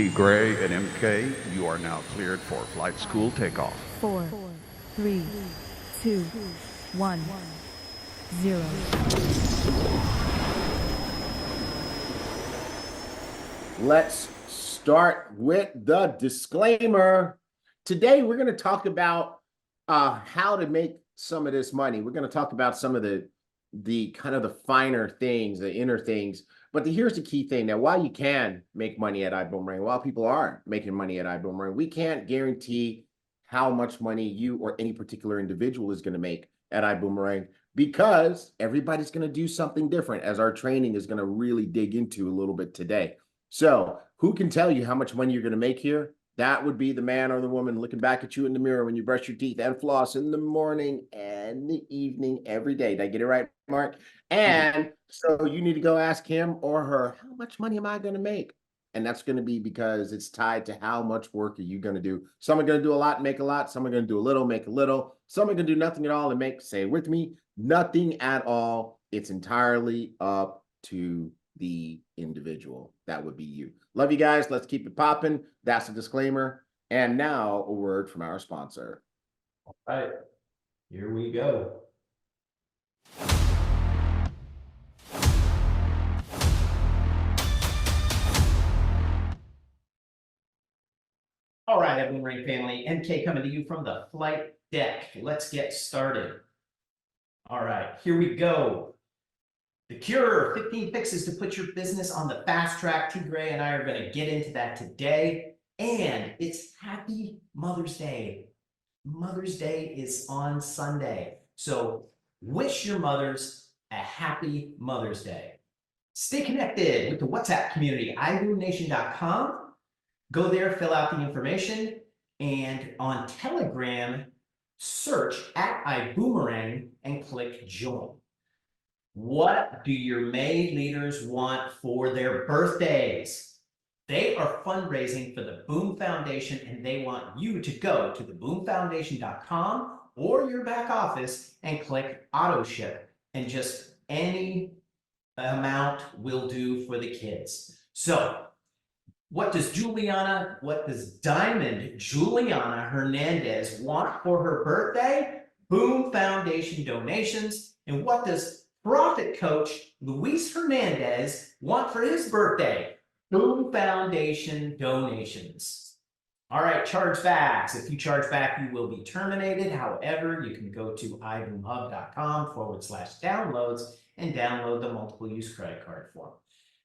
Gray and MK, you are now cleared for flight school takeoff. 4, 3, 2, 1, 0. Let's start with the disclaimer. Today, we're going to talk about how to make some of this money. We're going to talk about some of the kind of the finer things, the inner things. But here's the key thing. Now, while you can make money at Ibüümerang, while people are making money at Ibüümerang, we can't guarantee how much money you or any particular individual is going to make at Ibüümerang, because everybody's going to do something different, as our training is going to really dig into a little bit today. So who can tell you how much money you're going to make here? That would be the man or the woman looking back at you in the mirror when you brush your teeth and floss in the morning and the evening every day. Did I get it right, Mark? And so you need to go ask him or her, how much money am I going to make? And that's going to be because it's tied to how much work are you going to do. Some are going to do a lot and make a lot. Some are going to do a little, make a little. Some are going to do nothing at all and make, say it with me, nothing at all. It's entirely up to the individual. That would be you. Love you guys. Let's keep it popping. That's a disclaimer. And now a word from our sponsor. All right, here we go. All right, Ibüümerang family, MK coming to you from the flight deck. Let's get started. All right, here we go. The cure, 15 fixes to put your business on the fast track. T. Gray and I are going to get into that today. And it's Happy Mother's Day. Mother's Day is on Sunday. So wish your mothers a happy Mother's Day. Stay connected with the WhatsApp community, ibooMnation.com. Go there, fill out the information. And on Telegram, search at Ibüümerang and click join. What do your May leaders want for their birthdays? They are fundraising for the BÜM Foundation, and they want you to go to the BÜMFoundation.com or your back office and click auto ship, and just any amount will do for the kids. So what does Diamond Juliana Hernandez want for her birthday? BÜM Foundation donations. And what does Profit Coach Luis Hernandez want for his birthday? BÜM Foundation donations. All right, chargebacks. If you charge back, you will be terminated. However, you can go to iboomhub.com/downloads and download the multiple use credit card form.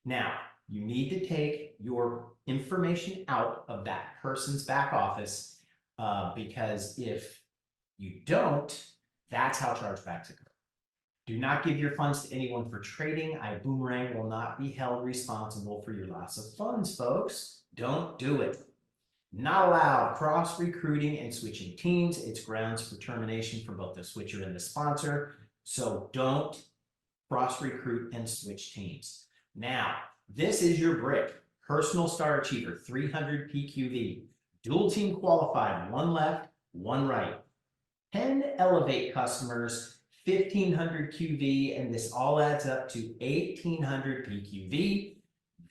Now, you need to take your information out of that person's back office, because if you don't, that's how chargebacks occur. Do not give your funds to anyone for trading. Ibüümerang will not be held responsible for your loss of funds, folks. Don't do it. Not allowed cross-recruiting and switching teams. It's grounds for termination for both the switcher and the sponsor. So don't cross-recruit and switch teams. Now, this is your brick. Personal Star Achiever, 300 PQV. Dual team qualified, 1 left, 1 right. 10 Elevate customers, 1,500 QV, and this all adds up to 1,800 PQV.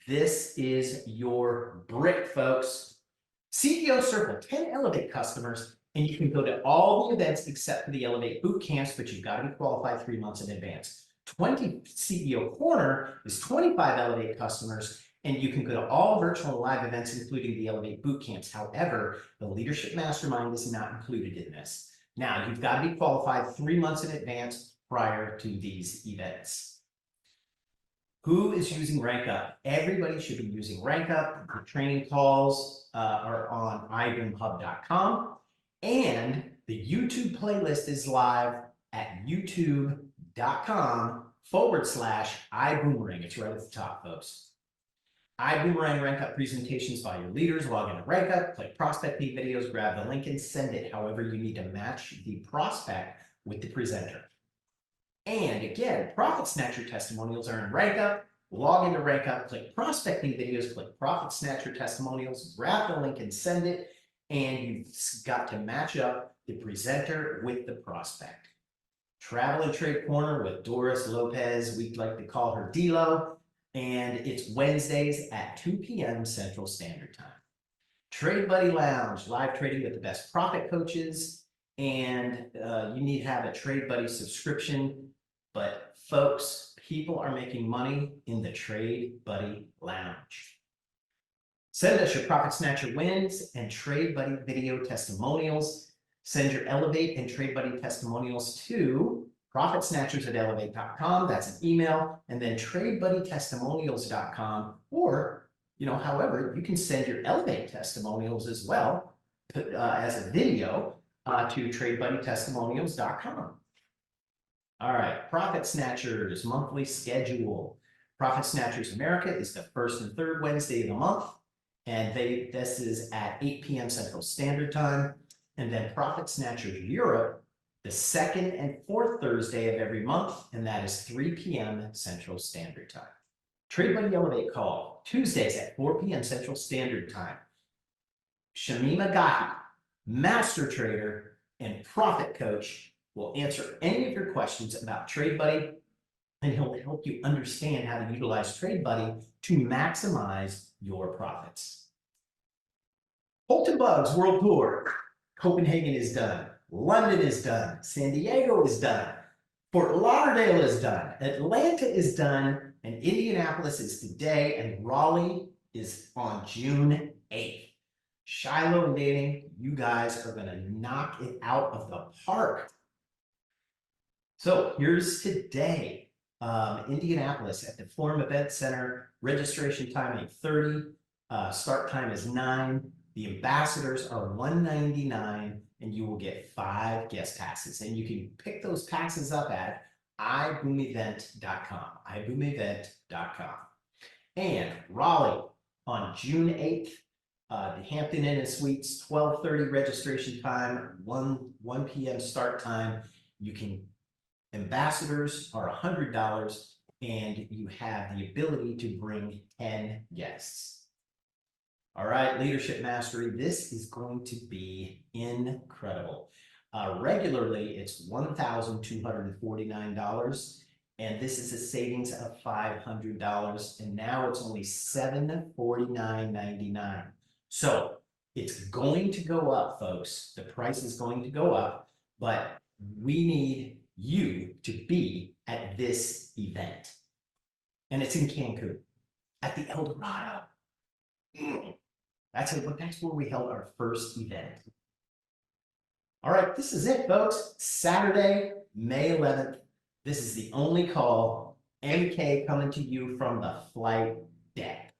This is your brick, folks. CEO Circle, 10 Elevate customers, and you can go to all the events except for the Elevate boot camps, but you've got to be qualified 3 months in advance. 20 CEO Corner is 25 Elevate customers, and you can go to all virtual and live events, including the Elevate boot camps. However, the Leadership Mastermind is not included in this. Now, you've got to be qualified 3 months in advance prior to these events. Who is using RankUp? Everybody should be using RankUp. The training calls are on iboomhub.com, and the YouTube playlist is live at youtube.com/iboomerang. It's right at the top, folks. Ibüümerang RankUp presentations by your leaders. Log into RankUp, click prospecting videos, grab the link and send it. However, you need to match the prospect with the presenter. And again, Profit Snatcher testimonials are in RankUp. Log into RankUp, click prospecting videos, click Profit Snatcher testimonials, grab the link and send it. And you've got to match up the presenter with the prospect. Travel and Trade Corner with Doris Lopez. We'd like to call her D-Lo. and it's Wednesdays at 2 p.m. Central Standard Time. Trade Buddy Lounge, live trading with the best profit coaches, and you need to have a Trade Buddy subscription. But folks, people are making money in the Trade Buddy Lounge. Send us your Profit Snatcher wins and Trade Buddy video testimonials. Send your Elevate and Trade Buddy testimonials to profitsnatchers@elevate.com. That's an email. And then tradebuddytestimonials.com. Or, however, you can send your Elevate testimonials as well as a video to tradebuddytestimonials.com. All right, Profit Snatchers monthly schedule. Profit Snatchers America is the first and third Wednesday of the month, and this is at 8 p.m. Central Standard Time. And then Profit Snatchers Europe, the second and fourth Thursday of every month, and that is 3 p.m. Central Standard Time. Trade Buddy Elevate Call, Tuesdays at 4 p.m. Central Standard Time. Shamima Gahi, Master Trader and Profit Coach, will answer any of your questions about Trade Buddy, and he'll help you understand how to utilize Trade Buddy to maximize your profits. Holton Bugs World Tour. Copenhagen is done. London is done. San Diego is done. Fort Lauderdale is done. Atlanta is done. And Indianapolis is today. And Raleigh is on June 8th. Shiloh and Dating, you guys are going to knock it out of the park. So here's today. Indianapolis at the Forum Event Center. Registration time 8:30. Start time is 9. The ambassadors are $199, and you will get 5 guest passes. And you can pick those passes up at iboomevent.com. iboomevent.com. And Raleigh on June 8th, the Hampton Inn and Suites, 12:30 registration time, 1 p.m. start time. Ambassadors are $100, and you have the ability to bring 10 guests. All right, Leadership Mastery, this is going to be incredible. Regularly, it's $1,249, and this is a savings of $500, and now it's only $749.99. So it's going to go up, folks. The price is going to go up, but we need you to be at this event. And it's in Cancun at the El Dorado. That's where we held our first event. All right, this is it, folks. Saturday, May 11th. This is the only call. MK coming to you from the flight deck.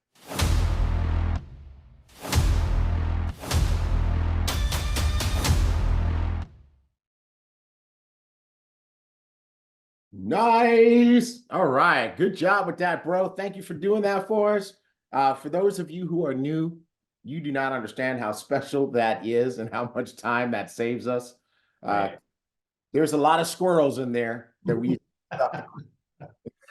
Nice. All right. Good job with that, bro. Thank you for doing that for us. For those of you who are new, you do not understand how special that is and how much time that saves us. Right. There's a lot of squirrels in there that we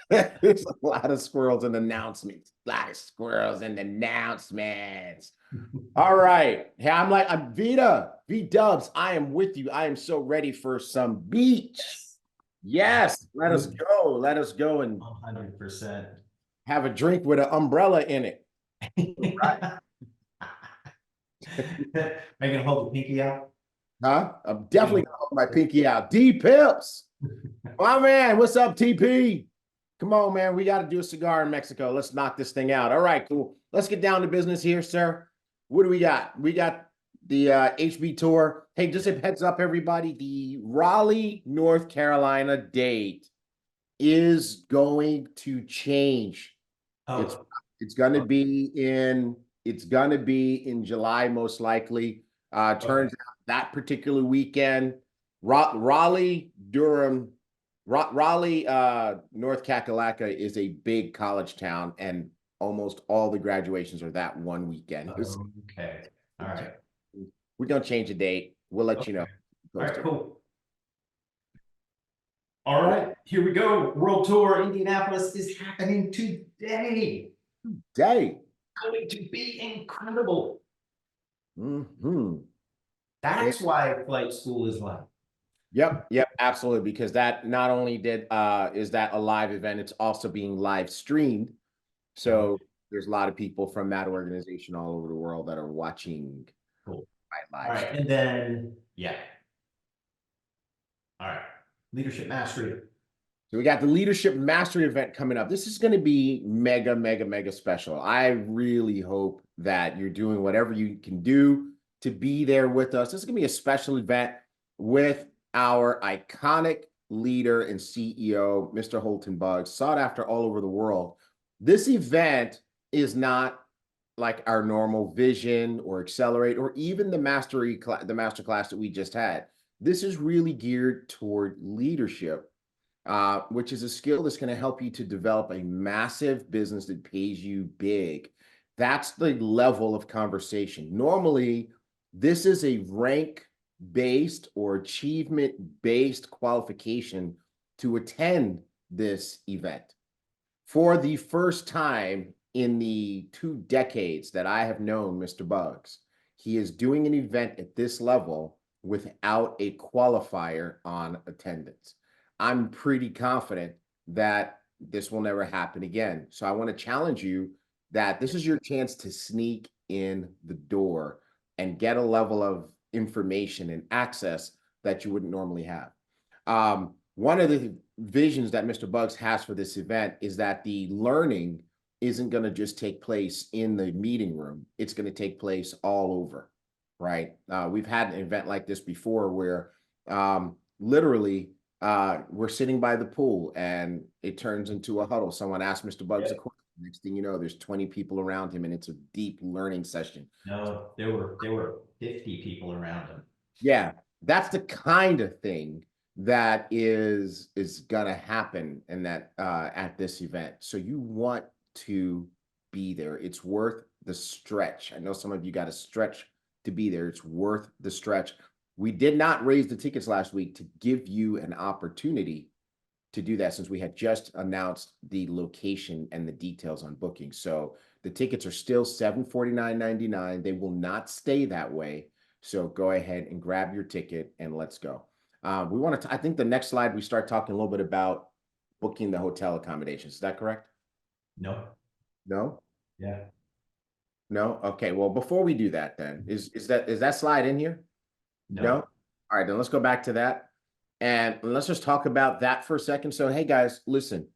there's a lot of squirrels and announcements. A lot of squirrels and announcements. All right. Hey, I'm Vita, V-Dubs. I am with you. I am so ready for some beach. Yes, let us go. Let us go and 100%. have a drink with an umbrella in it. Right. Are you gonna hold the pinky out? Huh? I'm definitely gonna hold my pinky out. D-Pips. My man, what's up, TP? Come on, man. We got to do a cigar in Mexico. Let's knock this thing out. All right, cool. Let's get down to business here, sir. What do we got? We got the HB tour. Hey, just a heads up, everybody. The Raleigh, North Carolina date is going to change. Oh. It's gonna be in July, most likely. Turns out that particular weekend, Raleigh, Durham, Raleigh, North Kakalaka is a big college town, and almost all the graduations are that one weekend. Okay. All right. We're gonna change the date. We'll let you know. All right, cool. All right, here we go. World Tour Indianapolis is happening today. Day. Going to be incredible. Mm-hmm. That's why flight school is live. Yep, absolutely. Because that not only is that a live event, it's also being live streamed So there's a lot of people from that organization all over the world that are watching Cool. my All live right, stream. and then, yeah. All right, leadership mastery. So we got the Leadership Mastery event coming up. This is going to be mega, mega, mega special. I really hope that you're doing whatever you can do to be there with us. This is going to be a special event with our iconic leader and CEO, Mr. Holton Buggs, sought after all over the world. This event is not like our normal vision or accelerate or even the master class that we just had. This is really geared toward leadership, which is a skill that's going to help you to develop a massive business that pays you big. That's the level of conversation. Normally, this is a rank-based or achievement-based qualification to attend this event. For the first time in the 2 decades that I have known Mr. Buggs, he is doing an event at this level without a qualifier on attendance. I'm pretty confident that this will never happen again. So I want to challenge you that this is your chance to sneak in the door and get a level of information and access that you wouldn't normally have. One of the visions that Mr. Buggs has for this event is that the learning isn't going to just take place in the meeting room. It's going to take place all over, right? We've had an event like this before where literally we're sitting by the pool and it turns into a huddle. Someone asks Mr. Buggs a question. Next thing you know, there's 20 people around him and it's a deep learning session. No, there were 50 people around him. Yeah, that's the kind of thing that is gonna happen in that at this event. So you want to be there. It's worth the stretch. I know some of you got to stretch to be there. It's worth the stretch. We did not raise the tickets last week to give you an opportunity to do that since we had just announced the location and the details on booking. So the tickets are still $749.99. They will not stay that way. So go ahead and grab your ticket and let's go. We want to, I think the next slide, we start talking a little bit about booking the hotel accommodations. Is that correct? No. No? Yeah. No? Okay. Well, before we do that then, is that slide in here? No? All right, then let's go back to that. And let's just talk about that for a second. So, hey guys, listen,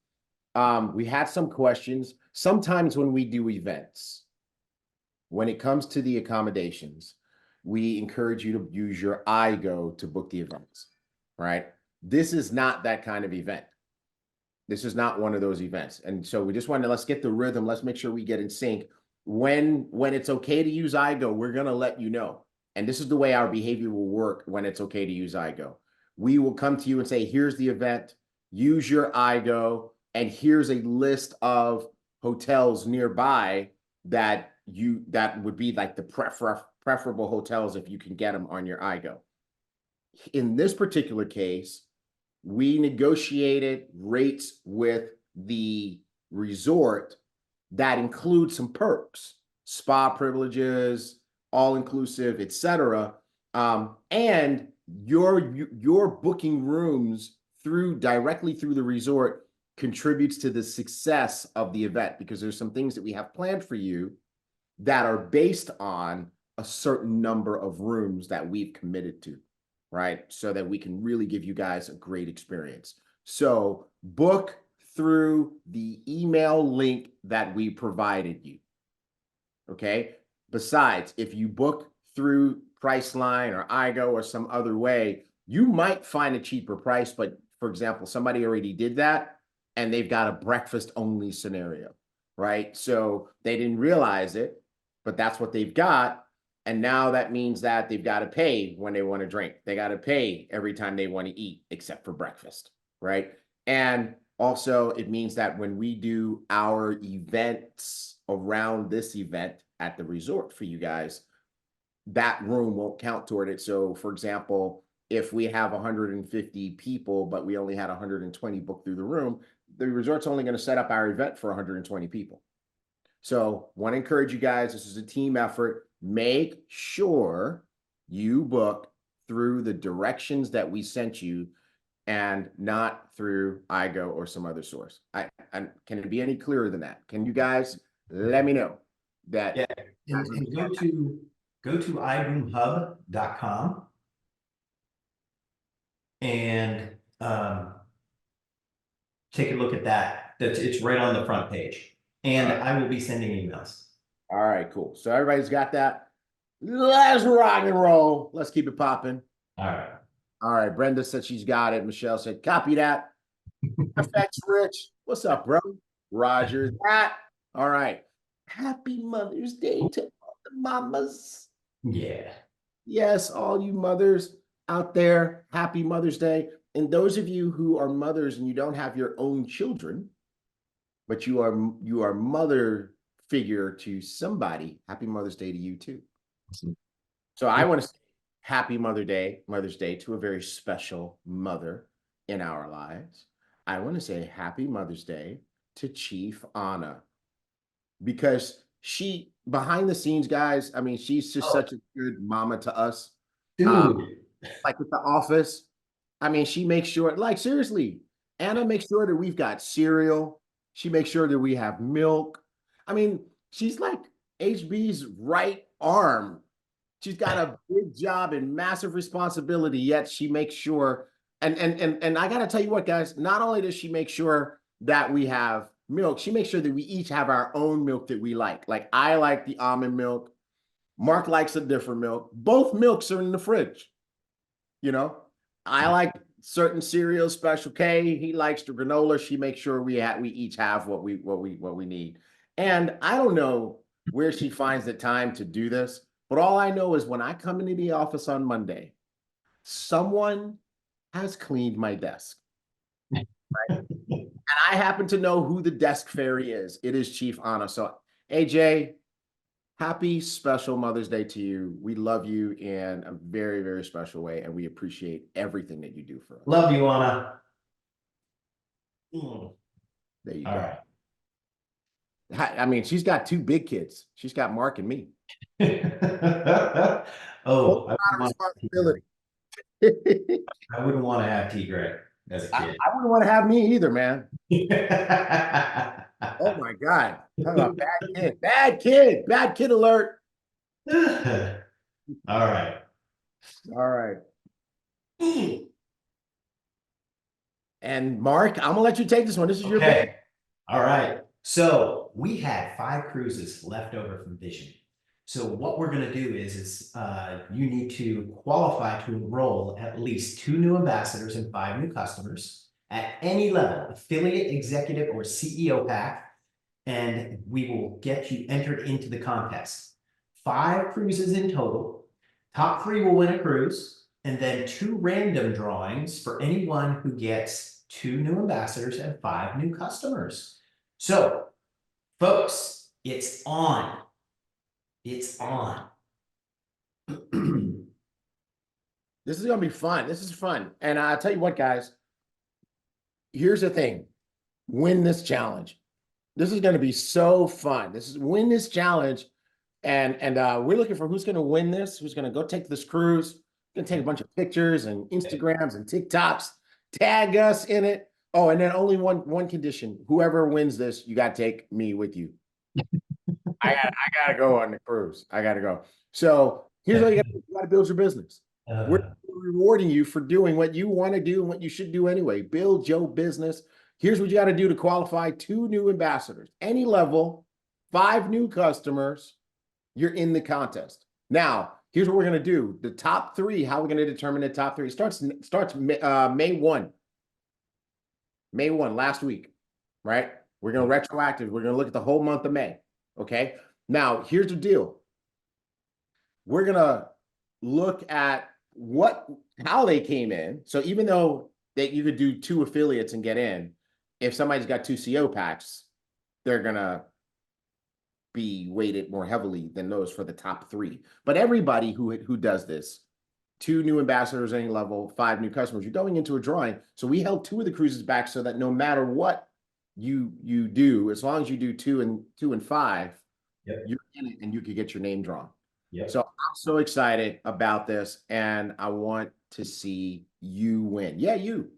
we had some questions. Sometimes when we do events, when it comes to the accommodations, we encourage you to use your iGo to book the events, right? This is not that kind of event. This is not one of those events. And so we just wanted to, let's get the rhythm. Let's make sure we get in sync. When it's okay to use iGo, we're going to let you know. And this is the way our behavior will work when it's okay to use iGo. We will come to you and say, here's the event, use your iGo, and here's a list of hotels nearby that would be like the preferable hotels if you can get them on your iGo. In this particular case, we negotiated rates with the resort that include some perks, spa privileges, all-inclusive, etc. And your booking rooms directly through the resort contributes to the success of the event because there's some things that we have planned for you that are based on a certain number of rooms that we've committed to, right? So that we can really give you guys a great experience. So book through the email link that we provided you, okay? Besides, if you book through Priceline or iGo or some other way, you might find a cheaper price, but for example, somebody already did that and they've got a breakfast only scenario, right? So they didn't realize it, but that's what they've got. And now that means that they've got to pay when they want to drink. They got to pay every time they want to eat, except for breakfast, right? And also it means that when we do our events around this event at the resort for you guys, that room won't count toward it. So for example, if we have 150 people, but we only had 120 booked through the room, the resort's only going to set up our event for 120 people. So want to encourage you guys, this is a team effort. Make sure you book through the directions that we sent you and not through iGo or some other source. Can it be any clearer than that? Can you guys let me know that? Yeah, and go to iboomhub.com and take a look at that. It's right on the front page. And I will be sending emails. All right, cool. So everybody's got that. Let's rock and roll. Let's keep it popping. All right. All right. Brenda said she's got it. Michelle said, copy that. FX Rich. What's up, bro? Roger that. All right. Happy Mother's Day to all the mamas. Yeah. Yes, all you mothers out there, happy Mother's Day. And those of you who are mothers and you don't have your own children, but you are mother figure to somebody, happy Mother's Day to you too. So I want to say happy Mother's Day to a very special mother in our lives. I want to say happy Mother's Day to Chief Anna, because she, behind the scenes, guys, I mean, she's just such a good mama to us. Dude. Like with the office, I mean, she makes sure, like, seriously, Anna makes sure that we've got cereal. She makes sure that we have milk. I mean, she's like HB's right arm. She's got a big job and massive responsibility, yet she makes sure, and I gotta tell you what, guys, not only does she make sure that we have milk, she makes sure that we each have our own milk that we like. Like, I like the almond milk. Mark likes a different milk. Both milks are in the fridge. You know, I like certain cereals, Special K. He likes the granola. She makes sure we each have what we need. And I don't know where she finds the time to do this, but all I know is when I come into the office on Monday, someone has cleaned my desk. Right? And I happen to know who the desk fairy is. It is Chief Anna. So, AJ, happy special Mother's Day to you. We love you in a very, very special way, and we appreciate everything that you do for us. Love you, Anna. There you All go. right. I mean, she's got 2 big kids. She's got Mark and me. Oh, A lot of responsibility. I wouldn't want to have T-Gray as a kid. I wouldn't want to have me either, man. Oh my God. Talk about bad kid alert. All right. All right. And Mark, I'm gonna let you take this one. This is your bag. All right. So we had 5 cruises left over from Vision. So what we're going to do is you need to qualify to enroll at least 2 new ambassadors and 5 new customers at any level, affiliate, executive, or CEO pack, and we will get you entered into the contest. 5 cruises in total. Top 3 will win a cruise, and then 2 random drawings for anyone who gets 2 new ambassadors and 5 new customers. So, folks, it's on. It's on. This is gonna be fun. This is fun. And I'll tell you what, guys. Here's the thing. Win this challenge. This is gonna be so fun. Win this challenge. And we're looking for who's gonna win this, who's gonna go take this cruise, gonna take a bunch of pictures and Instagrams and TikToks, tag us in it. Oh, and then only one condition. Whoever wins this, you gotta take me with you. I gotta go on the cruise. I gotta go. So here's what you gotta do. You gotta build your business. We're rewarding you for doing what you want to do and what you should do anyway. Build your business. Here's what you got to do to qualify: 2 new ambassadors, any level, 5 new customers. You're in the contest. Now, here's what we're gonna do. The top 3. How we're gonna determine the top 3 starts May 1. May 1, last week, right? We're gonna retroactive. We're gonna look at the whole month of May. Okay. Now, here's the deal. We're gonna look at how they came in. So even though that you could do 2 affiliates and get in, if somebody's got 2 CO packs, they're gonna be weighted more heavily than those for the top 3. But everybody who does this, 2 new ambassadors any level, 5 new customers, you're going into a drawing. So we held 2 of the cruises back so that no matter what you do, as long as you do 2 and 5, yep, you're in it and you could get your name drawn. yep. So I'm so excited about this, and I want to see you win. Yeah, you.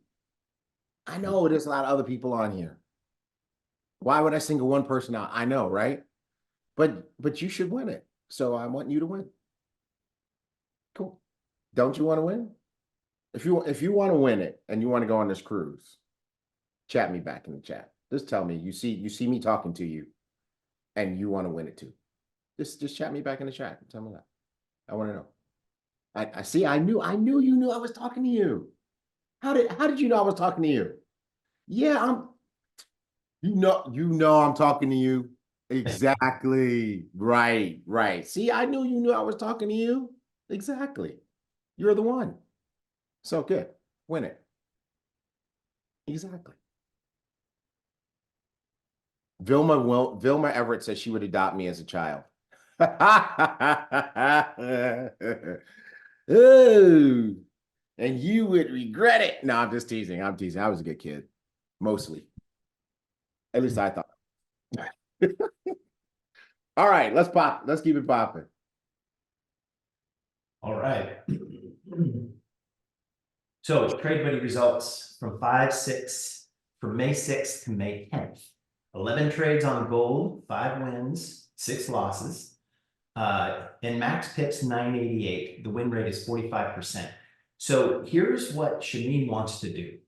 I know there's a lot of other people on here. Why would I single one person out? I know, right? But you should win it. So I want you to win. Cool. Don't you want to win? If you want to win it and you want to go on this cruise, chat me back in the chat. Just tell me you see me talking to you and you want to win it too. Just chat me back in the chat. Tell me that. I want to know. I see. I knew you knew I was talking to you. How did you know I was talking to you? Yeah, you know I'm talking to you. Exactly. Right. See, I knew you knew I was talking to you. Exactly. You're the one. So good. Win it. Exactly. Vilma Everett says she would adopt me as a child. Ooh, and you would regret it. No, I'm just teasing. I'm teasing. I was a good kid, mostly. At least I thought. All right, let's pop. Let's keep it popping. All right. So trade buddy results from May 6th to May 10th. 11 trades on gold, 5 wins, 6 losses. And max pips 988. The win rate is 45%. So here's what Shameen wants to do.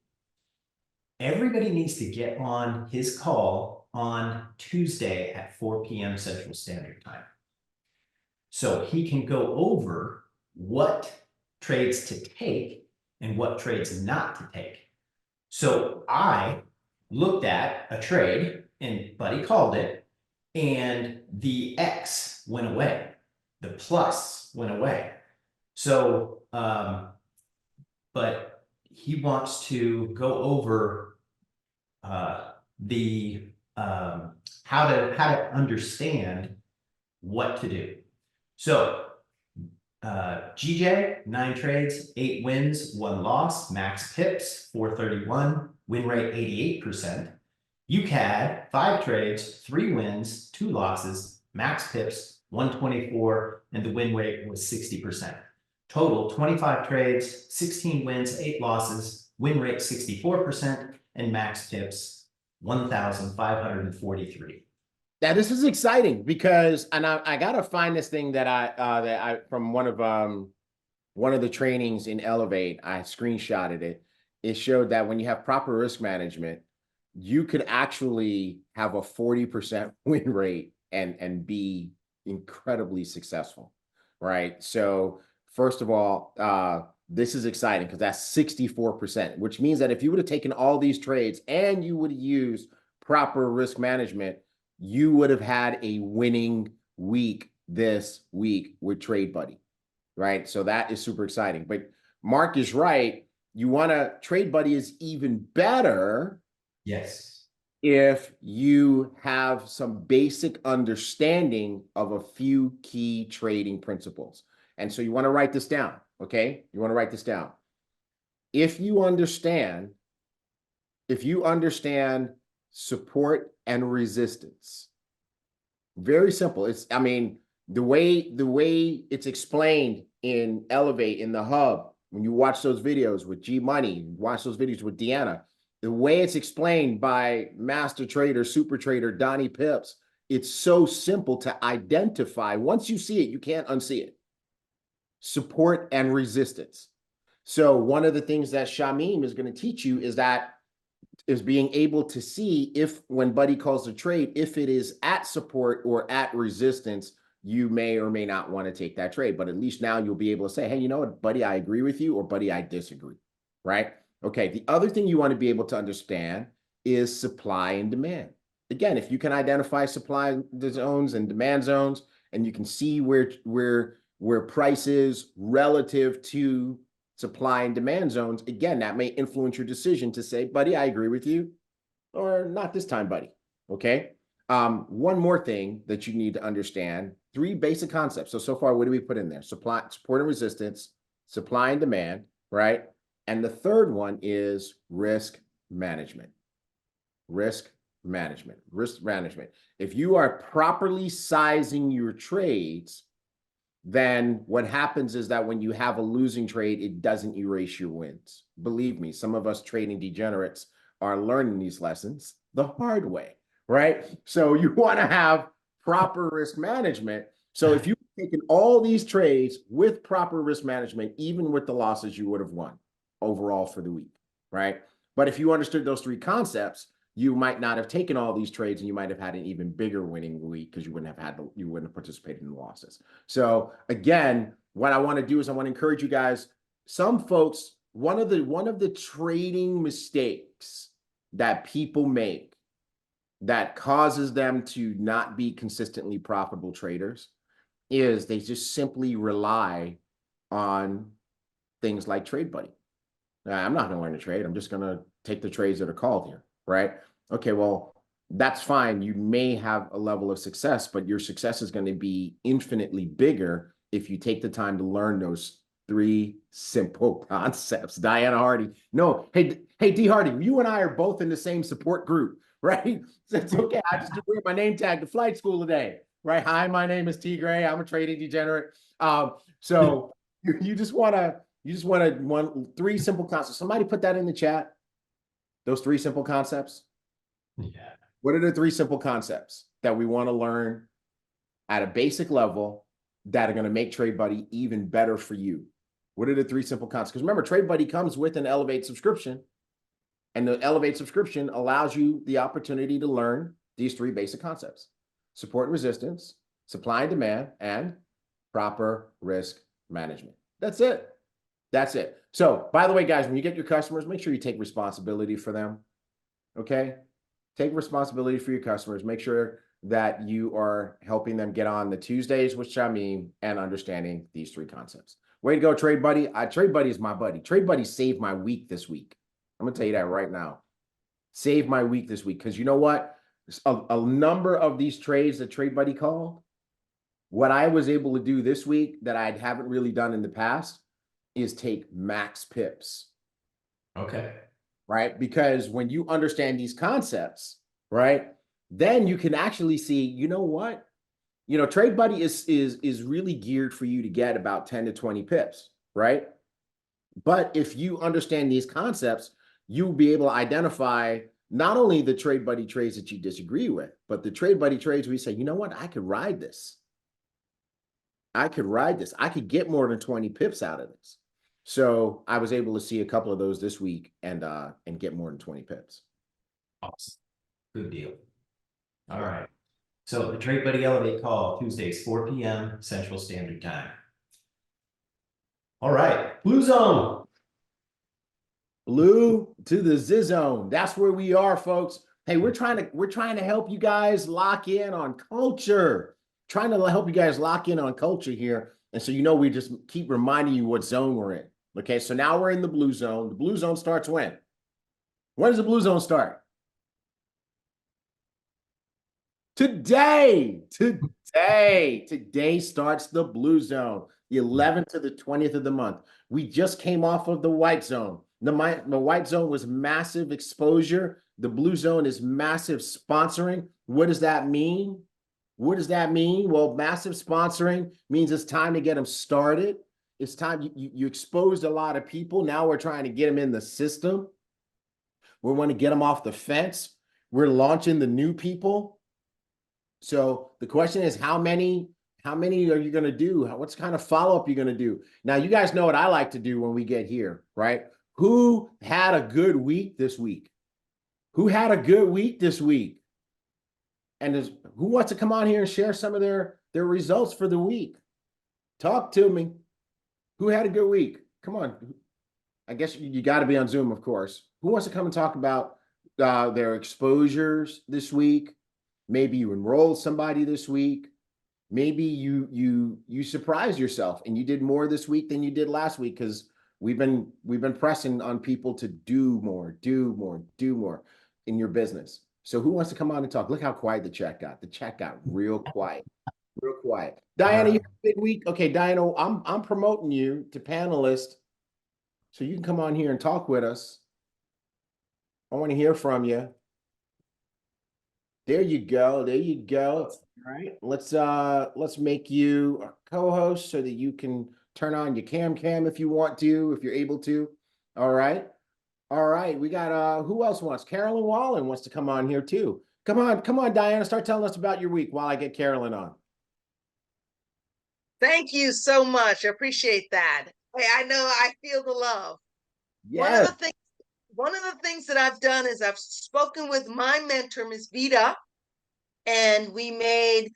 Everybody needs to get on his call on Tuesday at 4 p.m. Central Standard Time. So he can go over what trades to take and what trades not to take. So I looked at a trade and Buddy called it, and the X went away. The plus went away. So, but he wants to go over how to understand what to do. So GJ, 9 trades, 8 wins, 1 loss, max pips, 431, win rate 88%. UCAD, 5 trades, 3 wins, 2 losses, max pips, 124, and the win rate was 60%. Total, 25 trades, 16 wins, 8 losses, win rate 64%, and max pips, 1,543. Now this is exciting because, and I gotta find this thing that I from one of the trainings in Elevate. I screenshotted it. It showed that when you have proper risk management, you could actually have a 40% win rate and be incredibly successful, right? So first of all, this is exciting because that's 64%, which means that if you would have taken all these trades and you would have used proper risk management, you would have had a winning week this week with Trade Buddy, right? So that is super exciting. But Mark is right. You want to, Trade Buddy is even better. Yes. If you have some basic understanding of a few key trading principles. And so you want to write this down, okay? You want to write this down. If you understand support and resistance, very simple. I mean, the way it's explained in Elevate, in the hub, when you watch those videos with G Money, watch those videos with Deanna, the way it's explained by master trader, super trader, Donnie Pips, it's so simple to identify. Once you see it, you can't unsee it. Support and resistance. So one of the things that Shamim is going to teach you is being able to see if, when Buddy calls a trade, if it is at support or at resistance, you may or may not want to take that trade. But at least now you'll be able to say, hey, you know what, Buddy, I agree with you, or Buddy, I disagree, right? Okay, the other thing you want to be able to understand is supply and demand. Again, if you can identify supply zones and demand zones, and you can see where price is relative to supply and demand zones, again, that may influence your decision to say, Buddy, I agree with you, or not this time, Buddy. Okay. One more thing that you need to understand, 3 basic concepts. So far, what do we put in there? Support and resistance, supply and demand, right? And the third one is risk management. Risk management. If you are properly sizing your trades, then what happens is that when you have a losing trade, it doesn't erase your wins. Believe me, some of us trading degenerates are learning these lessons the hard way, right? So you want to have proper risk management. So if you've taken all these trades with proper risk management, even with the losses, you would have won overall for the week, right? But if you understood those three concepts, you might not have taken all these trades and you might have had an even bigger winning week because you wouldn't have participated in the losses. So again, what I want to do is I want to encourage you guys. Some folks, one of the trading mistakes that people make that causes them to not be consistently profitable traders is they just simply rely on things like Trade Buddy. I'm not going to learn to trade. I'm just going to take the trades that are called here, right? Okay, well, that's fine. You may have a level of success, but your success is going to be infinitely bigger if you take the time to learn those three simple concepts. Diana Hardy. No, hey, D Hardy, you and I are both in the same support group, right? So it's okay. I just wear my name tag to flight school today, right? Hi, my name is T Gray. I'm a trading degenerate. So you just want to three simple concepts. Somebody put that in the chat. Those three simple concepts. Yeah. What are the three simple concepts that we want to learn at a basic level that are going to make Trade Buddy even better for you? What are the three simple concepts? Because remember, Trade Buddy comes with an Elevate subscription, and the Elevate subscription allows you the opportunity to learn these three basic concepts: support and resistance, supply and demand, and proper risk management. That's it. That's it. So, by the way, guys, when you get your customers, make sure you take responsibility for them. Okay? Take responsibility for your customers. Make sure that you are helping them get on the Tuesdays, which I mean, and understanding these three concepts. Way to go, Trade Buddy. Trade Buddy is my buddy. Trade Buddy saved my week this week. I'm going to tell you that right now. Saved my week this week. Because you know what? A number of these trades that Trade Buddy called, what I was able to do this week that I haven't really done in the past is take max pips. Okay. Right? Because when you understand these concepts, right, then you can actually see, you know what? You know, Trade Buddy is really geared for you to get about 10 to 20 pips, right? But if you understand these concepts, you'll be able to identify not only the Trade Buddy trades that you disagree with, but the Trade Buddy trades where you say, you know what? I could ride this. I could ride this. I could get more than 20 pips out of this. So I was able to see a couple of those this week and get more than 20 pips. Awesome. Good deal. All right. So the Trade Buddy Elevate call, Tuesdays, 4 p.m. Central Standard Time. All right. Blue Zone. Blue to the Z Zone. That's where we are, folks. Hey, we're trying to help you guys lock in on culture. Trying to help you guys lock in on culture here. And so, you know, we just keep reminding you what zone we're in. Okay, so now we're in the blue zone. The blue zone starts when? When does the blue zone start? Today starts the blue zone, the 11th to the 20th of the month. We just came off of the white zone. The white zone was massive exposure. The blue zone is massive sponsoring. What does that mean? What does that mean? Well, massive sponsoring means it's time to get them started. It's time you exposed a lot of people. Now we're trying to get them in the system. We want to get them off the fence. We're launching the new people. So the question is, how many are you going to do? What's kind of follow-up you're going to do? Now, you guys know what I like to do when we get here, right? Who had a good week this week? Who had a good week this week? And who wants to come on here and share some of their results for the week? Talk to me. Who had a good week? Come on. I guess you got to be on Zoom, of course. Who wants to come and talk about their exposures this week? Maybe you enrolled somebody this week. Maybe you surprised yourself and you did more this week than you did last week, because we've been pressing on people to do more in your business. So who wants to come on and talk? Look how quiet the chat got. The chat got real quiet. Real quiet. Diana, you have a big week. Okay, Diana, I'm promoting you to panelist, so you can come on here and talk with us. I want to hear from you. There you go. There you go. All right. Let's make you a co-host so that you can turn on your cam if you want to, if you're able to. All right. All right, we got who else wants? Carolyn Wallen wants to come on here too. Come on, Diana, start telling us about your week while I get Carolyn on. Thank you so much. I appreciate that. Hey, I know I feel the love. Yes. One of the things that I've done is I've spoken with my mentor, Ms. Vida, and we made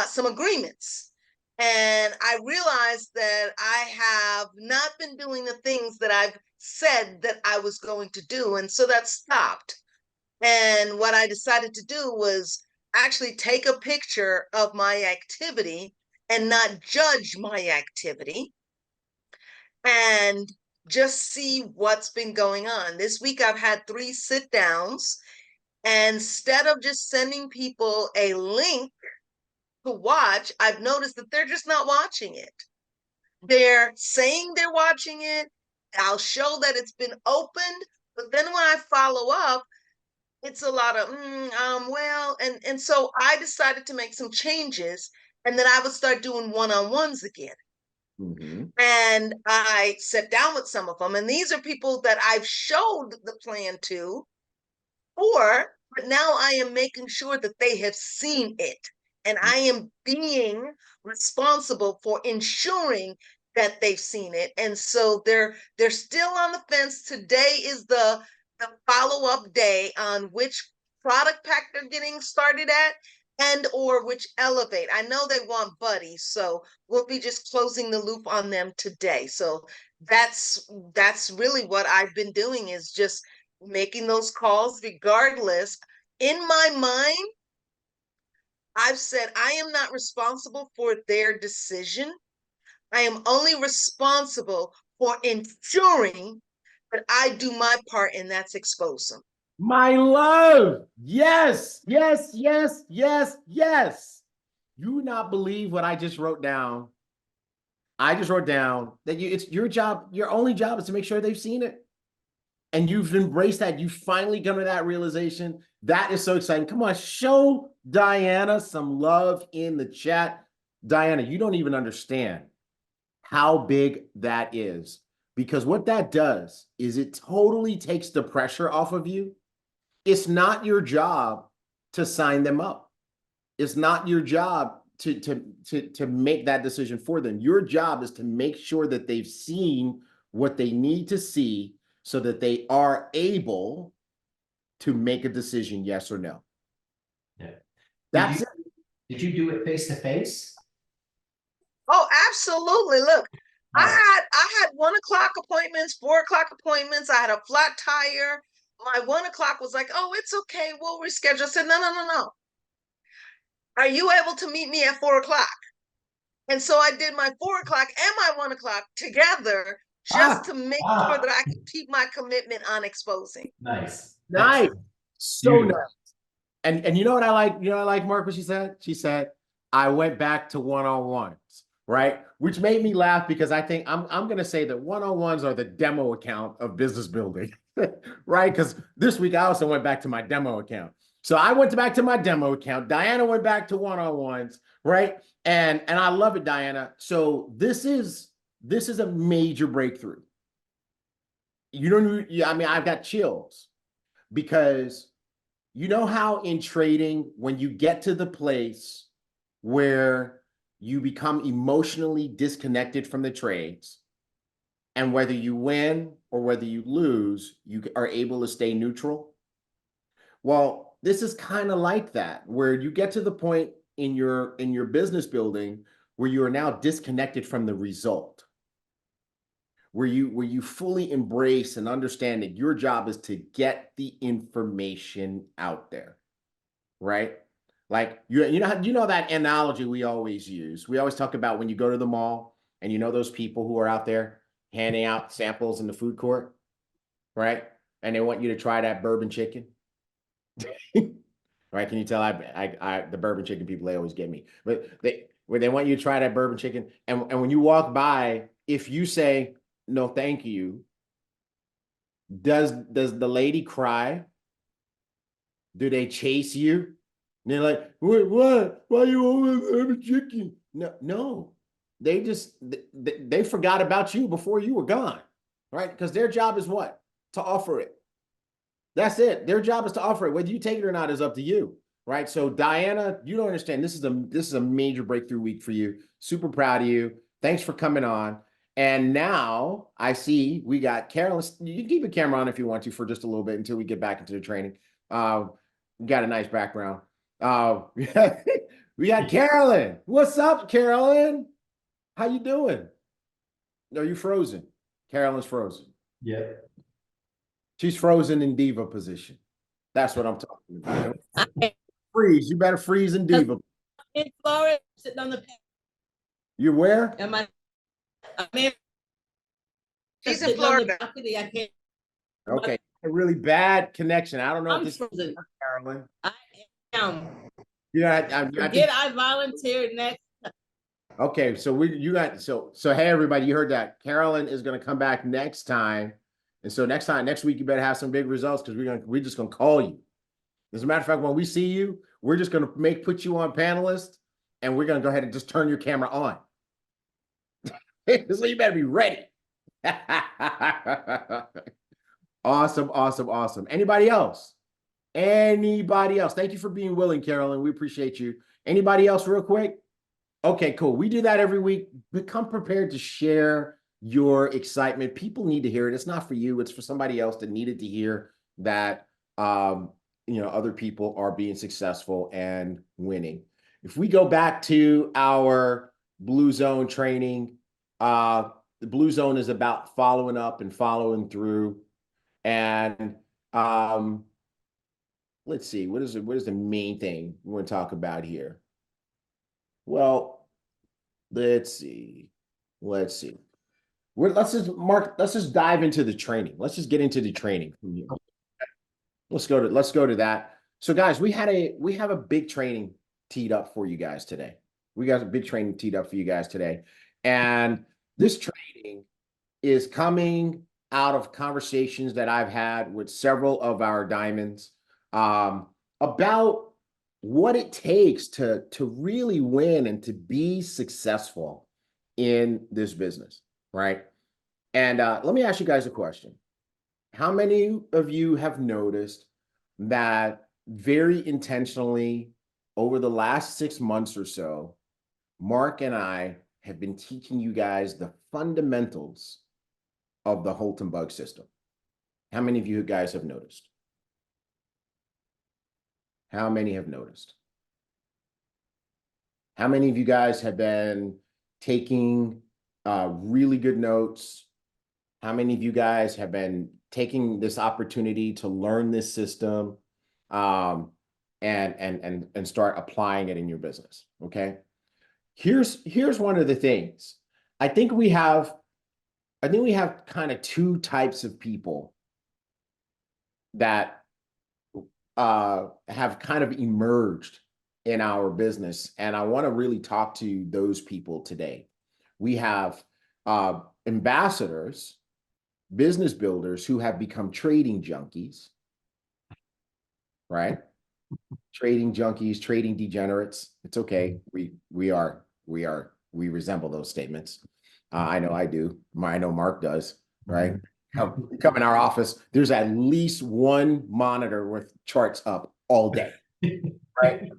some agreements. And I realized that I have not been doing the things that I've said that I was going to do. And so that stopped. And what I decided to do was actually take a picture of my activity and not judge my activity and just see what's been going on. This week, I've had 3 sit downs. And instead of just sending people a link to watch, I've noticed that they're just not watching it. They're saying they're watching it. I'll show that it's been opened, but then when I follow up, it's a lot of well, and so I decided to make some changes, and then I would start doing one-on-ones again. Mm-hmm. And I sat down with some of them, and these are people that I've showed the plan to, but now I am making sure that they have seen it, and I am being responsible for ensuring that they've seen it. And so they're still on the fence. Today is the follow-up day on which product pack they're getting started at and or which elevate. I know they want Buddy, so we'll be just closing the loop on them today. So that's really what I've been doing, is just making those calls regardless. In my mind, I've said I am not responsible for their decision. I am only responsible for ensuring that I do my part, and that's expose them. My love. Yes, yes, yes, yes, yes. You would not believe what I just wrote down. I just wrote down that it's your job, your only job is to make sure they've seen it. And you've embraced that. You finally come to that realization. That is so exciting. Come on, show Diana some love in the chat. Diana, you don't even understand how big that is, because what that does is it totally takes the pressure off of you. It's not your job to sign them up. It's not your job to make that decision for them. Your job is to make sure that they've seen what they need to see so that they are able to make a decision, yes or no. Yeah. That's it. Did you do it face to face? Oh, absolutely. Look, I had 1 o'clock appointments, 4 o'clock appointments. I had a flat tire. My 1 o'clock was like, oh, it's okay, we'll reschedule. I said, no. Are you able to meet me at 4 o'clock? And so I did my 4 o'clock and my 1 o'clock together just to make sure that I could keep my commitment on exposing. Nice. Nice. So Beautiful. nice. And you know what I like? You know what I like, Mark, what she said? She said, I went back to one-on-ones, right? Which made me laugh, because I think I'm going to say that one-on-ones are the demo account of business building, right? Because this week I also went back to my demo account. So I went back to my demo account. Diana went back to one-on-ones, right? And I love it, Diana. So this is a major breakthrough. You don't, I mean, I've got chills, because you know how in trading, when you get to the place where you become emotionally disconnected from the trades, and whether you win or whether you lose, you are able to stay neutral. Well, this is kind of like that, where you get to the point in your business building where you are now disconnected from the result, where you fully embrace and understand that your job is to get the information out there, right? Like you know that analogy we always use. We always talk about when you go to the mall and you know those people who are out there handing out samples in the food court, right? And they want you to try that bourbon chicken. Right? Can you tell I the bourbon chicken people, they always get me. But they want you to try that bourbon chicken, and when you walk by, if you say no thank you, does the lady cry? Do they chase you? And they're like, what? Why you always have a chicken? No. They forgot about you before you were gone, right? Because their job is what? To offer it. That's it. Their job is to offer it. Whether you take it or not is up to you, right? So Diana, you don't understand. This is a major breakthrough week for you. Super proud of you. Thanks for coming on. And now I see we got Carolyn. You can keep a camera on if you want to for just a little bit until we get back into the training. You got a nice background. We got Carolyn. What's up, Carolyn? How you doing? Are you frozen? Carolyn's frozen. Yeah. She's frozen in diva position. That's what I'm talking about. I am Freeze. You better freeze in diva. in Florida, sitting on the You're where? am I? I'm in, She's in sitting on the Florida. balcony. I can't. Okay. A really bad connection. I don't know if I'm this frozen. is Carolyn. I am. Yeah, I Forget think, I volunteered next. okay. So hey everybody, you heard that. Carolyn is gonna come back next time. And so next week, you better have some big results because we're just gonna call you. As a matter of fact, when we see you, we're just gonna put you on panelist, and we're gonna go ahead and just turn your camera on. So you better be ready. Awesome, awesome, awesome. Anybody else? Anybody else? Thank you for being willing, Carolyn. We appreciate you. Anybody else real quick? Okay, cool. We do that every week. Become prepared to share your excitement. People need to hear it. It's not for you. It's for somebody else that needed to hear that other people are being successful and winning. If we go back to our Blue Zone training, the Blue Zone is about following up and following through. And let's see, what is the main thing we want to talk about here? Well, let's see. Let's just dive into the training. Let's just get into the training from here. Let's go to that. So guys, we have a big training teed up for you guys today. We got a big training teed up for you guys today. And this training is coming out of conversations that I've had with several of our diamonds about what it takes to really win and to be successful in this business, right? And let me ask you guys a question. How many of you have noticed that very intentionally over the last 6 months or so, Mark and I have been teaching you guys the fundamentals of the Holton bug system? How many of you guys have noticed? How many have noticed? How many of you guys have been taking really good notes? How many of you guys have been taking this opportunity to learn this system and start applying it in your business? Okay. Here's one of the things. I think we have kind of two types of people that have kind of emerged in our business. And I want to really talk to those people today. We have ambassadors, business builders who have become trading junkies, right? Trading junkies, trading degenerates. It's okay. We resemble those statements. I know I do. I know Mark does, right? Come in our office, there's at least one monitor with charts up all day, right?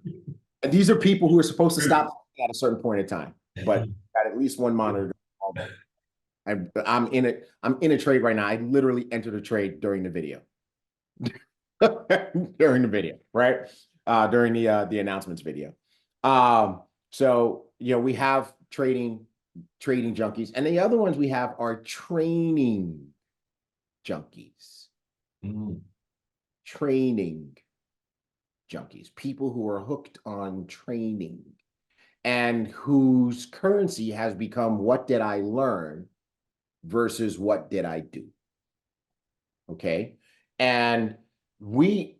And these are people who are supposed to stop at a certain point in time, but got at least one monitor all day. I'm in a trade right now. I literally entered a trade during the video. During the video, right? During the announcements video. So we have trading junkies, and the other ones we have are training junkies. Training junkies, people who are hooked on training and whose currency has become what did I learn versus what did I do? Okay. And one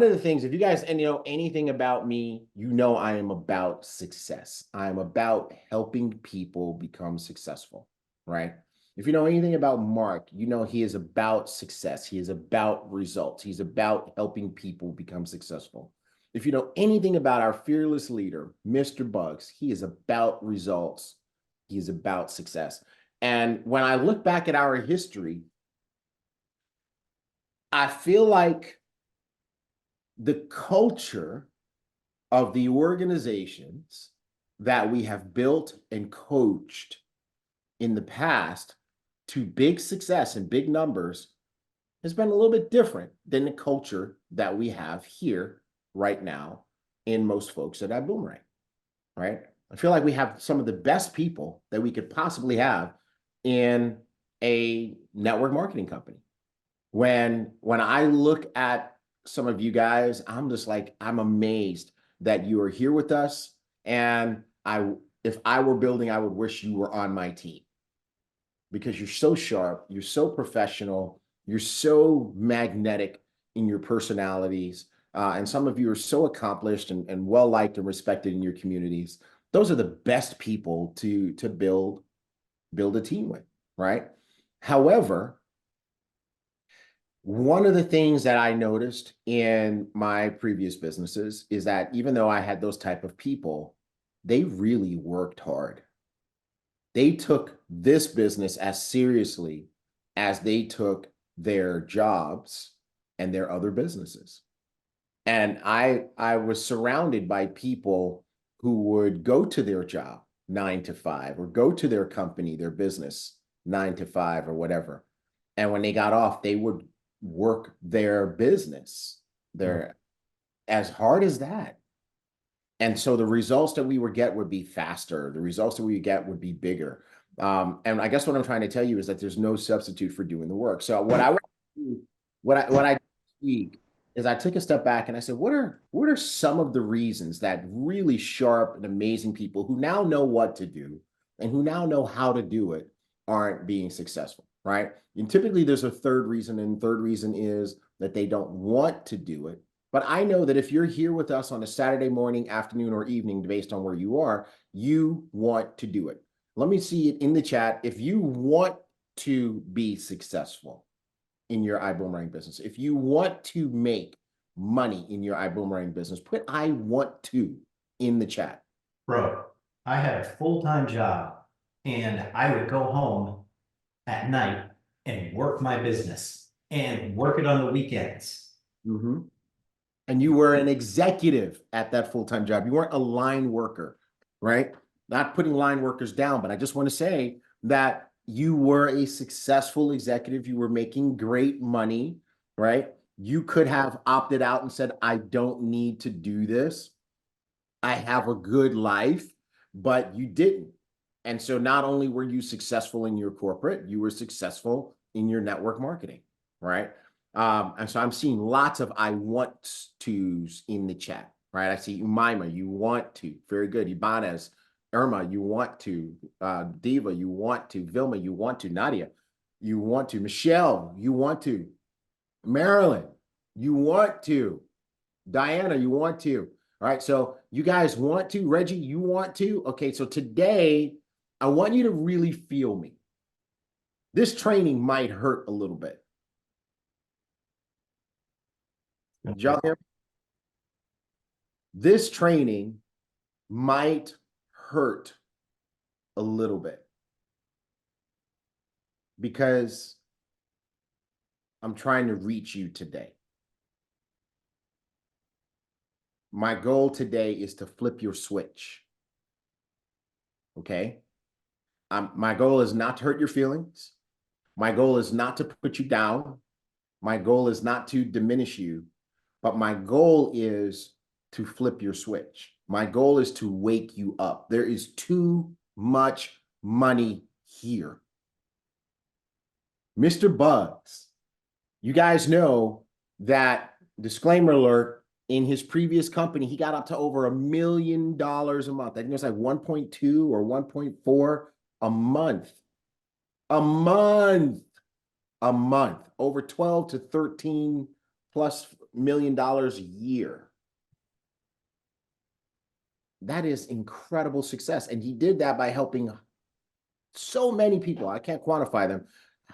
of the things, if you guys know anything about me, I am about success. I'm about helping people become successful, right? If you know anything about Mark, he is about success. He is about results. He's about helping people become successful. If you know anything about our fearless leader, Mr. Bugs, he is about results. He is about success. And when I look back at our history, I feel like the culture of the organizations that we have built and coached in the past to big success and big numbers has been a little bit different than the culture that we have here right now in most folks at Ibüümerang, right? I feel like we have some of the best people that we could possibly have in a network marketing company. When I look at some of you guys, I'm just like, I'm amazed that you are here with us. And if I were building, I would wish you were on my team, because you're so sharp, you're so professional, you're so magnetic in your personalities. And some of you are so accomplished and well-liked and respected in your communities. Those are the best people to build a team with, right? However, one of the things that I noticed in my previous businesses is that even though I had those type of people, they really worked hard. They took this business as seriously as they took their jobs and their other businesses. And I was surrounded by people who would go to their job 9 to 5 or go to their company, their business 9 to 5 or whatever. And when they got off, they would work their business there as hard as that. And so the results that we would get would be faster. The results that we would get would be bigger. And I guess what I'm trying to tell you is that there's no substitute for doing the work. So what I speak is I took a step back and I said, what are some of the reasons that really sharp and amazing people who now know what to do and who now know how to do it aren't being successful, right? And typically there's a third reason, and the third reason is that they don't want to do it. But I know that if you're here with us on a Saturday morning, afternoon, or evening, based on where you are, you want to do it. Let me see it in the chat. If you want to be successful in your Ibüümerang business, if you want to make money in your Ibüümerang business, put I want to in the chat. Bro, I had a full-time job and I would go home at night and work my business and work it on the weekends. Mm-hmm. And you were an executive at that full-time job. You weren't a line worker, right? Not putting line workers down, but I just want to say that you were a successful executive. You were making great money, right? You could have opted out and said, I don't need to do this. I have a good life, but you didn't. And so not only were you successful in your corporate, you were successful in your network marketing, right? And so I'm seeing lots of I want to's in the chat, right? I see Umaima, you want to. Very good. Ibanez, Irma, you want to. Diva, you want to. Vilma, you want to. Nadia, you want to. Michelle, you want to. Marilyn, you want to. Diana, you want to. All right, so you guys want to. Reggie, you want to. Okay, so today, I want you to really feel me. This training might hurt a little bit. Did y'all hear me? This training might hurt a little bit because I'm trying to reach you today. My goal today is to flip your switch. Okay? My goal is not to hurt your feelings. My goal is not to put you down. My goal is not to diminish you. But my goal is to flip your switch. My goal is to wake you up. There is too much money here. Mr. Bugs, you guys know that, disclaimer alert, in his previous company, he got up to over $1 million a month. I think it was like 1.2 or 1.4 a month. A month. A month. Over 12 to 13 plus $1 million a year. That is incredible success. And he did that by helping so many people, I can't quantify them,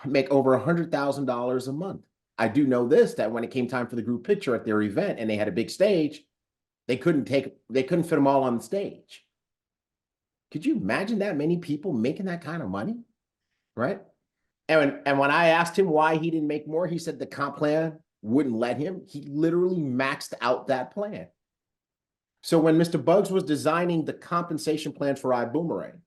make over $100,000 a month. I do know this, that when it came time for the group picture at their event and they had a big stage, they couldn't fit them all on the stage. Could you imagine that many people making that kind of money? Right? And when I asked him why he didn't make more, he said the comp plan wouldn't let him. He literally maxed out that plan. So when Mr. Bugs was designing the compensation plan for Ibüümerang,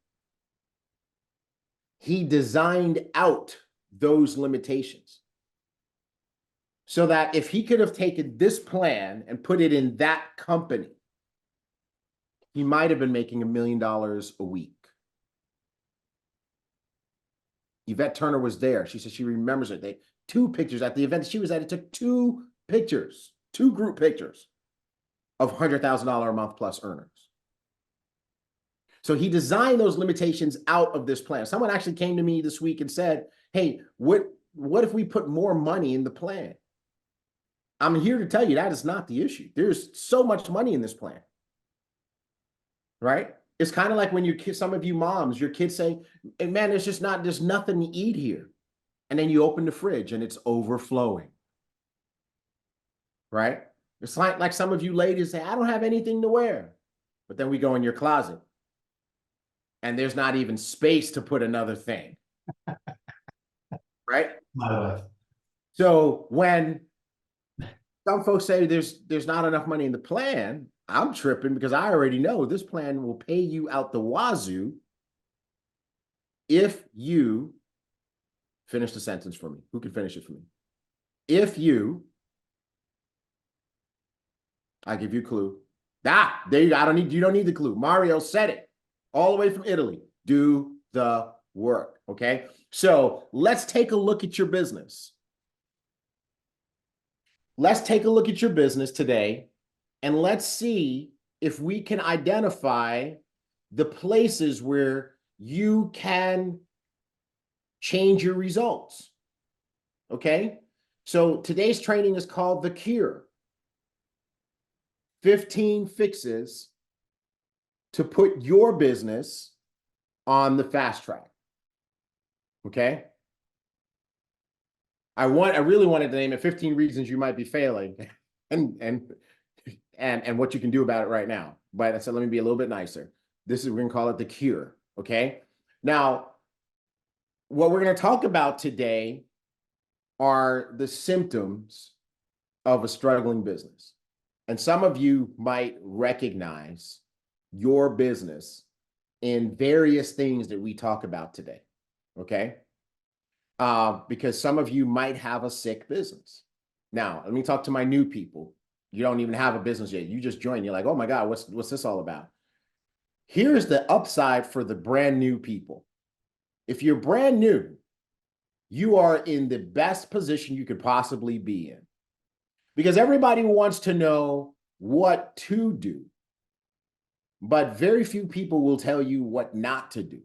he designed out those limitations so that if he could have taken this plan and put it in that company, he might have been making $1 million a week. Yvette Turner was there. She said she remembers it. They 2 pictures at the event she was at. It took 2 pictures, 2 group pictures of $100,000 a month plus earners. So he designed those limitations out of this plan. Someone actually came to me this week and said, hey, what if we put more money in the plan? I'm here to tell you that is not the issue. There's so much money in this plan, right? It's kind of like when you some of you moms, your kids say, hey, man, there's nothing to eat here. And then you open the fridge and it's overflowing, right? It's like some of you ladies say, I don't have anything to wear. But then we go in your closet and there's not even space to put another thing, right? My wife. So when some folks say there's not enough money in the plan, I'm tripping because I already know this plan will pay you out the wazoo if you finish the sentence for me. Who can finish it for me? If you, I give you a clue. There you go. You don't need the clue. Mario said it all the way from Italy. Do the work. Okay. So let's take a look at your business. Let's take a look at your business today and let's see if we can identify the places where you can change your results. Okay. So today's training is called The Cure. 15 fixes to put your business on the fast track. Okay. I really wanted to name it 15 reasons you might be failing and what you can do about it right now. But I said, let me be a little bit nicer. We're going to call it The Cure. Okay. Now, what we're going to talk about today are the symptoms of a struggling business. And some of you might recognize your business in various things that we talk about today. Okay. Because some of you might have a sick business. Now, let me talk to my new people. You don't even have a business yet. You just joined. You're like, oh my God, what's this all about? Here's the upside for the brand new people. If you're brand new, you are in the best position you could possibly be in. Because everybody wants to know what to do. But very few people will tell you what not to do.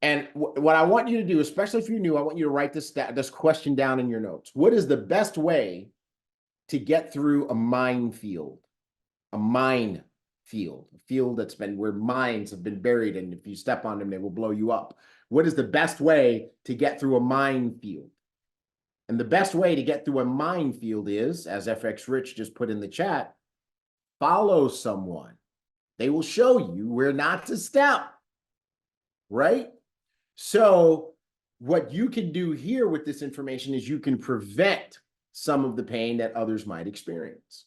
And what I want you to do, especially if you're new, I want you to write this question down in your notes. What is the best way to get through a minefield? A minefield, a field where mines have been buried, and if you step on them, they will blow you up. What is the best way to get through a minefield? And the best way to get through a minefield is, as FX Rich just put in the chat, follow someone. They will show you where not to step, right? So what you can do here with this information is you can prevent some of the pain that others might experience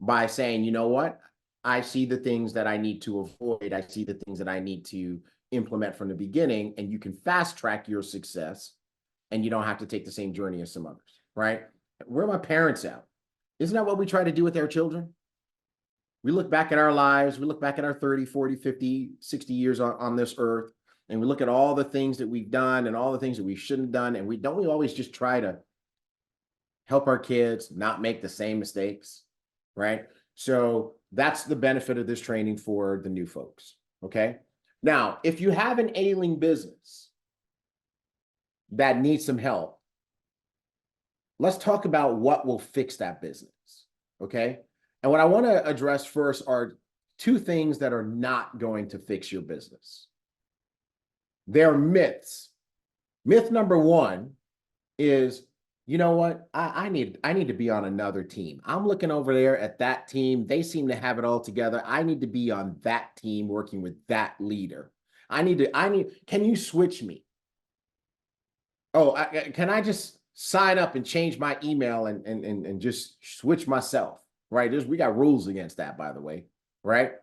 by saying, you know what? I see the things that I need to avoid. I see the things that I need to implement from the beginning, and you can fast track your success, and you don't have to take the same journey as some others, right? Where are my parents at? Isn't that what we try to do with our children? We look back at our lives, we look back at our 30, 40, 50, 60 years on this earth, and we look at all the things that we've done and all the things that we shouldn't have done, and we always just try to help our kids not make the same mistakes, right? So that's the benefit of this training for the new folks, okay? Now, if you have an ailing business that needs some help, let's talk about what will fix that business, okay? And what I want to address first are 2 things that are not going to fix your business. They're myths. Myth number 1 is, you know what? I need to be on another team. I'm looking over there at that team. They seem to have it all together. I need to be on that team working with that leader. can you switch me? Oh, can I just sign up and change my email and just switch myself, right? We got rules against that, by the way, right?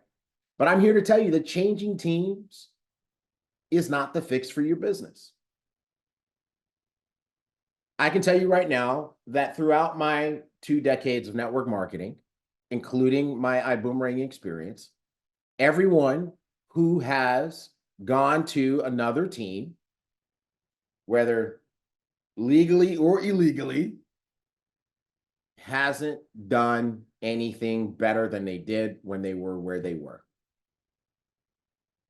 But I'm here to tell you that changing teams is not the fix for your business. I can tell you right now that throughout my 2 decades of network marketing, including my Ibüümerang experience, everyone who has gone to another team, whether legally or illegally, hasn't done anything better than they did when they were where they were.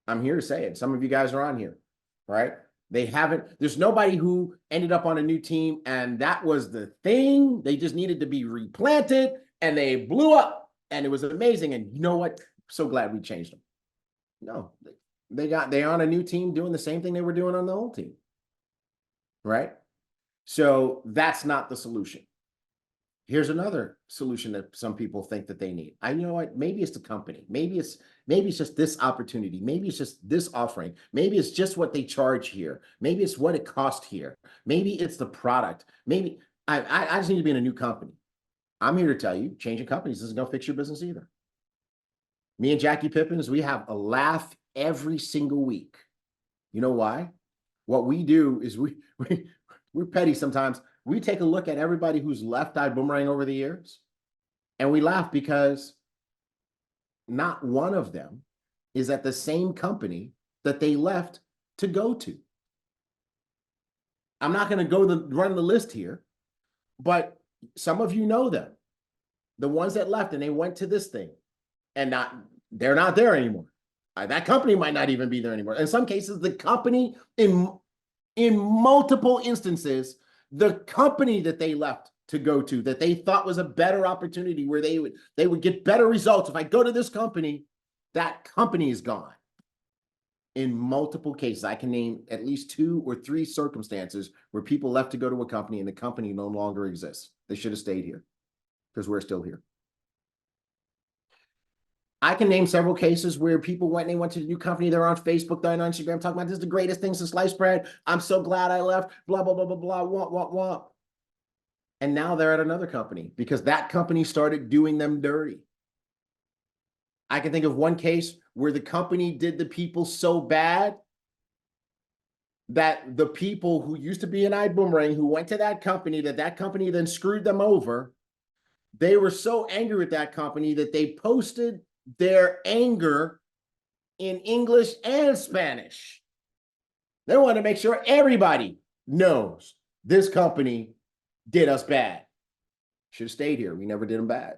I'm here to say it. Some of you guys are on here, right? They haven't, there's nobody who ended up on a new team and that was the thing. They just needed to be replanted and they blew up and it was amazing. And you know what? So glad we changed them. No, they're on a new team doing the same thing they were doing on the old team, right? So that's not the solution. Here's another solution that some people think that they need. You know what? Maybe it's the company. Maybe it's just this opportunity. Maybe it's just this offering. Maybe it's just what they charge here. Maybe it's what it costs here. Maybe it's the product. Maybe I just need to be in a new company. I'm here to tell you, changing companies isn't gonna fix your business either. Me and Jackie Pippins, we have a laugh every single week. You know why? What we do is we're petty sometimes. We take a look at everybody who's left Ibüümerang over the years, and we laugh because not one of them is at the same company that they left to go to. I'm not going to run the list here, but some of you know them. The ones that left and they went to this thing, and they're not there anymore. That company might not even be there anymore. In some cases, the company, in multiple instances, the company that they left to go to, that they thought was a better opportunity, where they would get better results. If I go to this company, that company is gone. In multiple cases, I can name at least 2 or 3 circumstances where people left to go to a company and the company no longer exists. They should have stayed here because we're still here. I can name several cases where people went to the new company. They're on Facebook, they're on Instagram, talking about this is the greatest thing since sliced bread. I'm so glad I left, blah, blah, blah, blah, blah, wah. And now they're at another company because that company started doing them dirty. I can think of one case where the company did the people so bad that the people who used to be in Ibüümerang, who went to that company then screwed them over. They were so angry with that company that they posted their anger in English and Spanish. They want to make sure everybody knows this company did us bad. Should have stayed here. We never did them bad,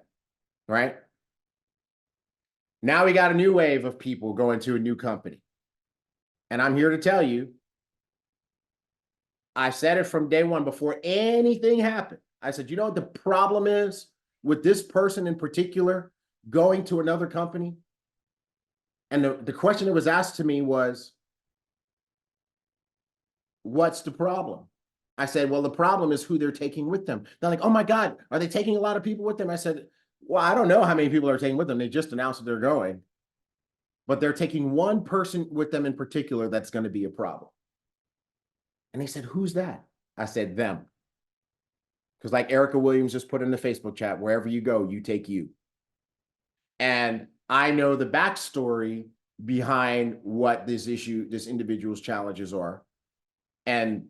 right? Now we got a new wave of people going to a new company. And I'm here to tell you, I said it from day one before anything happened. I said, you know what the problem is with this person in particular going to another company? And the question that was asked to me was, what's the problem? I said, well, the problem is who they're taking with them. They're like, oh my God, are they taking a lot of people with them? I said, well, I don't know how many people are taking with them. They just announced that they're going, but they're taking one person with them in particular that's going to be a problem. And they said, who's that? I said, them. Because like Erica Williams just put in the Facebook chat, wherever you go, you take you. And I know the backstory behind what this individual's challenges are. And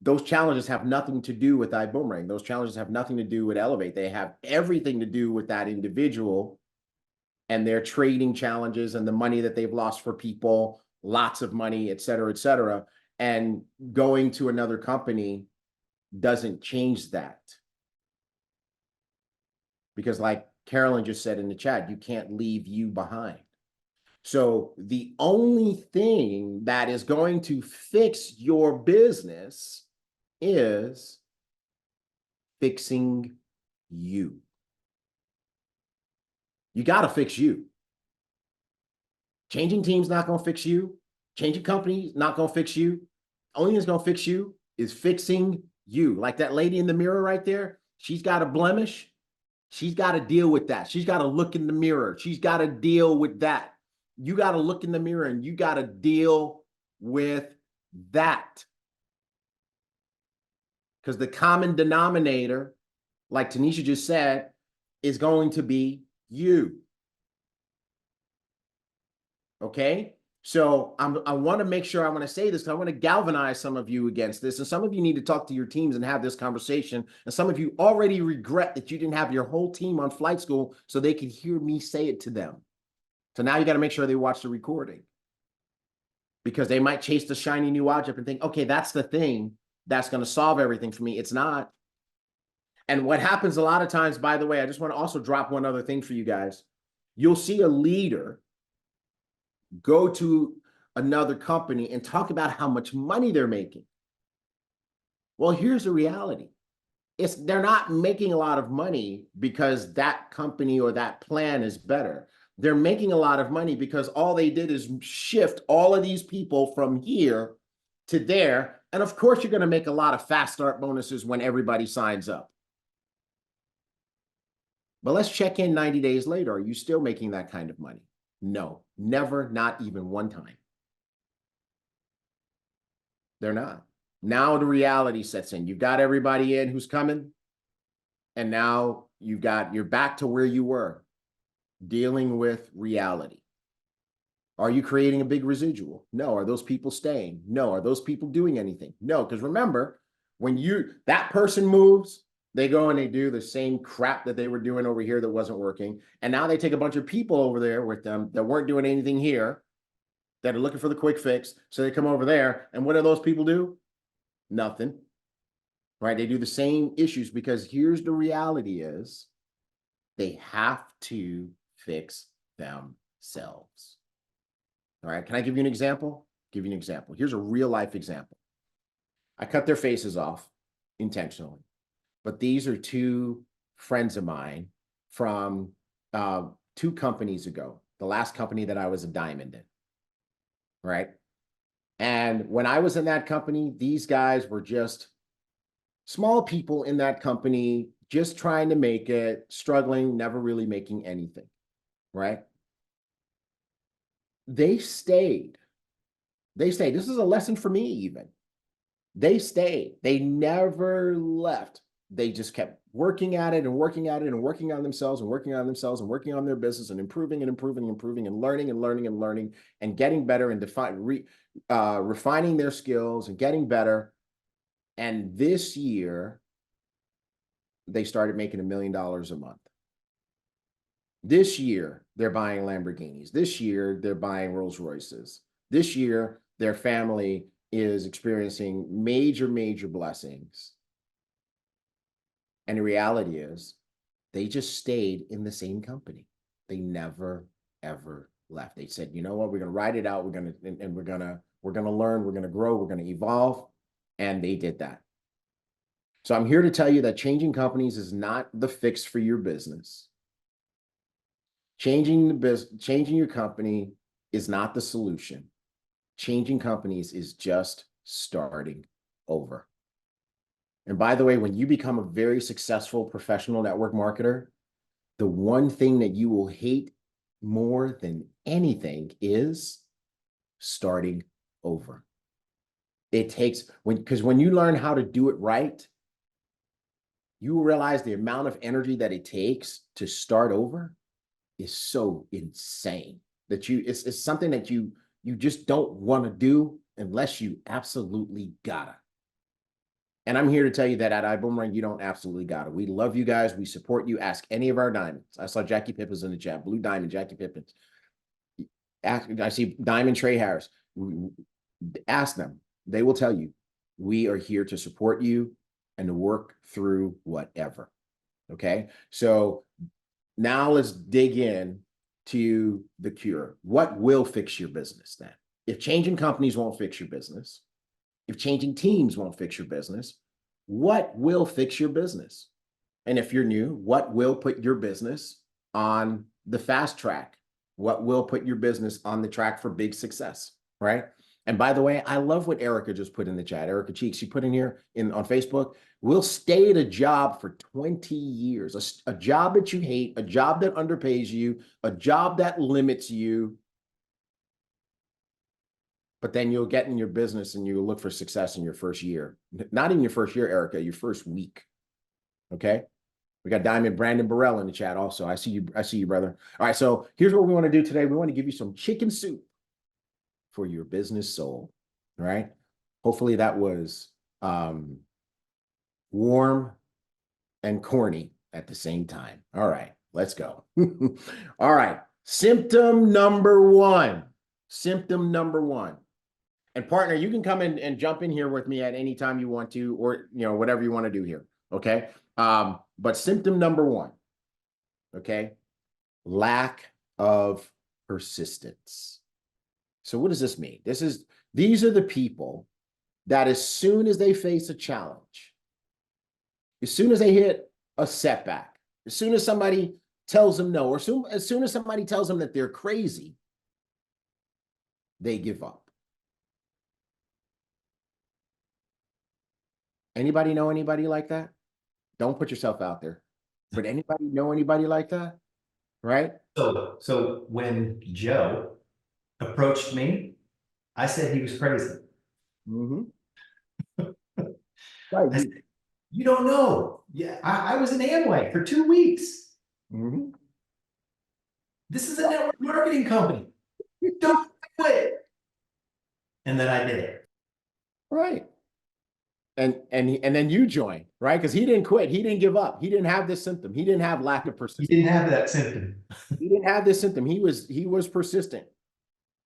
those challenges have nothing to do with Ibüümerang. Those challenges have nothing to do with Elevate. They have everything to do with that individual and their trading challenges and the money that they've lost for people, lots of money, et cetera, et cetera. And going to another company doesn't change that. Because like Carolyn just said in the chat, you can't leave you behind. So the only thing that is going to fix your business is fixing you. You got to fix you. Changing teams not going to fix you. Changing companies not going to fix you. Only thing that's going to fix you is fixing you. Like that lady in the mirror right there, she's got a blemish. She's got to deal with that. She's got to look in the mirror. She's got to deal with that. You got to look in the mirror and you got to deal with that. because the common denominator, like Tanisha just said, is going to be you. Okay? So I want to make sure I want to say this because I want to galvanize some of you against this. And some of you need to talk to your teams and have this conversation. And some of you already regret that you didn't have your whole team on flight school so they could hear me say it to them. So now you got to make sure they watch the recording, because they might chase the shiny new object and think, okay, that's the thing that's going to solve everything for me. It's not. And what happens a lot of times, by the way, I just want to also drop one other thing for you guys. You'll see a leader go to another company and talk about how much money they're making. Well, here's the reality. They're not making a lot of money because that company or that plan is better. They're making a lot of money because all they did is shift all of these people from here to there. And of course, you're going to make a lot of fast start bonuses when everybody signs up. But let's check in 90 days later. Are you still making that kind of money? No, never, not even one time. They're not. Now the reality sets in. You've got everybody in who's coming. And now you're back to where you were, dealing with reality. Are you creating a big residual? No. Are those people staying? No. Are those people doing anything? No. Because remember, when that person moves, they go and they do the same crap that they were doing over here that wasn't working. And now they take a bunch of people over there with them that weren't doing anything here, that are looking for the quick fix. So they come over there. And what do those people do? Nothing. Right? They do the same issues, because here's the reality is they have to fix themselves. All right. Can I give you an example? Give you an example. Here's a real life example. I cut their faces off intentionally. But these are two friends of mine from 2 companies ago, the last company that I was a diamond in, right? And when I was in that company, these guys were just small people in that company, just trying to make it, struggling, never really making anything, right? They stayed. This is a lesson for me even. They stayed. They never left. They just kept working at it and working at it and working on themselves and working on themselves and working on their business and improving and improving and improving and learning and learning and learning and getting better and refining their skills and getting better. And this year, they started making $1 million a month. This year, they're buying Lamborghinis. This year, they're buying Rolls Royces. This year, their family is experiencing major, major blessings. And the reality is they just stayed in the same company. They never, ever left. They said, you know what, we're going to ride it out. We're going to learn, we're going to grow, we're going to evolve. And they did that. So I'm here to tell you that changing companies is not the fix for your business. Changing your company is not the solution. Changing companies is just starting over. And by the way, when you become a very successful professional network marketer, the one thing that you will hate more than anything is starting over. It takes, because when you learn how to do it right, you realize the amount of energy that it takes to start over is so insane that it's something that you just don't want to do unless you absolutely gotta. And I'm here to tell you that at Ibüümerang, you don't absolutely got it. We love you guys. We support you. Ask any of our diamonds. I saw Jackie Pippins in the chat. Blue Diamond, Jackie Pippins. I see Diamond Trey Harris. Ask them. They will tell you. We are here to support you and to work through whatever. Okay? So now let's dig in to the cure. What will fix your business then? If changing companies won't fix your business, if changing teams won't fix your business, what will fix your business? And if you're new, what will put your business on the fast track? What will put your business on the track for big success, right? And by the way, I love what Erica just put in the chat. Erica Cheeks, she put in here on Facebook, we'll stay at a job for 20 years, a job that you hate, a job that underpays you, a job that limits you. but then you'll get in your business and you'll look for success in your first year. Not in your first year, Erica, your first week. Okay. We got Diamond Brandon Burrell in the chat also. I see you, brother. All right. So here's what we want to do today. We want to give you some chicken soup for your business soul. All right. Hopefully that was warm and corny at the same time. All right, let's go. All right. Symptom number one. Symptom number one. And partner, you can come in and jump in here with me at any time you want to, or whatever you want to do here. Okay. But symptom number one, okay, lack of persistence. So what does this mean? These are the people that as soon as they face a challenge, as soon as they hit a setback, as soon as somebody tells them no, or as soon as somebody tells them that they're crazy, they give up. Anybody know anybody like that? Don't put yourself out there. But anybody know anybody like that? Right? So when Joe approached me, I said he was crazy. Mm-hmm. I Right. said, you don't know. Yeah, I was in Amway for 2 weeks. Mm-hmm. This is a network marketing company. Don't do it. And then I did it. Right. And then you joined, right? Because he didn't quit. He didn't give up. He didn't have this symptom. He didn't have lack of He persistence. didn't have that symptom. He didn't have this symptom. He was persistent.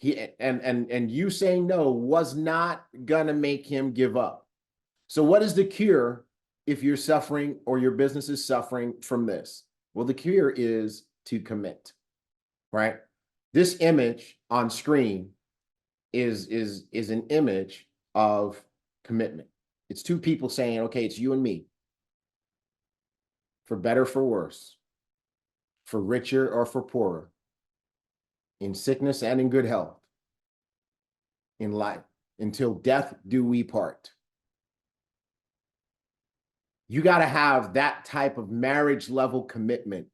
And you saying no was not gonna make him give up. So what is the cure if you're suffering or your business is suffering from this? Well, the cure is to commit, right? This image on screen is an image of commitment. It's two people saying, okay, it's you and me. For better, for worse, for richer or for poorer, in sickness and in good health, in life, until death do we part. You got to have that type of marriage level commitment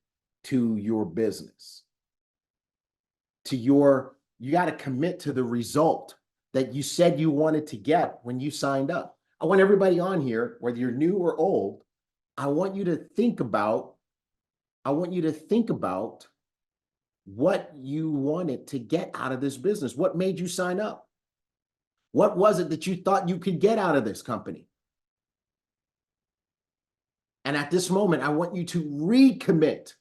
to your business. You got to commit to the result that you said you wanted to get when you signed up. I want everybody on here, whether you're new or old, I want you to think about what you wanted to get out of this business. What made you sign up? What was it that you thought you could get out of this company? And at this moment, I want you to recommit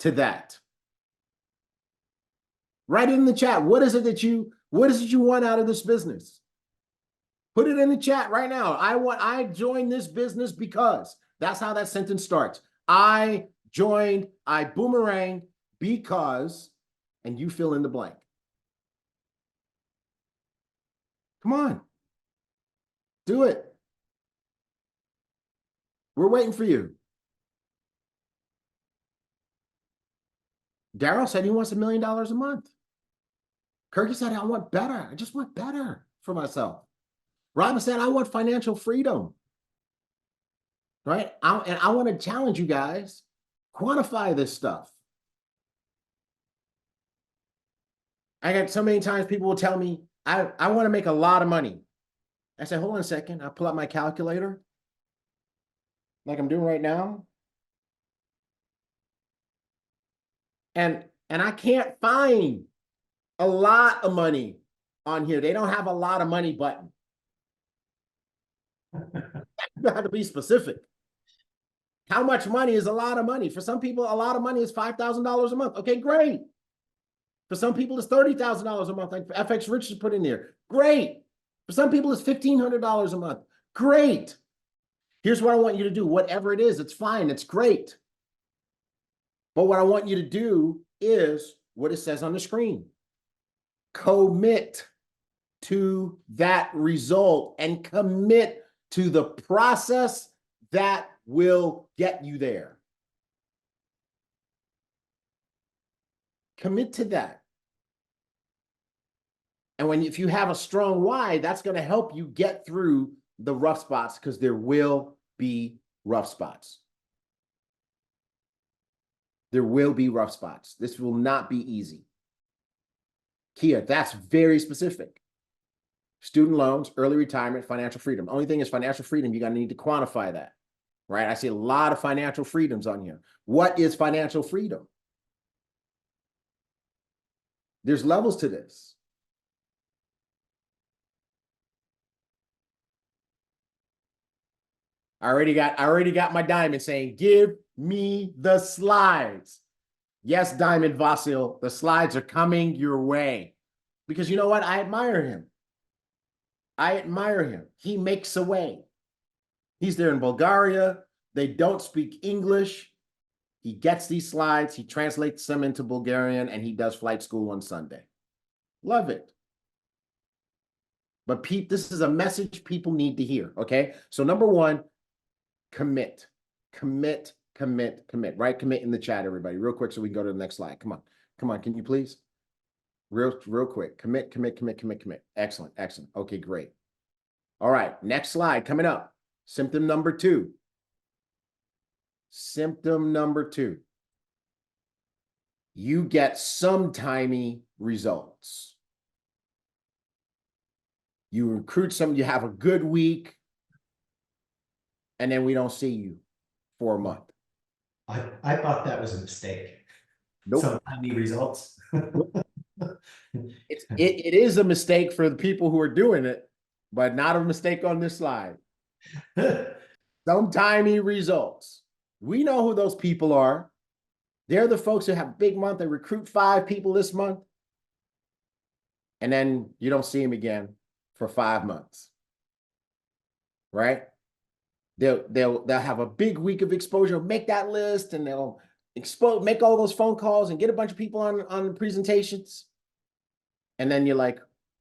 to that. Write it in the chat. What is it you want out of this business? Put it in the chat right now. I joined this business because. That's how that sentence starts. I Ibüümerang because, and you fill in the blank. Come on. Do it. We're waiting for you. Daryl said he wants $1 million a month. Kirky said, I want better. I just want better for myself. Robin said, I want financial freedom. Right? I want to challenge you guys. Quantify this stuff. I got so many times people will tell me, I want to make a lot of money. I say, hold on a second. I pull out my calculator like I'm doing right now. And I can't find a lot of money on here. They don't have a lot of money button. You have to be specific. How much money is a lot of money? For some people, a lot of money is $5,000 a month. Okay, great. For some people, it's $30,000 a month, like FX Rich has put in there. Great. For some people, it's $1,500 a month. Great. Here's what I want you to do. Whatever it is, it's fine. It's great. But what I want you to do is what it says on the screen. Commit to that result and commit to the process that will get you there. Commit to that. And if you have a strong why, that's going to help you get through the rough spots, because there will be rough spots. There will be rough spots. This will not be easy. Kia, that's very specific. student loans, early retirement, financial freedom. Only thing is financial freedom, you're going to need to quantify that, right? I see a lot of financial freedoms on here. What is financial freedom? There's levels to this. I already got my diamond saying, give me the slides. Yes, Diamond Vasil, the slides are coming your way. Because you know what? I admire him. I admire him. He makes a way. He's there in Bulgaria. They don't speak English. He gets these slides. He translates them into Bulgarian, and he does flight school on Sunday. Love it. But Pete, this is a message people need to hear, okay? So number one, commit, right? Commit in the chat, everybody, real quick so we can go to the next slide. Come on, can you please? Real quick, commit. Excellent. Okay, great. All right, next slide coming up. Symptom number two. You get sometimey results. You recruit some, you have a good week, and then we don't see you for a month. I thought that was a mistake. Nope. Some tiny results. It is a mistake for the people who are doing it, but not a mistake on this slide. Sometimey results. We know who those people are. They're the folks who have a big month. They recruit 5 people this month, and then you don't see them again for 5 months, right? They'll have a big week of exposure, make that list, and they'll make all those phone calls and get a bunch of people on the presentations. And then you're like,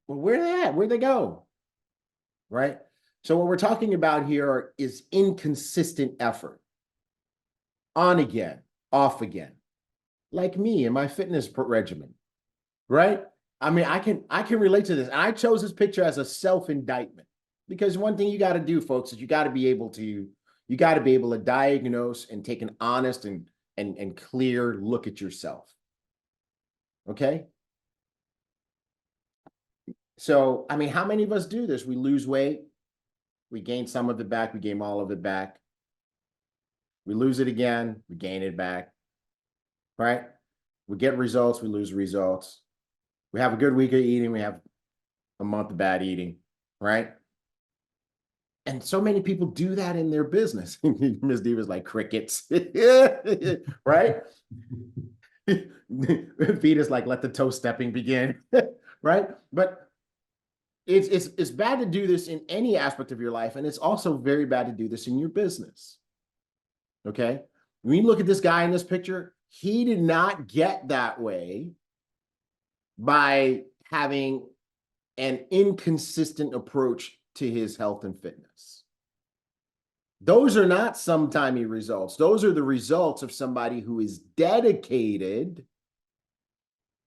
well, where are they at? Where'd they go? Right? So what we're talking about here is inconsistent effort. On again, off again. Like me and my fitness regimen, right? I mean, I can relate to this. And I chose this picture as a self-indictment because one thing you got to do, folks, is you got to be able to diagnose and take an honest and clear look at yourself. Okay? So, I mean, how many of us do this? We lose weight, we gain some of it back, we gain all of it back. We lose it again, we gain it back, right? We get results, we lose results. We have a good week of eating, we have a month of bad eating, right? And so many people do that in their business. Ms. Diva's like crickets, right? Vita's like, let the toe stepping begin, right? But it's bad to do this in any aspect of your life, and it's also very bad to do this in your business. Okay? When you look at this guy in this picture, he did not get that way by having an inconsistent approach to his health and fitness. Those are not sometimey results. Those are the results of somebody who is dedicated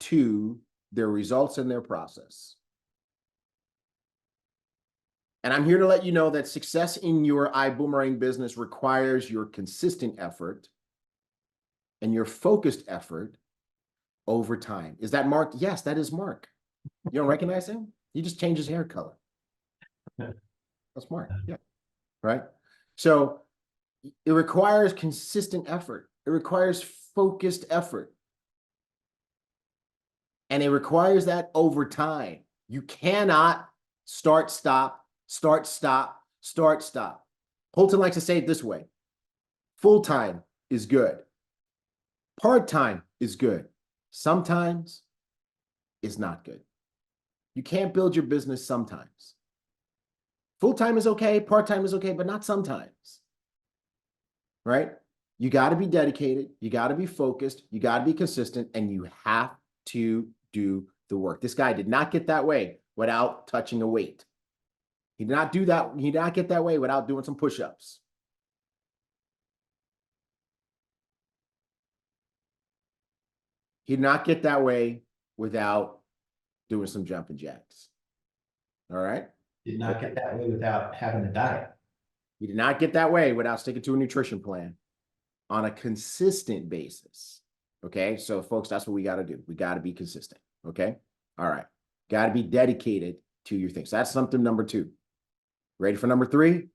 to their results and their process. And I'm here to let you know that success in your Ibüümerang business requires your consistent effort and your focused effort over time. Is that Mark? Yes, that is Mark. You don't recognize him? He just changed his hair color. That's Mark. Yeah. Right? So it requires consistent effort. It requires focused effort. And it requires that over time. You cannot start, stop. Holton likes to say it this way. Full-time is good. Part-time is good. Sometimes is not good. You can't build your business sometimes. Full-time is okay, part-time is okay, but not sometimes. Right? You got to be dedicated, you got to be focused, you got to be consistent, and you have to do the work. This guy did not get that way without touching a weight. He did not do that. He did not get that way without doing some push-ups. He did not get that way without doing some jumping jacks. All right? Did not get that way without having a diet. He did not get that way without sticking to a nutrition plan on a consistent basis. Okay? So, folks, that's what we got to do. We got to be consistent. Okay? All right. Got to be dedicated to your thing. So that's symptom number 2. Ready for number 3?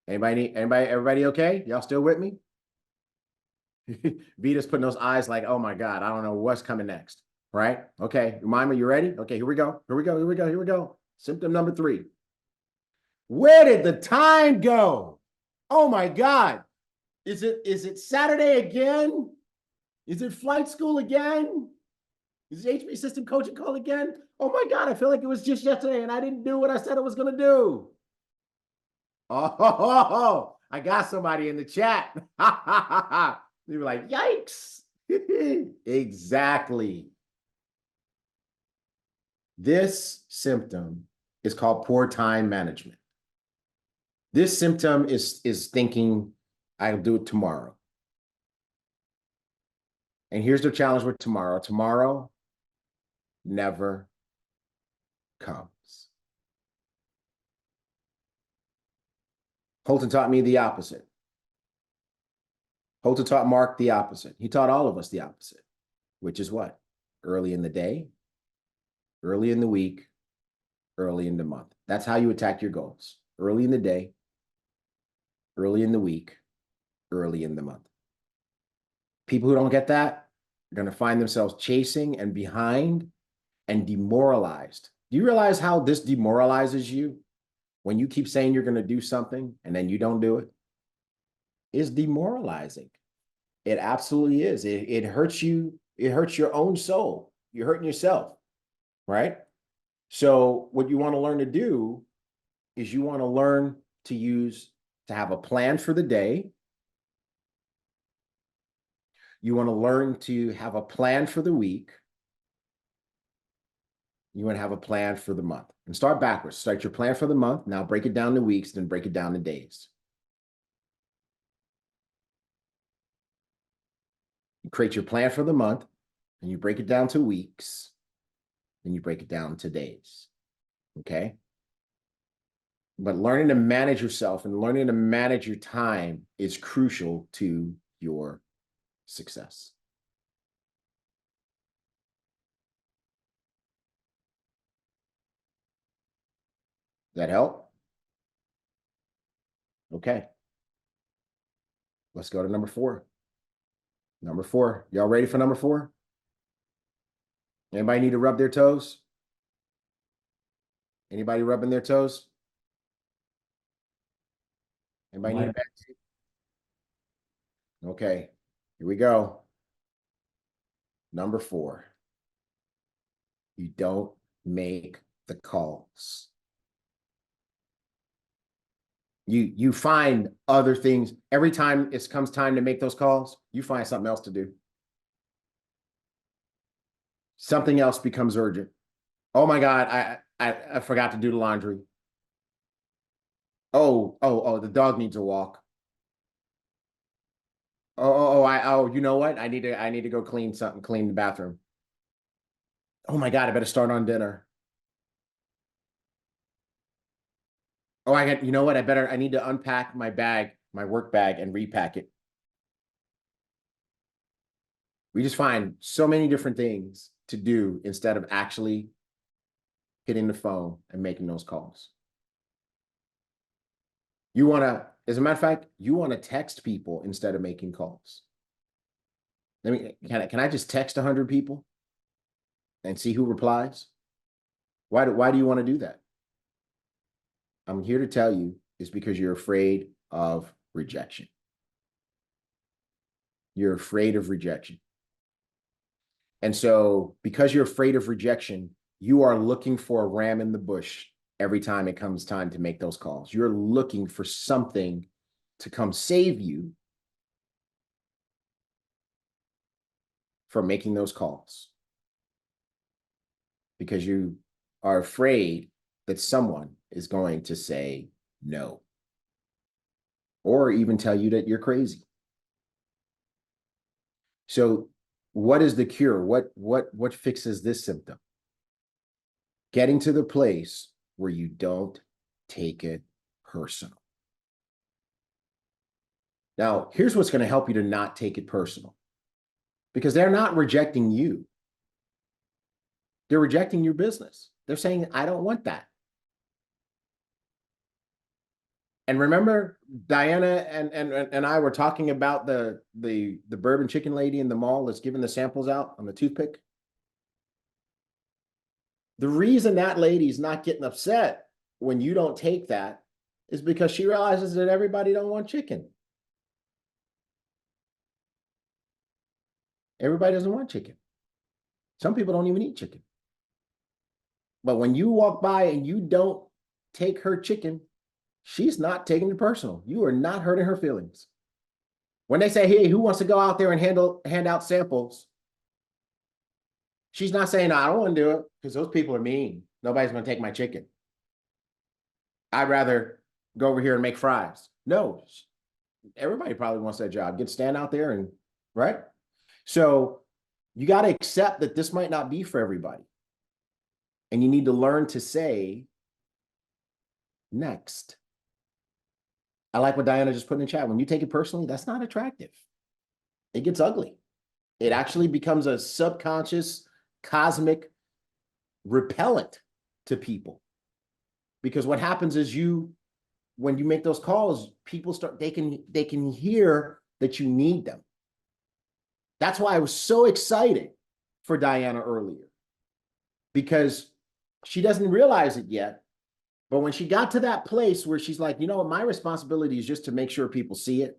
Everybody okay? Y'all still with me? Vita's putting those eyes like, oh my God, I don't know what's coming next. Right? Okay. Remind me, you ready? Okay, here we go. Here we go. Here we go. Here we go. Symptom number 3. Where did the time go? Oh my God. Is it Saturday again? Is it flight school again? Is it HB system coaching call again? Oh my God, I feel like it was just yesterday and I didn't do what I said I was going to do. Oh, I got somebody in the chat. They were like, yikes. Exactly. This symptom is called poor time management. This symptom is thinking, I'll do it tomorrow. And here's the challenge with tomorrow. Tomorrow never comes. Holton taught me the opposite. Holton taught Mark the opposite. He taught all of us the opposite, which is what? Early in the day, early in the week, early in the month. That's how you attack your goals. Early in the day, early in the week, early in the month. People who don't get that are going to find themselves chasing and behind and demoralized. Do you realize how this demoralizes you when you keep saying you're going to do something and then you don't do it? It's demoralizing. It absolutely is. It hurts you. It hurts your own soul. You're hurting yourself, right? So what you want to learn to do is you want to learn to have a plan for the day. You want to learn to have a plan for the week. You want to have a plan for the month. And start backwards. Start your plan for the month. Now break it down to weeks, then break it down to days. You create your plan for the month, and you break it down to weeks, then you break it down to days. Okay? But learning to manage yourself and learning to manage your time is crucial to your success. Does that help? Okay. Let's go to number 4. Number 4. Y'all ready for number 4? Anybody need to rub their toes? Anybody rubbing their toes? Anybody need a back? Okay, here we go. Number 4. You don't make the calls. You find other things. Every time it comes time to make those calls, you find something else to do. Something else becomes urgent. Oh my God, I forgot to do the laundry. Oh, the dog needs a walk. You know what? I need to go clean the bathroom. Oh my God, I better start on dinner. Oh, you know what? I need to unpack my bag, my work bag, and repack it. We just find so many different things to do instead of actually hitting the phone and making those calls. As a matter of fact, you want to text people instead of making calls. Can I just text 100 people and see who replies? Why do you want to do that? I'm here to tell you it's because you're afraid of rejection. You're afraid of rejection. And so because you're afraid of rejection, you are looking for a ram in the bush every time it comes time to make those calls. You're looking for something to come save you from making those calls because you are afraid that someone is going to say no or even tell you that you're crazy. So what is the cure? What fixes this symptom? Getting to the place where you don't take it personal. Now, here's what's going to help you to not take it personal. Because they're not rejecting you. They're rejecting your business. They're saying, I don't want that. And remember, Diana and I were talking about the bourbon chicken lady in the mall that's giving the samples out on the toothpick. The reason that lady's not getting upset when you don't take that is because she realizes that everybody don't want chicken. Everybody doesn't want chicken. Some people don't even eat chicken. But when you walk by and you don't take her chicken, she's not taking it personal. You are not hurting her feelings. When they say, hey, who wants to go out there and hand out samples? She's not saying, no, I don't want to do it because those people are mean. Nobody's going to take my chicken. I'd rather go over here and make fries. No, everybody probably wants that job. Get to stand out there and, right? So you got to accept that this might not be for everybody. And you need to learn to say next. I like what Diana just put in the chat. When you take it personally, that's not attractive. It gets ugly. It actually becomes a subconscious, cosmic repellent to people. Because what happens is when you make those calls, people start, they can hear that you need them. That's why I was so excited for Diana earlier, because she doesn't realize it yet. But when she got to that place where she's like, you know what, my responsibility is just to make sure people see it.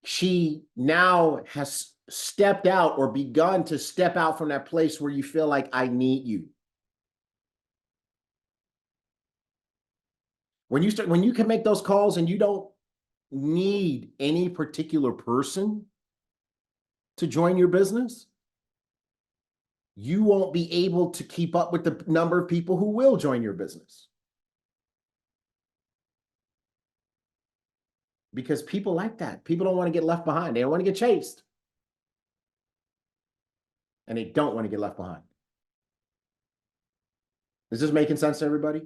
She now has stepped out or begun to step out from that place where you feel like I need you. When you can make those calls and you don't need any particular person to join your business, you won't be able to keep up with the number of people who will join your business. Because people like that. People don't want to get left behind. They don't want to get chased. And they don't want to get left behind. Is this making sense to everybody?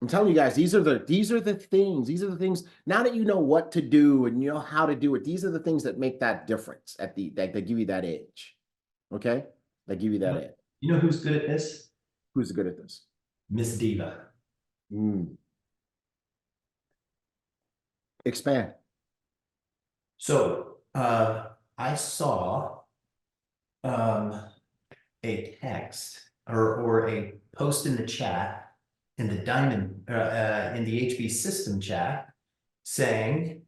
I'm telling you guys, these are the things, now that you know what to do and you know how to do it, these are the things that make that difference that give you that edge. Okay? That give you that edge. You know who's good at this? Who's good at this? Miss Diva. Expand. So I saw a text or a post in the chat in the Diamond in the HB system chat saying,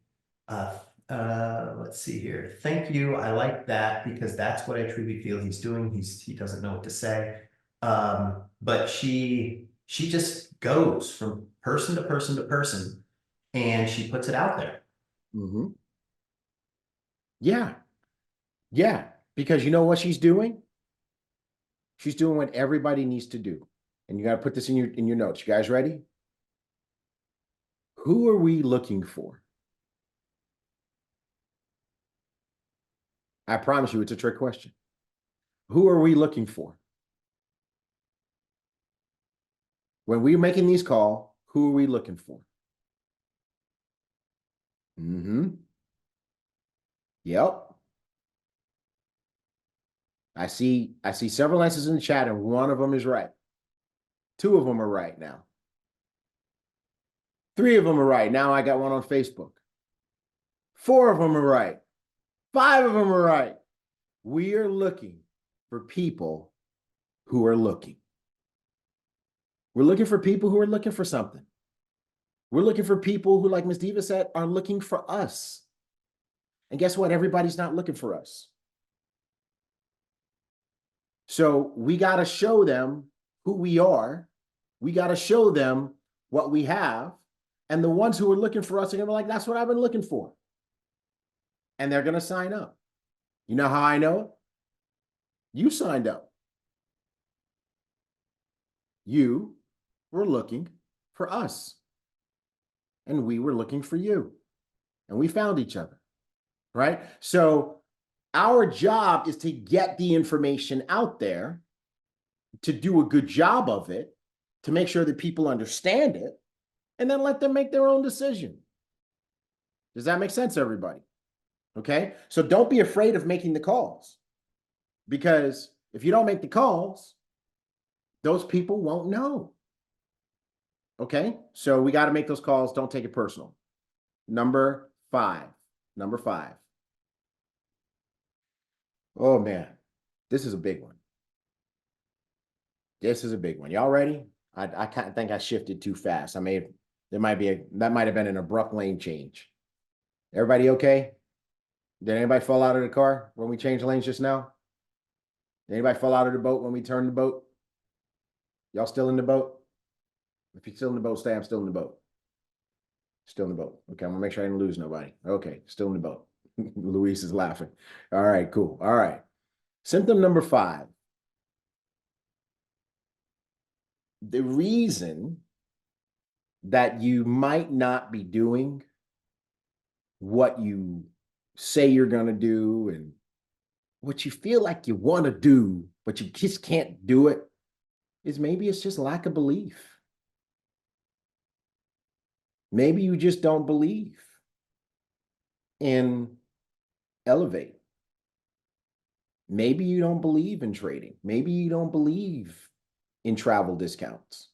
let's see here. Thank you. I like that because that's what I truly feel he's doing. He doesn't know what to say. But she just goes from person to person to person and she puts it out there. Yeah. Yeah. Because you know what she's doing? She's doing what everybody needs to do. And you got to put this in your notes. You guys ready? Who are we looking for? I promise you it's a trick question. Who are we looking for? When we're making these calls, who are we looking for? Yep. I see several answers in the chat and one of them is right. 2 of them are right now. 3 of them are right. Now I got one on Facebook. 4 of them are right. 5 of them are right. We are looking for people who are looking. We're looking for people who are looking for something. We're looking for people who, like Ms. Diva said, are looking for us. And guess what? Everybody's not looking for us. So we got to show them who we are. We got to show them what we have. And the ones who are looking for us are going to be like, that's what I've been looking for. And they're going to sign up. You know how I know it? You signed up. You were looking for us. And we were looking for you. And we found each other. Right? So our job is to get the information out there, to do a good job of it, to make sure that people understand it, and then let them make their own decision. Does that make sense, everybody? Okay? So don't be afraid of making the calls. Because if you don't make the calls, those people won't know. Okay, so we got to make those calls. Don't take it personal. Number five. Oh man, this is a big one. Y'all ready? I kind of think I shifted too fast. That might have been an abrupt lane change. Everybody okay? Did anybody fall out of the car when we changed lanes just now? Did anybody fall out of the boat when we turned the boat? Y'all still in the boat? If you're still in the boat, stay. I'm still in the boat. Still in the boat. Okay, I'm gonna make sure I didn't lose nobody. Okay, still in the boat. Luis is laughing. All right, cool. All right. Symptom number 5. The reason that you might not be doing what you say you're going to do and what you feel like you want to do, but you just can't do it, is maybe it's just lack of belief. Maybe you just don't believe in Elevate. Maybe you don't believe in trading. Maybe you don't believe in travel discounts.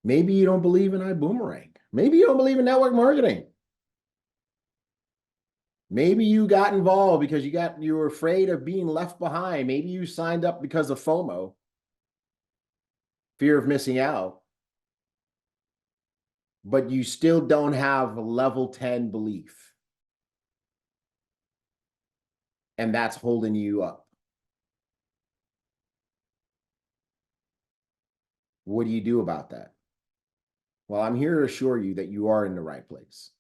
Maybe you don't believe in Ibüümerang. Maybe you don't believe in network marketing. Maybe you got involved because you were afraid of being left behind. Maybe you signed up because of FOMO, fear of missing out, but you still don't have a level 10 belief. And that's holding you up. What do you do about that? Well, I'm here to assure you that you are in the right place.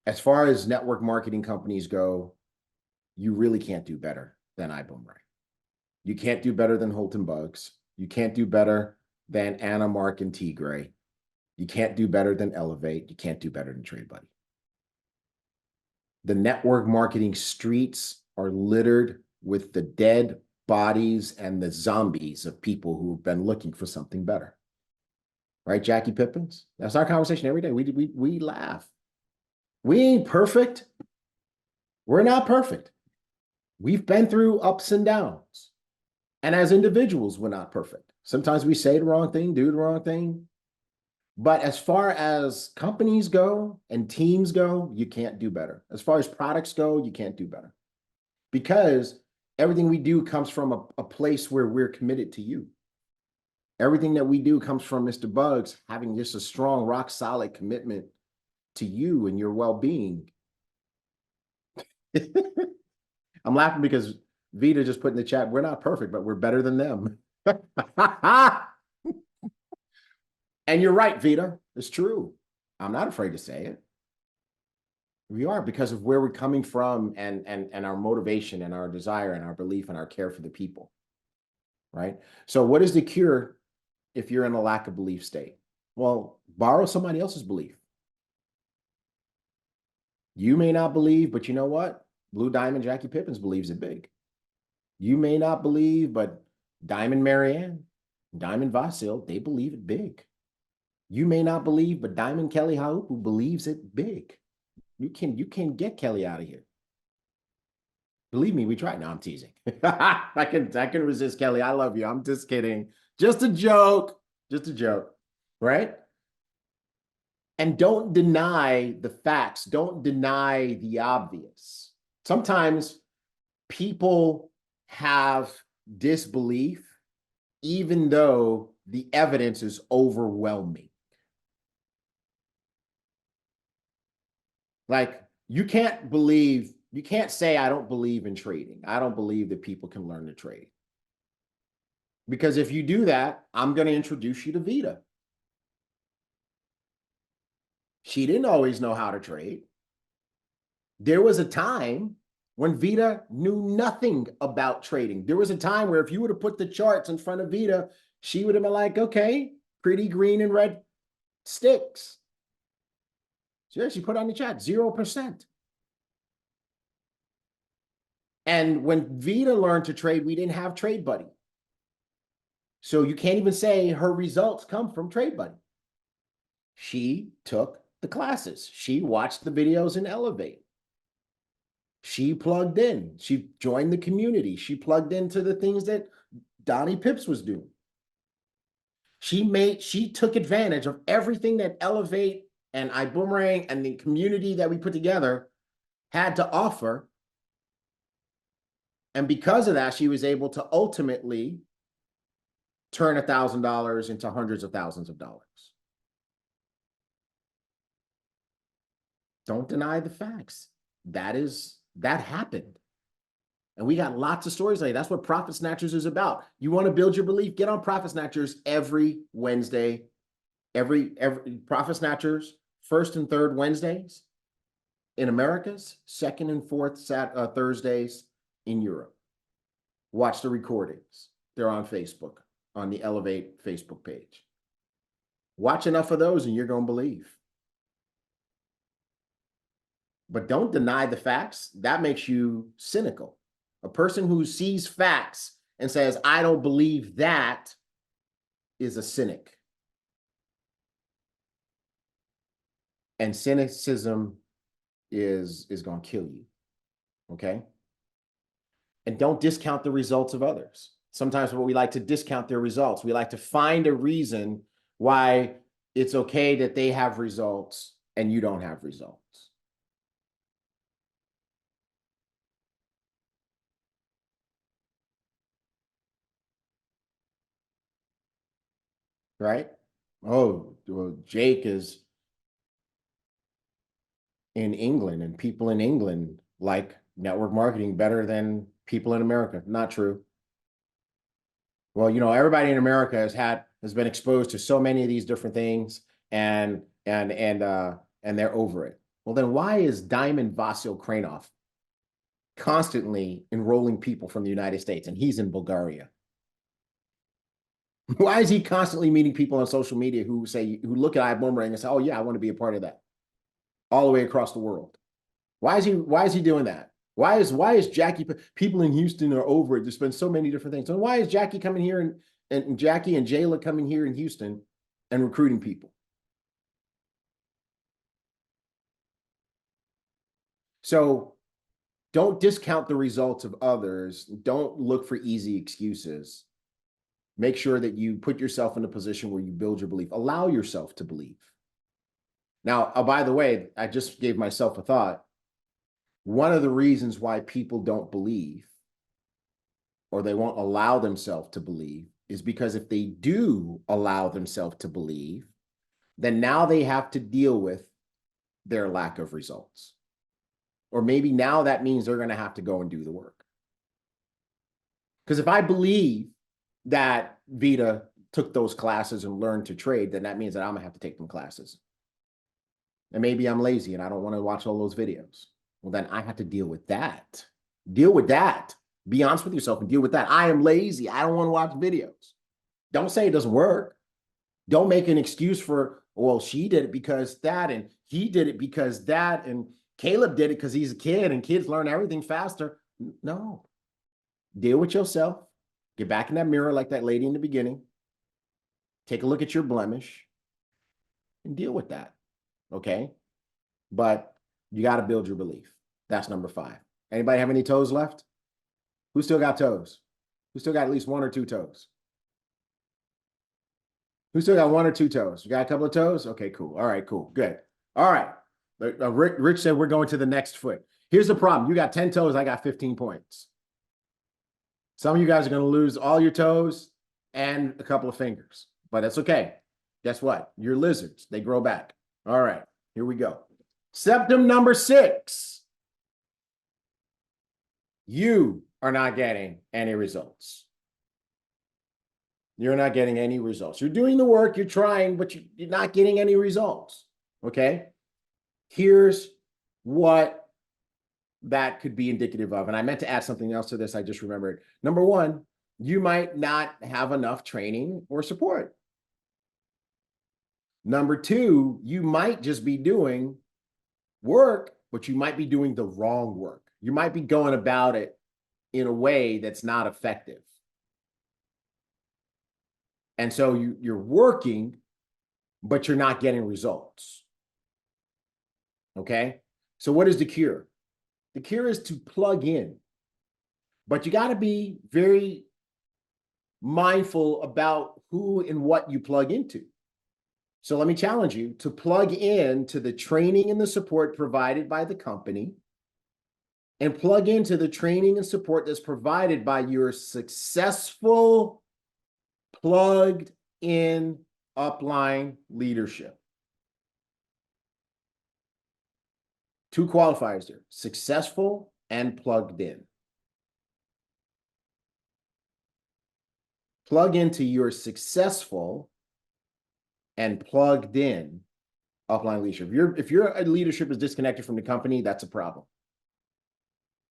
As far as network marketing companies go, you really can't do better than Ibüümerang. You can't do better than Holton Bugs. You can't do better than Anna, Mark, and T. Gray. You can't do better than Elevate. You can't do better than TradeBuddy. The network marketing streets are littered with the dead bodies and the zombies of people who have been looking for something better. Right, Jackie Pippins? That's our conversation every day. We laugh. We ain't perfect. We're not perfect. We've been through ups and downs. And as individuals, we're not perfect. Sometimes we say the wrong thing, do the wrong thing. But as far as companies go and teams go, you can't do better. As far as products go, you can't do better. Because everything we do comes from a place where we're committed to you. Everything that we do comes from Mr. Bugs having just a strong, rock solid commitment to you and your well-being. I'm laughing because Vita just put in the chat, we're not perfect, but we're better than them. And you're right, Vita. It's true. I'm not afraid to say it. We are, because of where we're coming from and our motivation and our desire and our belief and our care for the people. Right? So what is the cure if you're in a lack of belief state? Well, borrow somebody else's belief. You may not believe, but you know what? Blue Diamond Jackie Pippins believes it big. You may not believe, but Diamond Marianne, Diamond Vasil, they believe it big. You may not believe, but Diamond Kelly Haupu believes it big. You can get Kelly out of here. Believe me, we tried. No, I'm teasing. I can resist, Kelly. I love you. I'm just kidding. Just a joke. Just a joke. Right? And don't deny the facts. Don't deny the obvious. Sometimes people have disbelief even though the evidence is overwhelming. Like, you can't say, I don't believe in trading. I don't believe that people can learn to trade. Because if you do that, I'm going to introduce you to Vita. She didn't always know how to trade. There was a time when Vita knew nothing about trading. There was a time where if you would have put the charts in front of Vita, she would have been like, okay, pretty green and red sticks. So yeah, she put on the chat, 0%. And when Vita learned to trade, we didn't have TradeBuddy. So you can't even say her results come from TradeBuddy. She took the classes. She watched the videos in Elevate. She plugged in. She joined the community. She plugged into the things that Donnie Pips was doing. She took advantage of everything that Elevate and Ibüümerang and the community that we put together had to offer. And because of that, she was able to ultimately turn $1,000 into hundreds of thousands of dollars. Don't deny the facts. That happened. And we got lots of stories like that. That's what Profit Snatchers is about. You want to build your belief, get on Profit Snatchers every Wednesday. Every Profit Snatchers, first and third Wednesdays in Americas, second and fourth Thursdays in Europe. Watch the recordings. They're on Facebook, on the Elevate Facebook page. Watch enough of those and you're going to believe. But don't deny the facts. That makes you cynical. A person who sees facts and says, I don't believe that, is a cynic. And cynicism is going to kill you. Okay? And don't discount the results of others. Sometimes we like to discount their results. We like to find a reason why it's okay that they have results and you don't have results. Right? Oh, well, Jake is in England and people in England like network marketing better than people in America. Not true. Well, you know, everybody in America has been exposed to so many of these different things and they're over it. Well, then why is Diamond Vasil Kranov constantly enrolling people from the United States and he's in Bulgaria? Why is he constantly meeting people on social media who look at Ibüümerang and say, oh yeah, I want to be a part of that, all the way across the world? Why is he doing that? Why is Jackie, people in Houston are over it? There's been so many different things. So why is Jackie coming here and Jackie and Jayla coming here in Houston and recruiting people? So don't discount the results of others. Don't look for easy excuses. Make sure that you put yourself in a position where you build your belief. Allow yourself to believe. Now, by the way, I just gave myself a thought. One of the reasons why people don't believe or they won't allow themselves to believe is because if they do allow themselves to believe, then now they have to deal with their lack of results. Or maybe now that means they're going to have to go and do the work. Because if I believe that Vita took those classes and learned to trade, then that means that I'm going to have to take them classes. And maybe I'm lazy and I don't want to watch all those videos. Well, then I have to deal with that. Deal with that. Be honest with yourself and deal with that. I am lazy. I don't want to watch videos. Don't say it doesn't work. Don't make an excuse for, well, she did it because that, and he did it because that, and Caleb did it because he's a kid and kids learn everything faster. No. Deal with yourself. Get back in that mirror like that lady in the beginning. Take a look at your blemish and deal with that. Okay? But you got to build your belief. That's number 5. Anybody have any toes left? Who still got toes? Who still got at least 1 or 2 toes? Who still got 1 or 2 toes? You got a couple of toes? Okay, cool. All right, cool. Good. All right. Rich said we're going to the next foot. Here's the problem. You got 10 toes. I got 15 points. Some of you guys are going to lose all your toes and a couple of fingers, but that's okay. Guess what? You're lizards. They grow back. All right, here we go. Symptom number 6. You are not getting any results. You're not getting any results. You're doing the work, you're trying, but you're not getting any results. Okay? Here's what that could be indicative of. And I meant to add something else to this. I just remembered. Number 1, you might not have enough training or support. Number 2, you might just be doing work, but you might be doing the wrong work. You might be going about it in a way that's not effective. And so you're working, but you're not getting results. Okay? So what is the cure? The cure is to plug in. But you got to be very mindful about who and what you plug into. So let me challenge you to plug in to the training and the support provided by the company, and plug into the training and support that's provided by your successful, plugged in upline leadership. Two qualifiers there: successful and plugged in. Plug into your successful and plugged in upline leadership. If your leadership is disconnected from the company, that's a problem.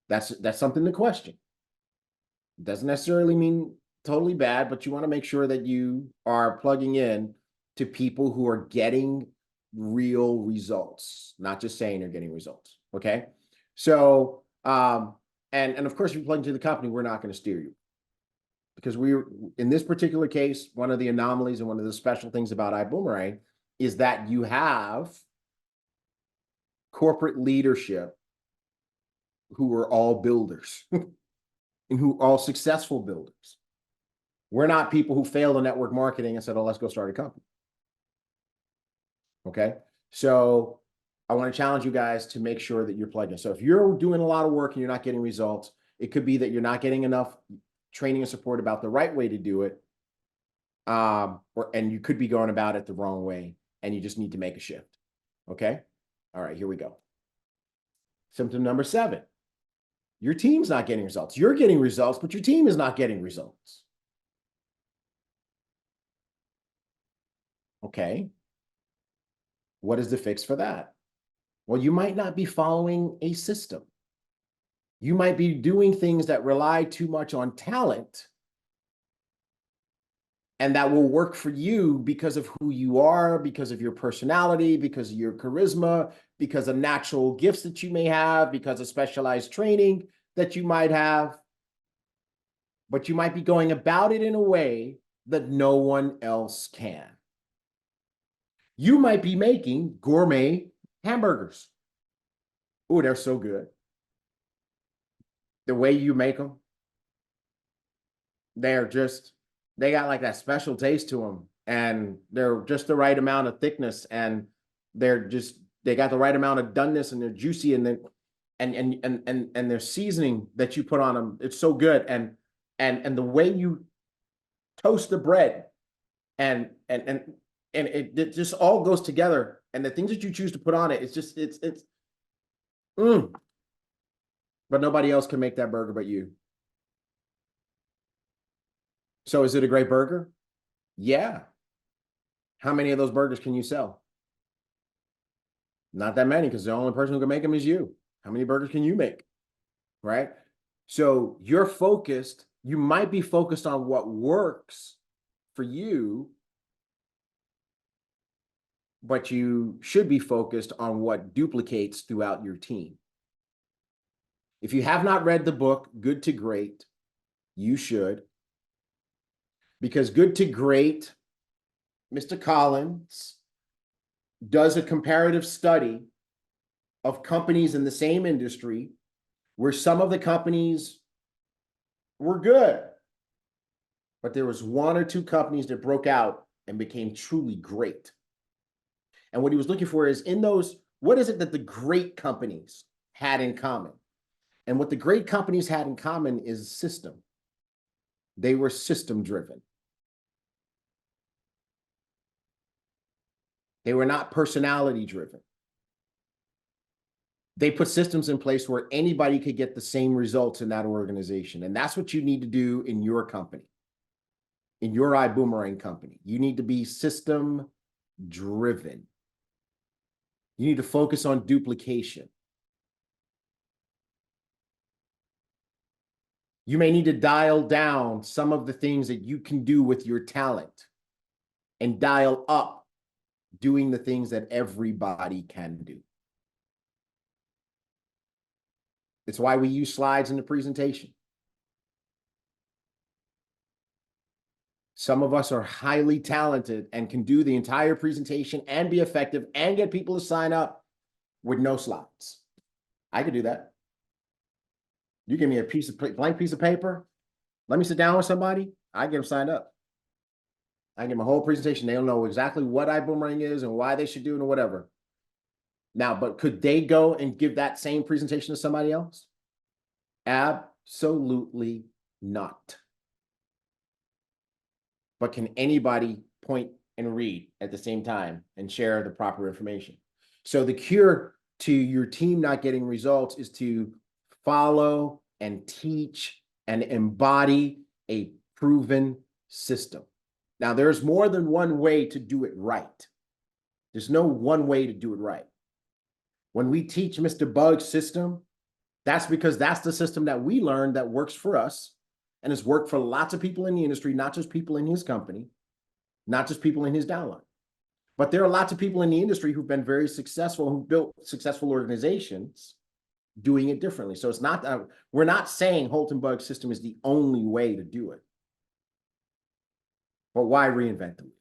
That's something to question. It doesn't necessarily mean totally bad, but you want to make sure that you are plugging in to people who are getting real results, not just saying they're getting results. Okay. So, and of course, if you plug into the company, we're not going to steer you. Because in this particular case, one of the anomalies and one of the special things about Ibüümerang is that you have corporate leadership who are all builders and who are all successful builders. We're not people who failed in network marketing and said, oh, let's go start a company. Okay. So I want to challenge you guys to make sure that you're plugged in. So if you're doing a lot of work and you're not getting results, it could be that you're not getting enough training and support about the right way to do it. And you could be going about it the wrong way, and you just need to make a shift. Okay. All right, here we go. Symptom number 7. Your team's not getting results. You're getting results, but your team is not getting results. Okay. What is the fix for that? Well, you might not be following a system. You might be doing things that rely too much on talent, and that will work for you because of who you are, because of your personality, because of your charisma, because of natural gifts that you may have, because of specialized training that you might have. But you might be going about it in a way that no one else can. You might be making gourmet hamburgers. Oh, they're so good. The way you make them, they got like that special taste to them, and they're just the right amount of thickness, and they got the right amount of doneness, and they're juicy, and then and their seasoning that you put on them, it's so good, and the way you toast the bread, and it just all goes together, and the things that you choose to put on it, it's but nobody else can make that burger but you. So is it a great burger? Yeah. How many of those burgers can you sell? Not that many, because the only person who can make them is you. How many burgers can you make? Right? So you're focused, you might be focused on what works for you, but you should be focused on what duplicates throughout your team. If you have not read the book, Good to Great, you should. Because Good to Great, Mr. Collins does a comparative study of companies in the same industry where some of the companies were good, but there was 1 or 2 companies that broke out and became truly great. And what he was looking for is, in those, what is it that the great companies had in common? And what the great companies had in common is system. They were system driven. They were not personality driven. They put systems in place where anybody could get the same results in that organization. And that's what you need to do in your company, in your Ibüümerang company. You need to be system driven. You need to focus on duplication. You may need to dial down some of the things that you can do with your talent and dial up doing the things that everybody can do. It's why we use slides in the presentation. Some of us are highly talented and can do the entire presentation and be effective and get people to sign up with no slides. I could do that. You give me a blank piece of paper. Let me sit down with somebody. I get them signed up. I give them a whole presentation. They'll know exactly what Iboomerang is and why they should do it and whatever. Now, but could they go and give that same presentation to somebody else? Absolutely not. But can anybody point and read at the same time and share the proper information? So the cure to your team not getting results is to follow and teach and embody a proven system. Now, there's more than one way to do it right. There's no one way to do it right. When we teach Mr. Bug's system, that's because that's the system that we learned that works for us and has worked for lots of people in the industry, not just people in his company, not just people in his downline. But there are lots of people in the industry who've been very successful, who built successful organizations doing it differently. So it's not, we're not saying Holton Bug's system is the only way to do it. But why reinvent the wheel?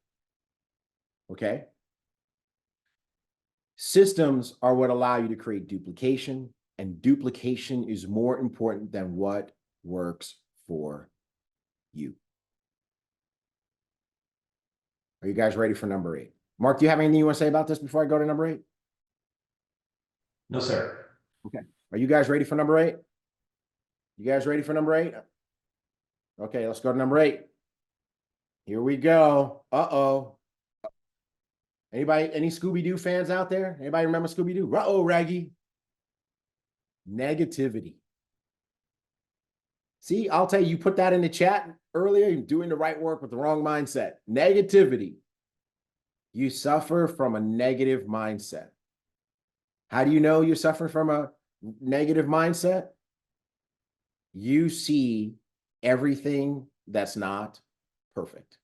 Okay? Systems are what allow you to create duplication, and duplication is more important than what works for you. Are you guys ready for number 8? Mark, do you have anything you want to say about this before I go to number 8? No, sir. Okay. Are you guys ready for number 8? You guys ready for number 8? Okay, let's go to number 8. Here we go. Uh-oh. Anybody, any Scooby-Doo fans out there? Anybody remember Scooby-Doo? Uh-oh, Raggy. Negativity. See, I'll tell you, you put that in the chat earlier, you're doing the right work with the wrong mindset. Negativity. You suffer from a negative mindset. How do you know you're suffering from a negative mindset? You see everything that's not perfect.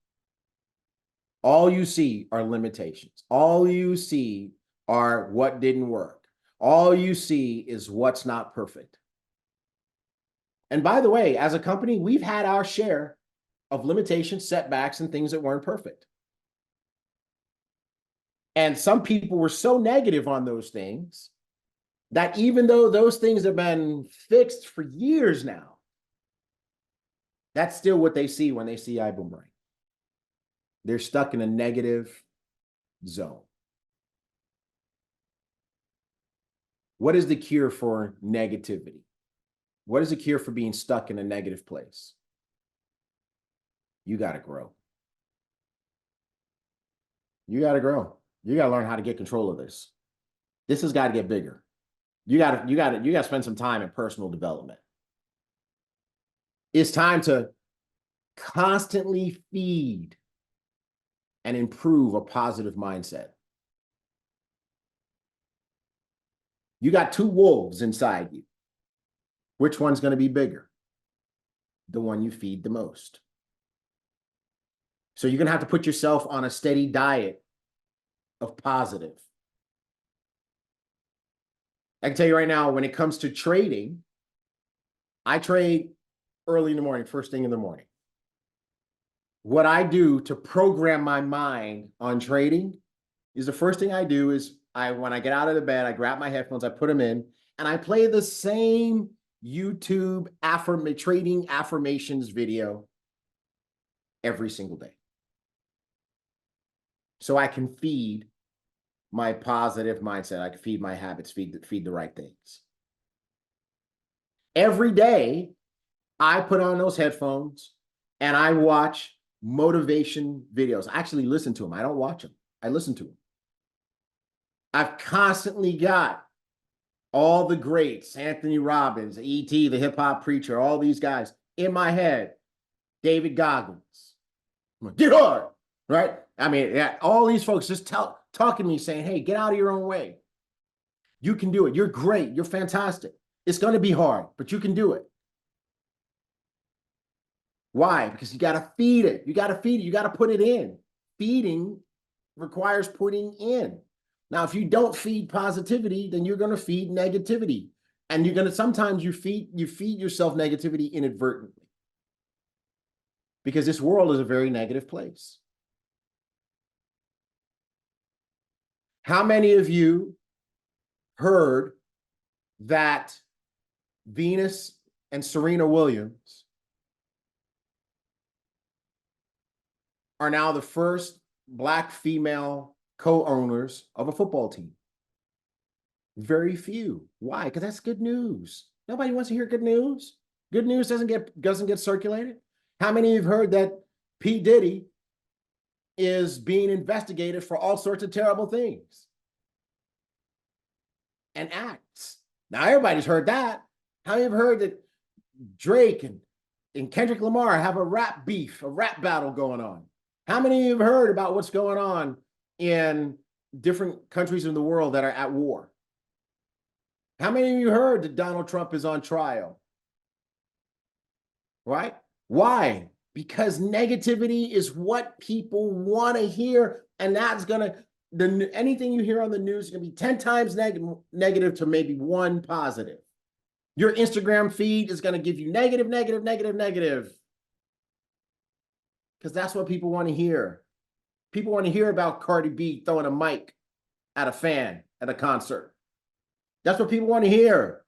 All you see are limitations. All you see are what didn't work. All you see is what's not perfect. And by the way, as a company, we've had our share of limitations, setbacks, and things that weren't perfect. And some people were so negative on those things that even though those things have been fixed for years now, that's still what they see when they see Iboomerang. They're stuck in a negative zone. What is the cure for negativity? What is the cure for being stuck in a negative place? You got to grow. You got to grow. You got to learn how to get control of this. This has got to get bigger. You got to spend some time in personal development. It's time to constantly feed and improve a positive mindset. You got 2 wolves inside you. Which one's going to be bigger? The one you feed the most. So you're going to have to put yourself on a steady diet of positive. I can tell you right now, when it comes to trading, I trade early in the morning, first thing in the morning. What I do to program my mind on trading is the first thing I do is when I get out of the bed, I grab my headphones, I put them in, and I play the same YouTube trading affirmations video every single day. So I can feed my positive mindset. I can feed my habits, feed the right things. Every day, I put on those headphones and I watch motivation videos. I actually listen to them. I don't watch them. I listen to them. I've constantly got all the greats, Anthony Robbins, E.T., the hip hop preacher, all these guys in my head. David Goggins, get hard, right? I mean, yeah, all these folks just talking to me saying, hey, get out of your own way. You can do it. You're great. You're fantastic. It's going to be hard, but you can do it. Why? Because you got to feed it. You got to feed it. You got to put it in. Feeding requires putting in. Now, if you don't feed positivity, then you're going to feed negativity. And you're going to, sometimes you feed yourself negativity inadvertently. Because this world is a very negative place. How many of you heard that Venus and Serena Williams are now the first Black female co-owners of a football team. Very few. Why? Because that's good news. Nobody wants to hear good news. Good news doesn't get circulated. How many of you have heard that P. Diddy is being investigated for all sorts of terrible things and acts? Now everybody's heard that. How many have heard that Drake and Kendrick Lamar have a rap beef, a rap battle going on? How many of you have heard about what's going on in different countries in the world that are at war? How many of you heard that Donald Trump is on trial? Right? Why? Because negativity is what people want to hear, and that's gonna anything you hear on the news is gonna be 10 times negative to maybe one positive. Your Instagram feed is gonna give you negative, negative, negative, negative. Because that's what people want to hear. People want to hear about Cardi B throwing a mic at a fan at a concert. That's what people want to hear.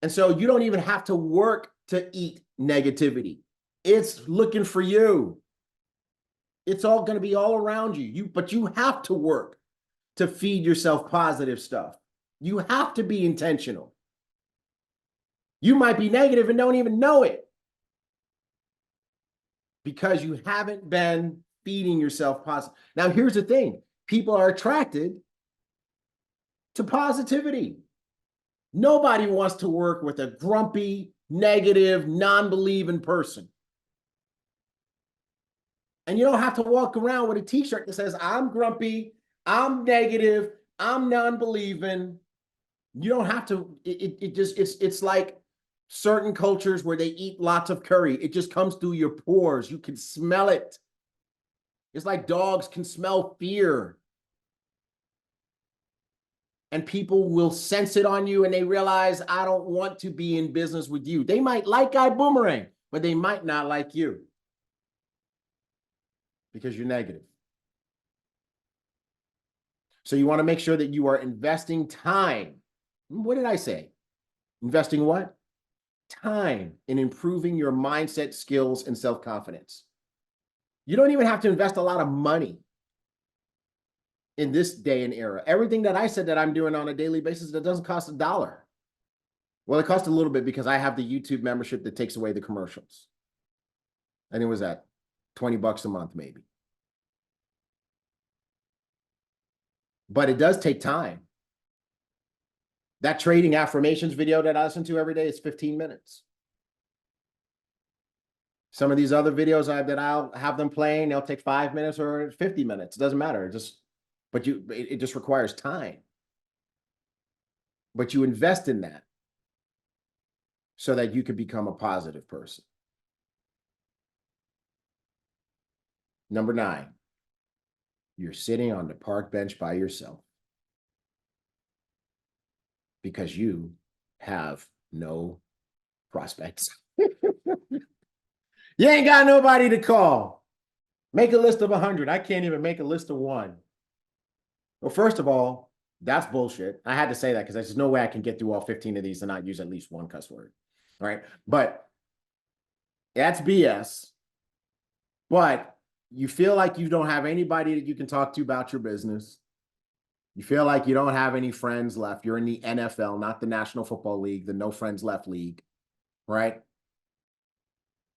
And so you don't even have to work to eat negativity. It's looking for you. It's all going to be all around you. But you have to work to feed yourself positive stuff. You have to be intentional. You might be negative and don't even know it because you haven't been feeding yourself positive. Now, here's the thing. People are attracted to positivity. Nobody wants to work with a grumpy, negative, non-believing person. And you don't have to walk around with a t-shirt that says, I'm grumpy, I'm negative, I'm non-believing. You don't have to, it's like certain cultures where they eat lots of curry. It just comes through your pores. You can smell it. It's like dogs can smell fear. And people will sense it on you and they realize, I don't want to be in business with you. They might like Ibüümerang, but they might not like you because you're negative. So you want to make sure that you are investing time. What did I say? Investing what? Time in improving your mindset, skills, and self-confidence. You don't even have to invest a lot of money in this day and era. Everything that I said that I'm doing on a daily basis, that doesn't cost $1. Well, it costs a little bit because I have the YouTube membership that takes away the commercials. And it was at $20 a month, maybe. But it does take time. That trading affirmations video that I listen to every day is 15 minutes. Some of these other videos that I'll have them playing, they'll take 5 minutes or 50 minutes. It doesn't matter. But it just requires time. But you invest in that so that you can become a positive person. Number 9, you're sitting on the park bench by yourself because you have no prospects. You ain't got nobody to call. Make a list of 100. I can't even make a list of 1. Well, first of all, that's bullshit. I had to say that because there's no way I can get through all 15 of these and not use at least one cuss word. All right. But that's BS. But you feel like you don't have anybody that you can talk to about your business. You feel like you don't have any friends left. You're in the NFL, not the National Football League, the No Friends Left League. Right?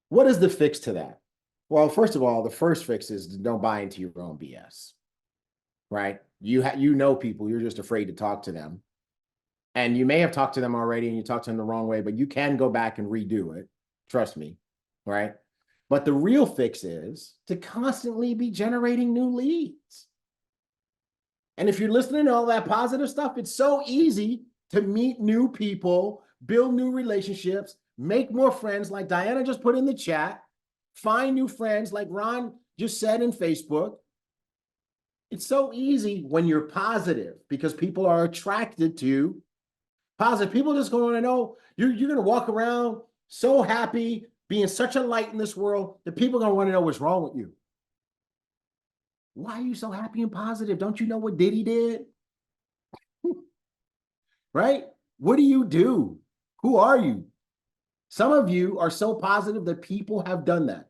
What is the fix to that? Well, first of all, the first fix is don't buy into your own BS. Right? You know people, you're just afraid to talk to them. And you may have talked to them already and you talked to them the wrong way, but you can go back and redo it. Trust me. Right? But the real fix is to constantly be generating new leads. And if you're listening to all that positive stuff, it's so easy to meet new people, build new relationships, make more friends like Diana just put in the chat, find new friends like Ron just said in Facebook. It's so easy when you're positive because people are attracted to positive. People just going to know you're going to walk around so happy, being such a light in this world that people are going to want to know what's wrong with you. Why are you so happy and positive? Don't you know what Diddy did? right? What do you do? Who are you? Some of you are so positive that people have done that.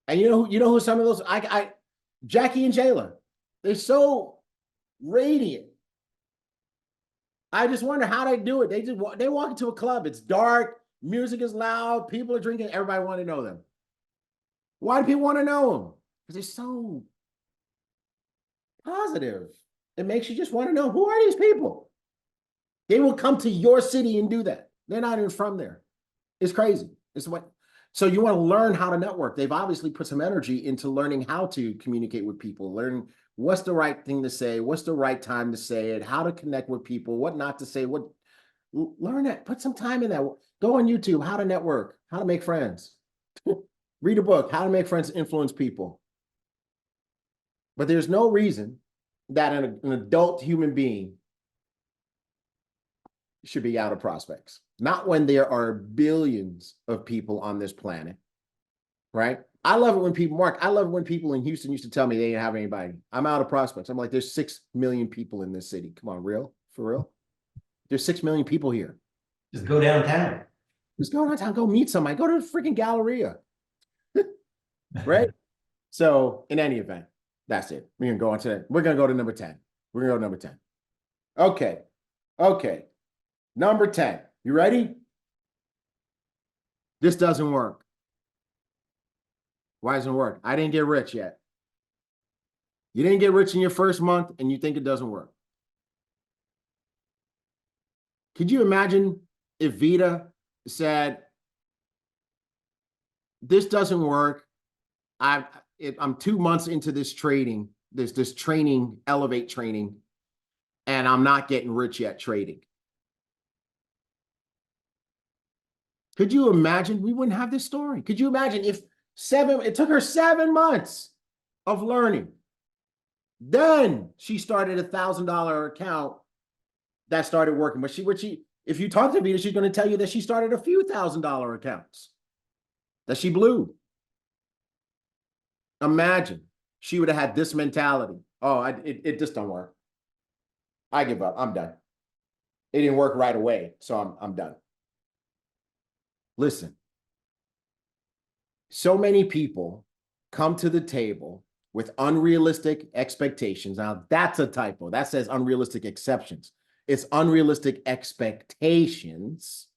And you know who some of those, Jackie and Jayla, they're so radiant. I just wonder how they do it. They walk into a club, it's dark, music is loud, people are drinking, everybody want to know them. Why do people want to know them? Because they're so positive. It makes you just want to know, who are these people? They will come to your city and do that. They're not even from there. It's crazy. So you want to learn how to network. They've obviously put some energy into learning how to communicate with people, learning what's the right thing to say, what's the right time to say it, how to connect with people, what not to say, learn that, put some time in that. Go on YouTube, how to network, how to make friends. Read a book, how to make friends, influence people. But there's no reason that an adult human being should be out of prospects. Not when there are billions of people on this planet, right? I love it when people in Houston used to tell me they didn't have anybody. I'm out of prospects. I'm like, there's 6 million people in this city. Come on, for real? There's 6 million people here. Just go downtown. Just go downtown, go meet somebody, go to the freaking Galleria. Right? So in any event, that's it. We're going to go to number 10. We're going to go to number 10. Okay. Number 10. You ready? This doesn't work. Why doesn't it work? I didn't get rich yet. You didn't get rich in your first month and you think it doesn't work. Could you imagine if Vita said, this doesn't work. I'm 2 months into this trading, this training, Elevate training, and I'm not getting rich yet trading. Could you imagine? We wouldn't have this story. Could you imagine if it took her 7 months of learning. Then she started a $1,000 account that started working. But if you talk to Vita, she's going to tell you that she started a few $1,000 accounts that she blew. Imagine she would have had this mentality. Oh, it just don't work. I give up. I'm done. It didn't work right away, so I'm done. Listen, so many people come to the table with unrealistic expectations. Now, that's a typo. That says unrealistic exceptions. It's unrealistic expectations.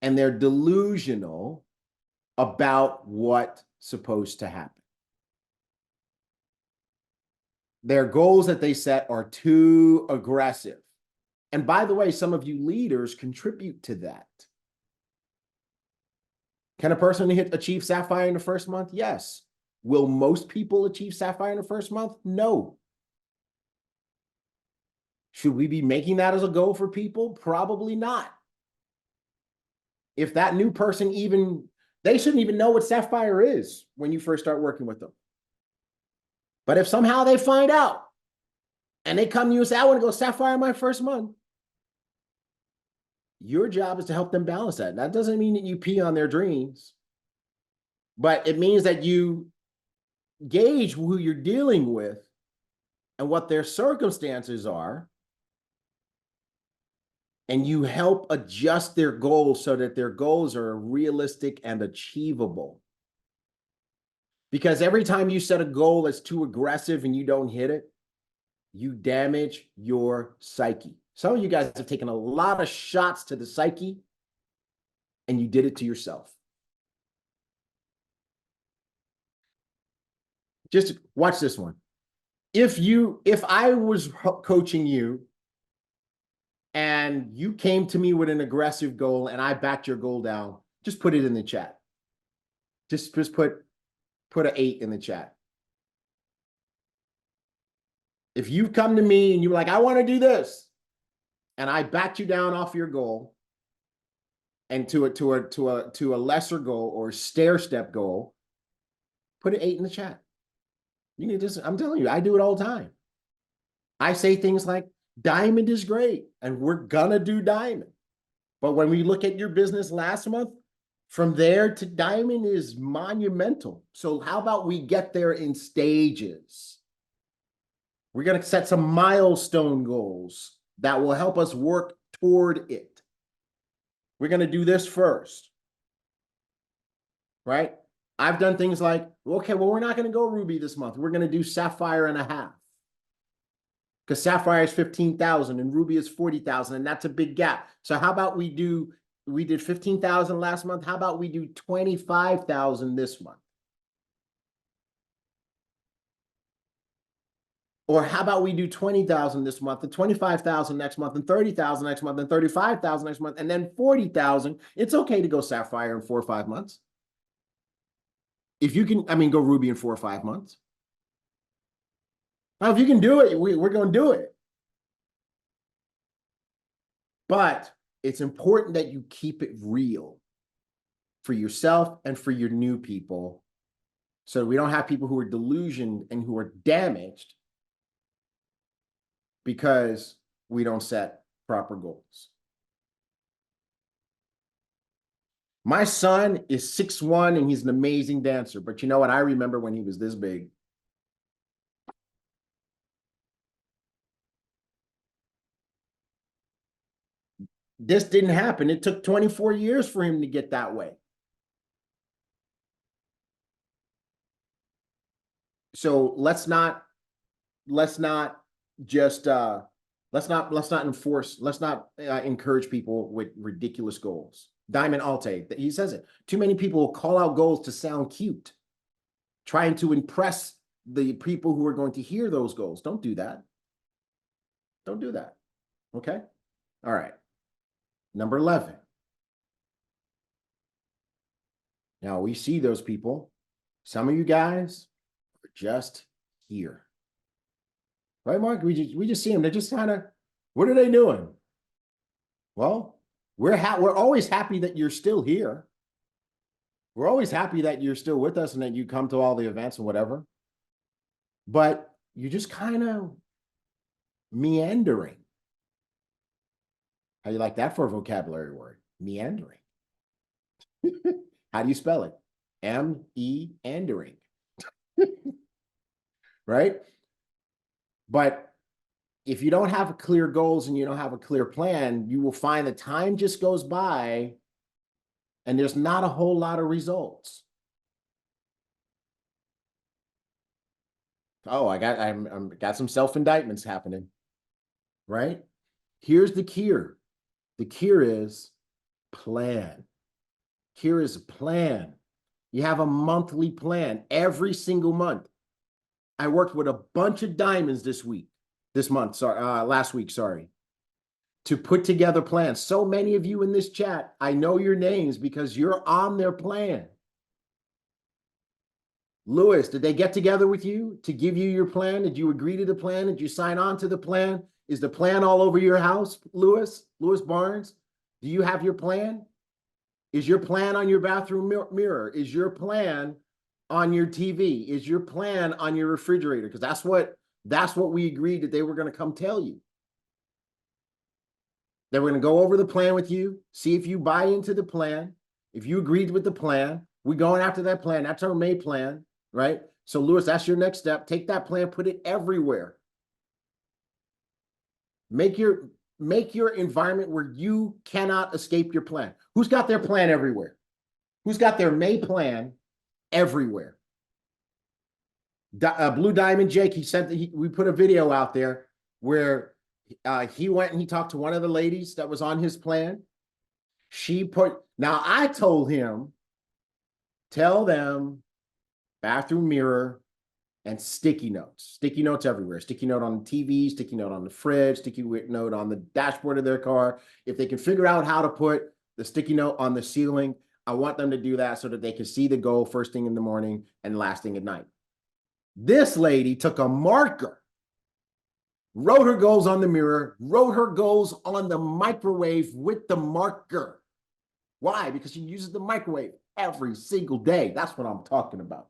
And they're delusional about what's supposed to happen. Their goals that they set are too aggressive. And by the way, some of you leaders contribute to that. Can a person achieve Sapphire in the first month? Yes. Will most people achieve Sapphire in the first month? No. Should we be making that as a goal for people? Probably not. If that new person they shouldn't even know what Sapphire is when you first start working with them. But if somehow they find out and they come to you and say, I want to go Sapphire in my first month, your job is to help them balance that. That doesn't mean that you pee on their dreams, but it means that you gauge who you're dealing with and what their circumstances are, and you help adjust their goals so that their goals are realistic and achievable. Because every time you set a goal that's too aggressive and you don't hit it, you damage your psyche. Some of you guys have taken a lot of shots to the psyche and you did it to yourself. Just watch this one. If I was coaching you and you came to me with an aggressive goal and I backed your goal down, just put it in the chat. Just put an 8 in the chat. If you come to me and you're like, I want to do this, and I backed you down off your goal and to a lesser goal or stair-step goal, put an 8 in the chat. You need this. I'm telling you, I do it all the time. I say things like, diamond is great, and we're gonna do diamond. But when we look at your business last month, From there to diamond is monumental. So how about we get there in stages? We're going to set some milestone goals that will help us work toward it. We're going to do this first, right? I've done things like, okay, well, we're not going to go ruby this month. We're going to do sapphire and a half. Because sapphire is 15,000 and ruby is 40,000, and that's a big gap. So how about we did 15,000 last month. How about we do 25,000 this month? Or how about we do 20,000 this month and 25,000 next month and 30,000 next month and 35,000 next month and then 40,000. It's okay to go sapphire in 4 or 5 months. If you can, go ruby in 4 or 5 months. Now, if you can do it, we're going to do it. But it's important that you keep it real for yourself and for your new people, so we don't have people who are delusioned and who are damaged because we don't set proper goals. My son is 6'1" and he's an amazing dancer, but you know what? I remember when he was this big. This didn't happen. It took 24 years for him to get that way. So let's not encourage people with ridiculous goals. Diamond Alte, he says it. Too many people call out goals to sound cute, trying to impress the people who are going to hear those goals. Don't do that. Don't do that. Okay? All right. Number 11. Now we see those people. Some of you guys are just here. Right, Mark? We just see them. They're just kind of, what are they doing? Well, we're always happy that you're still here. We're always happy that you're still with us and that you come to all the events and whatever. But you're just kind of meandering. How do you like that for a vocabulary word? Meandering. How do you spell it? M-E-andering. Right? But if you don't have clear goals and you don't have a clear plan, you will find that time just goes by and there's not a whole lot of results. Oh, I got some self-indictments happening, right? Here's the cure. The cure is plan. Cure is a plan. You have a monthly plan every single month. I worked with a bunch of diamonds last week, to put together plans. So many of you in this chat, I know your names because you're on their plan. Lewis, did they get together with you to give you your plan? Did you agree to the plan? Did you sign on to the plan? Is the plan all over your house, Lewis Barnes? Do you have your plan? Is your plan on your bathroom mirror? Is your plan on your TV? Is your plan on your refrigerator? Because that's what we agreed that they were going to come tell you. They were going to go over the plan with you, see if you buy into the plan. If you agreed with the plan, we're going after that plan. That's our May plan, right? So Lewis, that's your next step. Take that plan, put it everywhere. Make your environment where you cannot escape your plan. Who's got their plan everywhere? Who's got their May plan everywhere? Blue Diamond Jake, we put a video out there where he went and he talked to one of the ladies that was on his plan. Now I told him, tell them bathroom mirror and sticky notes everywhere. Sticky note on the TV, sticky note on the fridge, sticky note on the dashboard of their car. If they can figure out how to put the sticky note on the ceiling, I want them to do that so that they can see the goal first thing in the morning and last thing at night. This lady took a marker, wrote her goals on the mirror, wrote her goals on the microwave with the marker. Why? Because she uses the microwave every single day. That's what I'm talking about.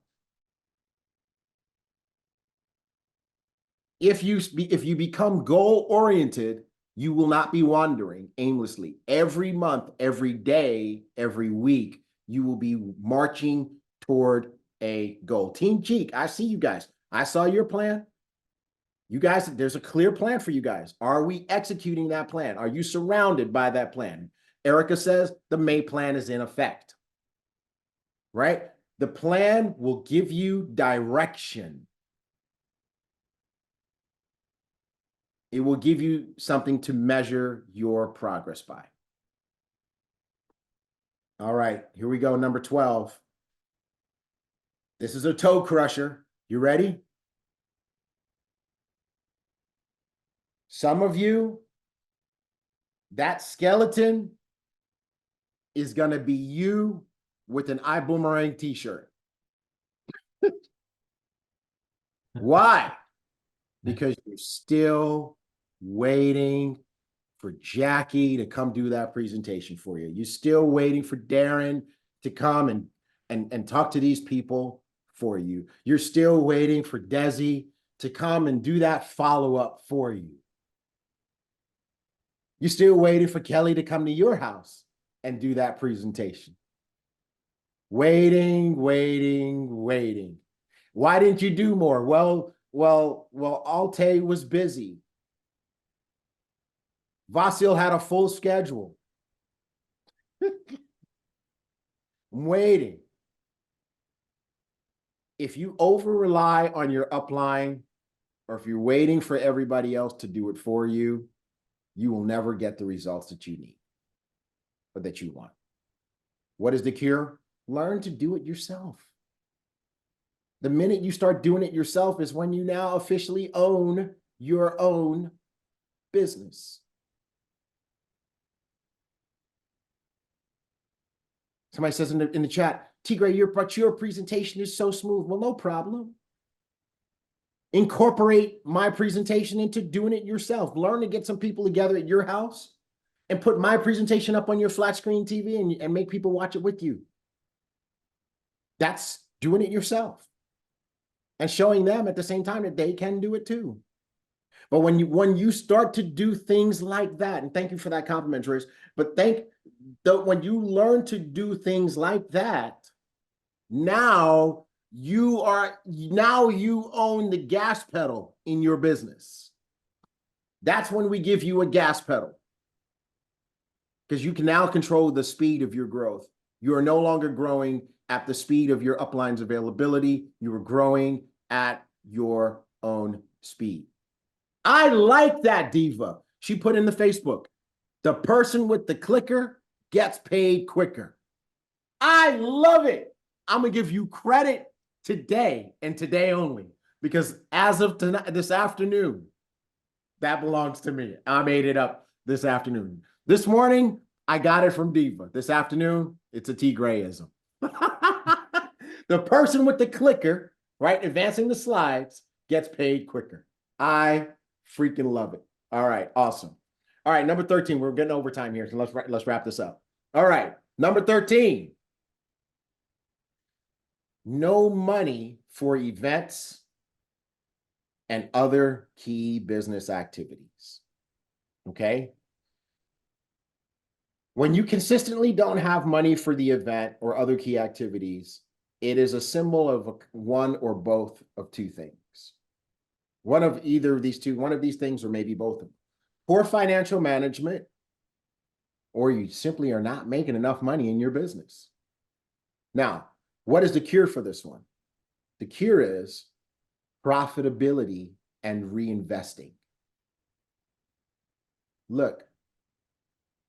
If you become goal-oriented, you will not be wandering aimlessly. Every month, every day, every week, you will be marching toward a goal. Team Cheek, I see you guys. I saw your plan. You guys, there's a clear plan for you guys. Are we executing that plan? Are you surrounded by that plan? Erica says the May plan is in effect, right? The plan will give you direction. It will give you something to measure your progress by. All right, here we go, number 12. This is a toe crusher. You ready? Some of you, that skeleton is going to be you with an Ibüümerang t-shirt. Why? Because you're still waiting for Jackie to come do that presentation for you. You're still waiting for Darren to come and talk to these people for you. You're still waiting for Desi to come and do that follow-up for you. You're still waiting for Kelly to come to your house and do that presentation. Waiting, waiting, waiting. Why didn't you do more? Well, Alte was busy. Vasil had a full schedule. I'm waiting. If you over-rely on your upline, or if you're waiting for everybody else to do it for you, you will never get the results that you need or that you want. What is the cure? Learn to do it yourself. The minute you start doing it yourself is when you now officially own your own business. Somebody says in the chat, Tigray, your presentation is so smooth. Well, no problem. Incorporate my presentation into doing it yourself. Learn to get some people together at your house and put my presentation up on your flat screen TV and make people watch it with you. That's doing it yourself and showing them at the same time that they can do it too. But when you start to do things like that, and thank you for that compliment, Trace, but when you learn to do things like that, now you own the gas pedal in your business. That's when we give you a gas pedal, because you can now control the speed of your growth. You are no longer growing at the speed of your upline's availability. You are growing at your own speed. I like that, Diva. She put in the Facebook, the person with the clicker gets paid quicker. I love it. I'm going to give you credit today and today only, because as of tonight, this afternoon, that belongs to me. I made it up this afternoon. This morning, I got it from Diva. This afternoon, it's a T Grayism. The person with the clicker, right, advancing the slides, gets paid quicker. I freaking love it. All right, awesome. All right, number 13. We're getting overtime here, so let's wrap this up. All right, number 13. No money for events and other key business activities. Okay? When you consistently don't have money for the event or other key activities, it is a symbol of one or both of two things. One of either of these two, one of these things, or maybe both of them. Poor financial management, or you simply are not making enough money in your business. Now, what is the cure for this one? The cure is profitability and reinvesting. Look,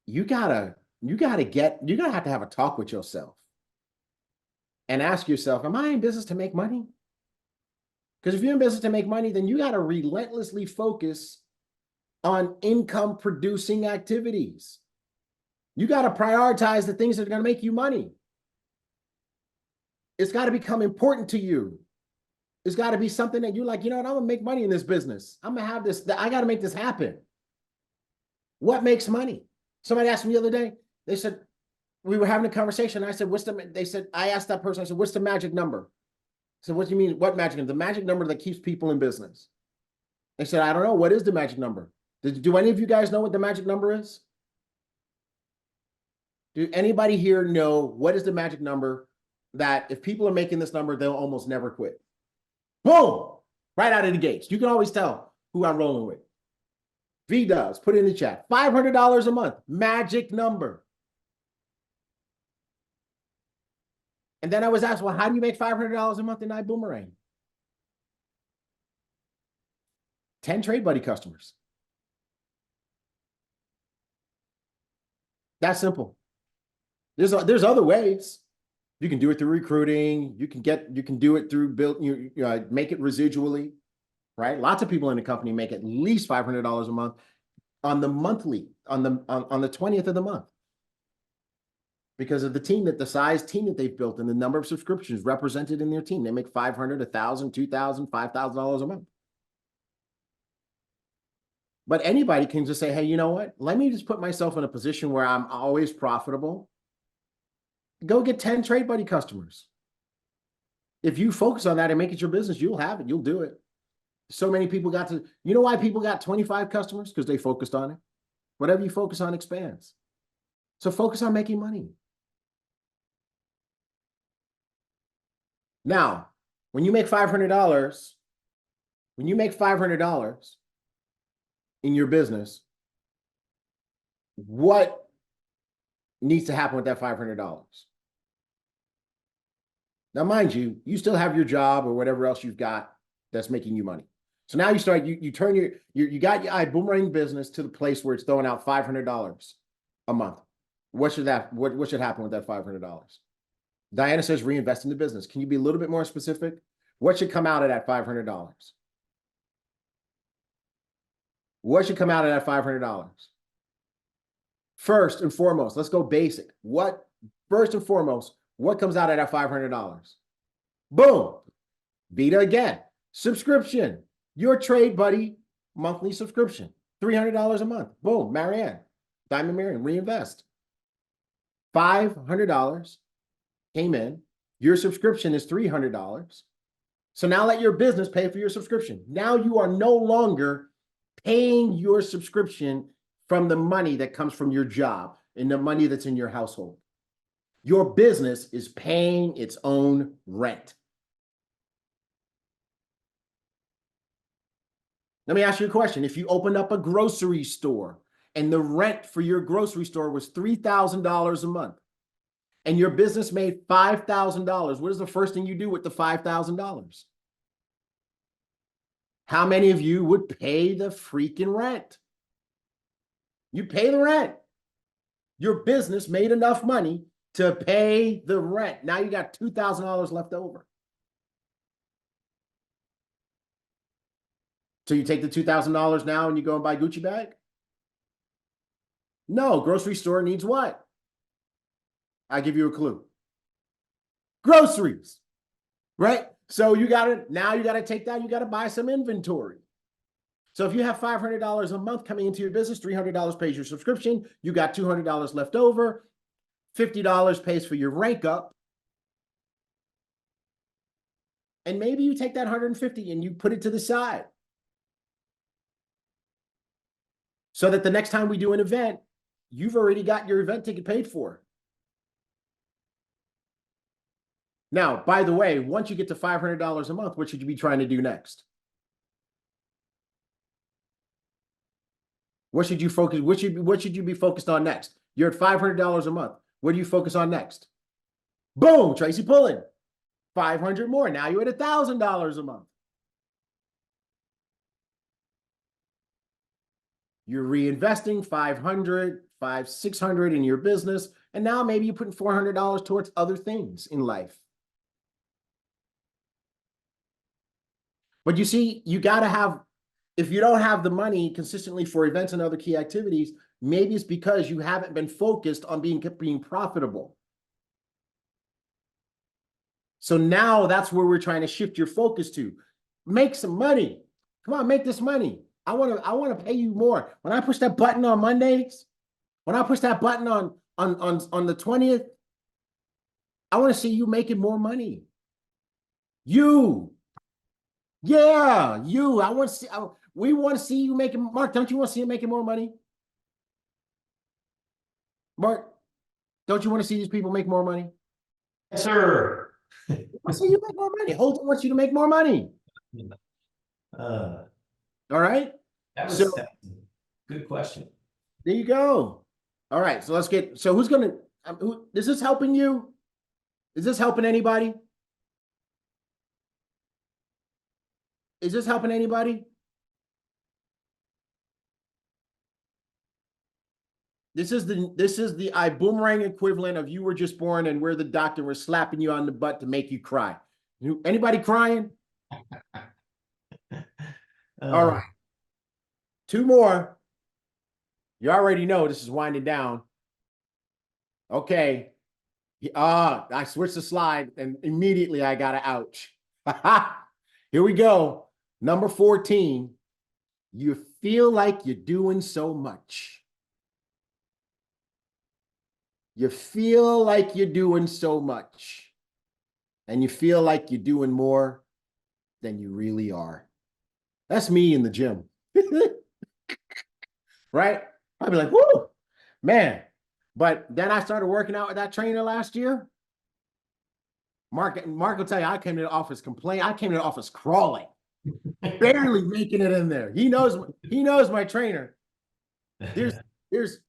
you gotta have to have a talk with yourself and ask yourself, am I in business to make money? Because if you're in business to make money, then you gotta relentlessly focus on income producing activities. You gotta prioritize the things that are gonna make you money. It's got to become important to you. It's got to be something that you're like, you know what, I'm going to make money in this business. I'm going to have this, I got to make this happen. What makes money? Somebody asked me the other day, they said, we were having a conversation. I said, I asked that person, I said, what's the magic number? I said, what do you mean, what magic number? The magic number that keeps people in business. They said, I don't know. What is the magic number? Do any of you guys know what the magic number is? Do anybody here know what is the magic number that if people are making this number, they'll almost never quit? Boom! Right out of the gates. You can always tell who I'm rolling with. V does. Put it in the chat. $500 a month. Magic number. And then I was asked, well, how do you make $500 a month in Ibüümerang? 10 Trade Buddy customers. That's simple. There's other ways. You can do it through recruiting. You can do it through make it residually, right? Lots of people in the company make at least $500 a month on the monthly, on the 20th of the month. Because of the size team that they've built and the number of subscriptions represented in their team. They make $500, $1,000, $2,000, $5,000 a month. But anybody can just say, hey, you know what? Let me just put myself in a position where I'm always profitable. Go get 10 Trade Buddy customers. If you focus on that and make it your business, you'll have it. You'll do it. So many people you know why people got 25 customers? Because they focused on it. Whatever you focus on expands. So focus on making money. Now, when you make $500, in your business, what needs to happen with that $500? Now, mind you, you still have your job or whatever else you've got that's making you money. So now you start, you turn you got your Ibüümerang business to the place where it's throwing out $500 a month. What should happen with that $500? Diana says reinvest in the business. Can you be a little bit more specific? What should come out of that $500? What should come out of that $500? First and foremost, let's go basic. First and foremost, what comes out of that $500? Boom. Vita again. Subscription. Your Trade Buddy monthly subscription. $300 a month. Boom. Marianne. Diamond Marianne. Reinvest. $500 came in. Your subscription is $300. So now let your business pay for your subscription. Now you are no longer paying your subscription from the money that comes from your job and the money that's in your household. Your business is paying its own rent. Let me ask you a question. If you opened up a grocery store and the rent for your grocery store was $3,000 a month and your business made $5,000, what is the first thing you do with the $5,000? How many of you would pay the freaking rent? You pay the rent. Your business made enough money to pay the rent. Now you got $2,000 left over. So you take the $2,000 now and you go and buy a Gucci bag? No, grocery store needs what? I give you a clue. Groceries, right? So you got to take that, you got to buy some inventory. So if you have $500 a month coming into your business, $300 pays your subscription, you got $200 left over, $50 pays for your rank up. And maybe you take that $150 and you put it to the side. So that the next time we do an event, you've already got your event ticket paid for. Now, by the way, once you get to $500 a month, what should you be trying to do next? What should you focus? What should you be focused on next? You're at $500 a month. What do you focus on next? Boom, Tracy Pullen, 500 more. Now you're at $1,000 a month. You're reinvesting $500, $600 in your business, and now maybe you're putting $400 towards other things in life. But you see, you got to have, if you don't have the money consistently for events and other key activities, maybe it's because you haven't been focused on being profitable. So now that's where we're trying to shift your focus to. Make some money. Come on, make this money. I want to pay you more. When I push that button on Mondays, when I push that button on the 20th, I want to see you making more money. You. Yeah, you. I want to see. We want to see you making. Mark, don't you want to see you making more money? Mark, Don't you want to see these people make more money? Yes, sir. I say you make more money. Holden wants you to make more money. Uh, All right. that was So a good question. there you go. All right. So let's get, so who's going to, is this helping you? Is this helping anybody? Is this helping anybody? This is the Ibüümerang equivalent of you were just born and we're the doctor, we're slapping you on the butt to make you cry. Anybody crying? All right. Two more. You already know this is winding down. Okay. I switched the slide and immediately I got an ouch. Here we go. Number 14. You feel like you're doing so much. You feel like you're doing so much. And you feel like you're doing more than you really are. That's me in the gym. Right? I'd be like, whoo, man. But then I started working out with that trainer last year. Mark will tell you, I came to the office complaining. I came to the office crawling, barely making it in there. He knows my trainer. There's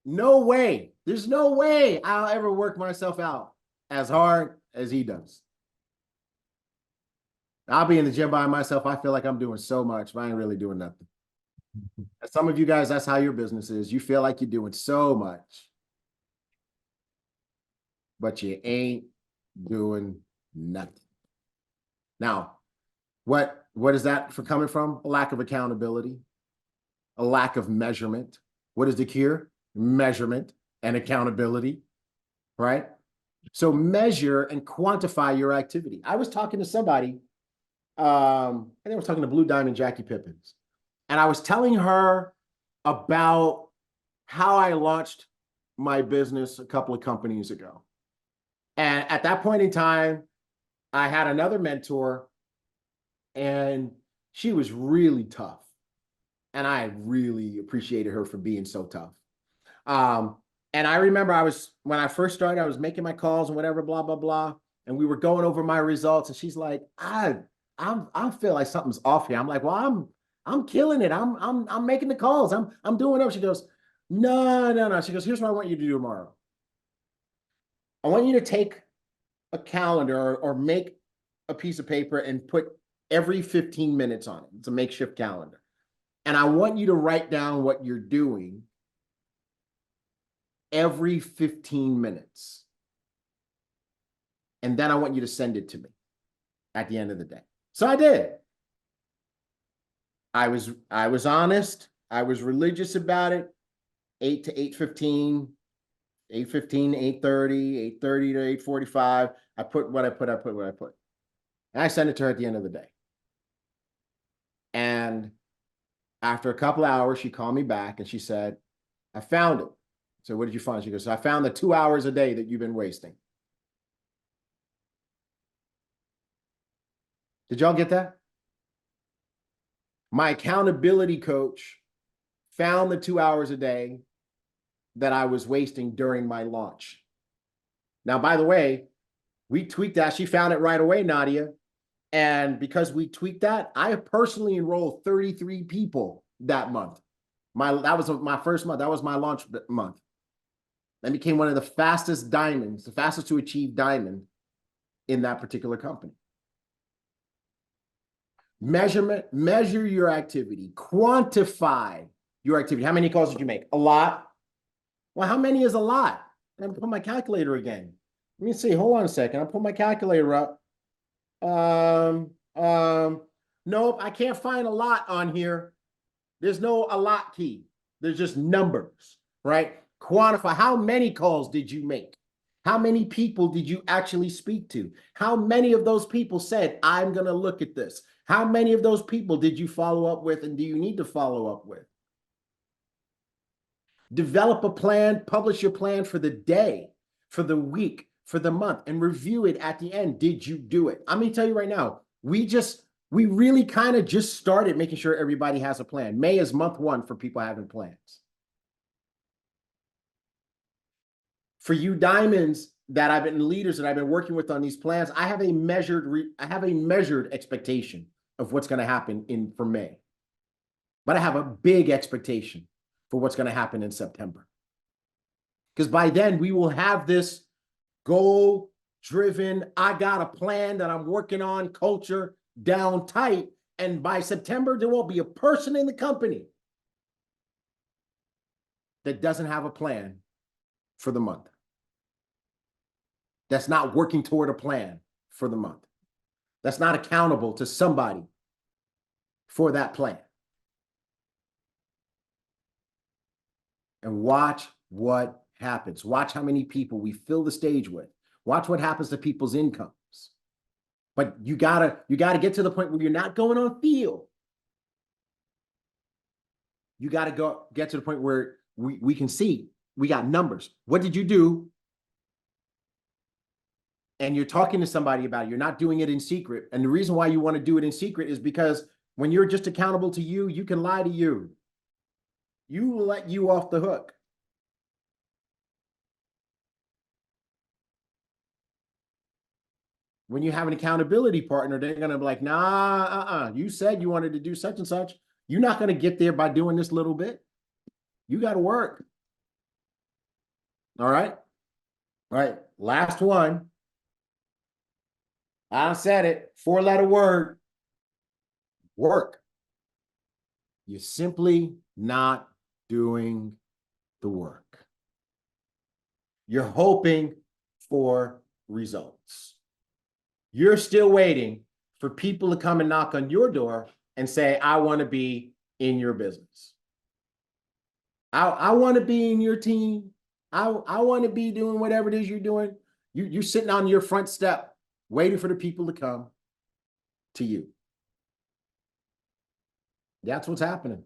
no way. There's no way I'll ever work myself out as hard as he does. I'll be in the gym by myself. I feel like I'm doing so much, but I ain't really doing nothing. Some of you guys, that's how your business is. You feel like you're doing so much, but you ain't doing nothing. Now, what is that for coming from? A lack of accountability, a lack of measurement. What is the cure? Measurement and accountability, right? So measure and quantify your activity. I was talking to somebody, I think I was talking to Blue Diamond Jackie Pippins, and I was telling her about how I launched my business a couple of companies ago. And at that point in time, I had another mentor, and she was really tough. And I really appreciated her for being so tough. And I remember when I first started, I was making my calls and whatever, blah, blah, blah. And we were going over my results. And she's like, I feel like something's off here. I'm like, well, I'm killing it. I'm making the calls. I'm doing it. She goes, no. She goes, here's what I want you to do tomorrow. I want you to take a calendar or make a piece of paper and put every 15 minutes on it. It's a makeshift calendar. And I want you to write down what you're doing every 15 minutes. And then I want you to send it to me at the end of the day. So I did. I was honest. I was religious about it. 8 to 8:15, 8:15 to 8:30, 8:30 to 8:45. I put what I put. And I sent it to her at the end of the day. And after a couple of hours, she called me back and she said, I found it. So what did you find? She goes, I found the 2 hours a day that you've been wasting. Did y'all get that? My accountability coach found the 2 hours a day that I was wasting during my launch. Now, by the way, we tweaked that. She found it right away, Nadia. And because we tweaked that, I personally enrolled 33 people that month. That was my first month. That was my launch month. That became one of the fastest diamonds, the fastest to achieve diamond in that particular company. Measure your activity, quantify your activity. How many calls did you make? A lot. Well, how many is a lot? I'm gonna put my calculator again. Let me see. Hold on a second. I'll put my calculator up. Nope, I can't find a lot on here. There's no a lot key. There's just numbers, right? Quantify. How many calls did you make? How many people did you actually speak to? How many of those people said, I'm going to look at this? How many of those people did you follow up with and do you need to follow up with? Develop a plan, publish your plan for the day, for the week, for the month, and review it at the end. Did you do it? I'm going to tell you right now, we really kind of just started making sure everybody has a plan. May is month 1 for people having plans. For you diamonds that I've been leaders that I've been working with on these plans, I have a measured expectation of what's going to happen for May. But I have a big expectation for what's going to happen in September. Because by then we will have this goal-driven, I got a plan that I'm working on, culture down tight. And by September, there won't be a person in the company that doesn't have a plan for the month. That's not working toward a plan for the month. That's not accountable to somebody for that plan. And watch what happens. Watch how many people we fill the stage with. Watch what happens to people's incomes. But you gotta get to the point where you're not going on feel. You gotta get to the point where we can see, we got numbers. What did you do? And you're talking to somebody about it. You're not doing it in secret. And the reason why you want to do it in secret is because when you're just accountable to you, you can lie to you. You will let you off the hook. When you have an accountability partner, they're going to be like, nah, you said you wanted to do such and such. You're not going to get there by doing this little bit. You got to work. All right. All right. Last one. I said it. 4-letter word. Work. You're simply not doing the work. You're hoping for results. You're still waiting for people to come and knock on your door and say, I want to be in your business. I want to be in your team. I want to be doing whatever it is you're doing. You're sitting on your front step waiting for the people to come to you. That's what's happening.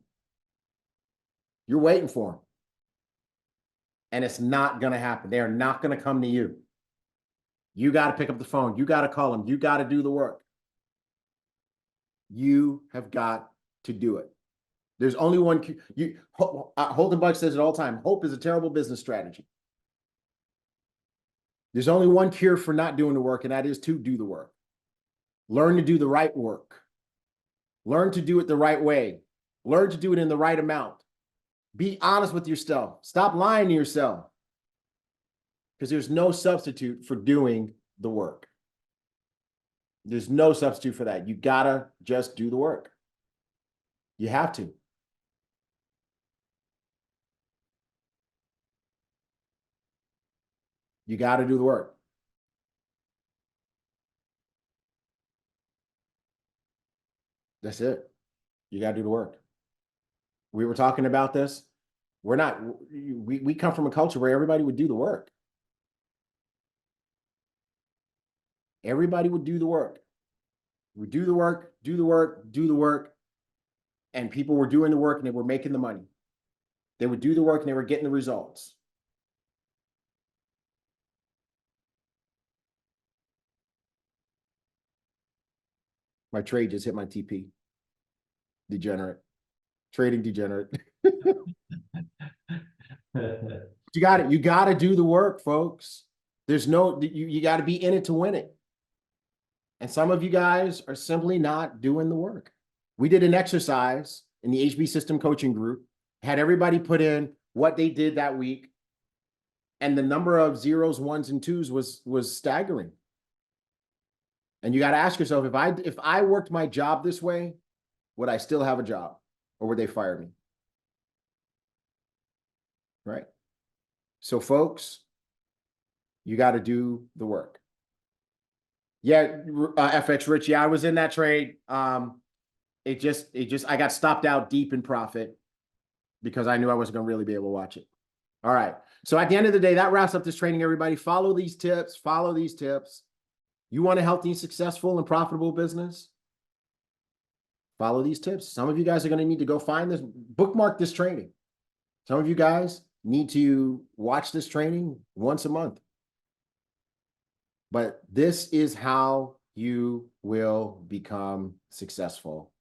You're waiting for them. And it's not going to happen. They are not going to come to you. You got to pick up the phone. You got to call them. You got to do the work. You have got to do it. There's only one. Holden Buck says it all the time. Hope is a terrible business strategy. There's only one cure for not doing the work, and that is to do the work. Learn to do the right work. Learn to do it the right way. Learn to do it in the right amount. Be honest with yourself. Stop lying to yourself. Because there's no substitute for doing the work. There's no substitute for that. You gotta just do the work. You have to. You got to do the work. That's it. You got to do the work. We were talking about this. We come from a culture where everybody would do the work. Everybody would do the work. We do the work, do the work, do the work. And people were doing the work and they were making the money. They would do the work and they were getting the results. My trade just hit my TP. Degenerate. Trading degenerate. You got it. You got to do the work, folks. There's no, you got to be in it to win it. And some of you guys are simply not doing the work. We did an exercise in the HB System Coaching Group, had everybody put in what they did that week. And the number of zeros, ones, and twos was staggering. And you got to ask yourself, if I worked my job this way, would I still have a job, or would they fire me? Right? So folks, you got to do the work. Yeah, FX Rich. Yeah, I was in that trade. I got stopped out deep in profit because I knew I wasn't going to really be able to watch it. All right. So at the end of the day, that wraps up this training, everybody. Follow these tips. Follow these tips. You want a healthy, successful, and profitable business? Follow these tips. Some of you guys are going to need to go find this, bookmark this training. Some of you guys need to watch this training once a month. But this is how you will become successful.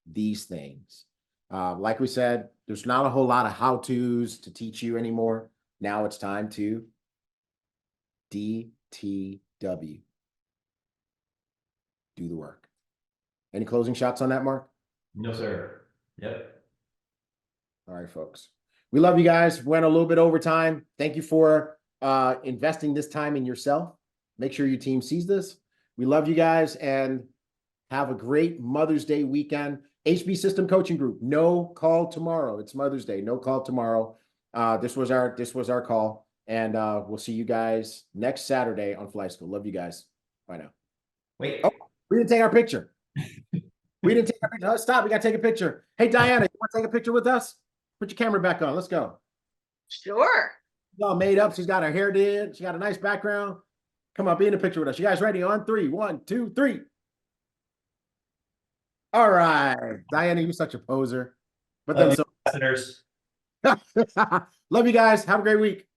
These things. Like we said, there's not a whole lot of how-tos to teach you anymore. Now it's time to DTW. Do the work. Any closing shots on that, Mark? No, sir. Yep. All right, folks. We love you guys. Went a little bit over time. Thank you for investing this time in yourself. Make sure your team sees this. We love you guys and have a great Mother's Day weekend. HB System Coaching Group, no call tomorrow. It's Mother's Day, no call tomorrow. This was our call, and we'll see you guys next Saturday on Fly School. Love you guys. Bye now. Wait. Oh, we didn't take our picture. We didn't take our picture. Oh, stop. We got to take a picture. Hey, Diana, you want to take a picture with us? Put your camera back on. Let's go. Sure. She's all made up. She's got her hair did. She got a nice background. Come on, be in the picture with us. You guys ready? On 3. 1, 2, 3. All right. Diana, you're such a poser. But then so Listeners. love you guys. Have a great week.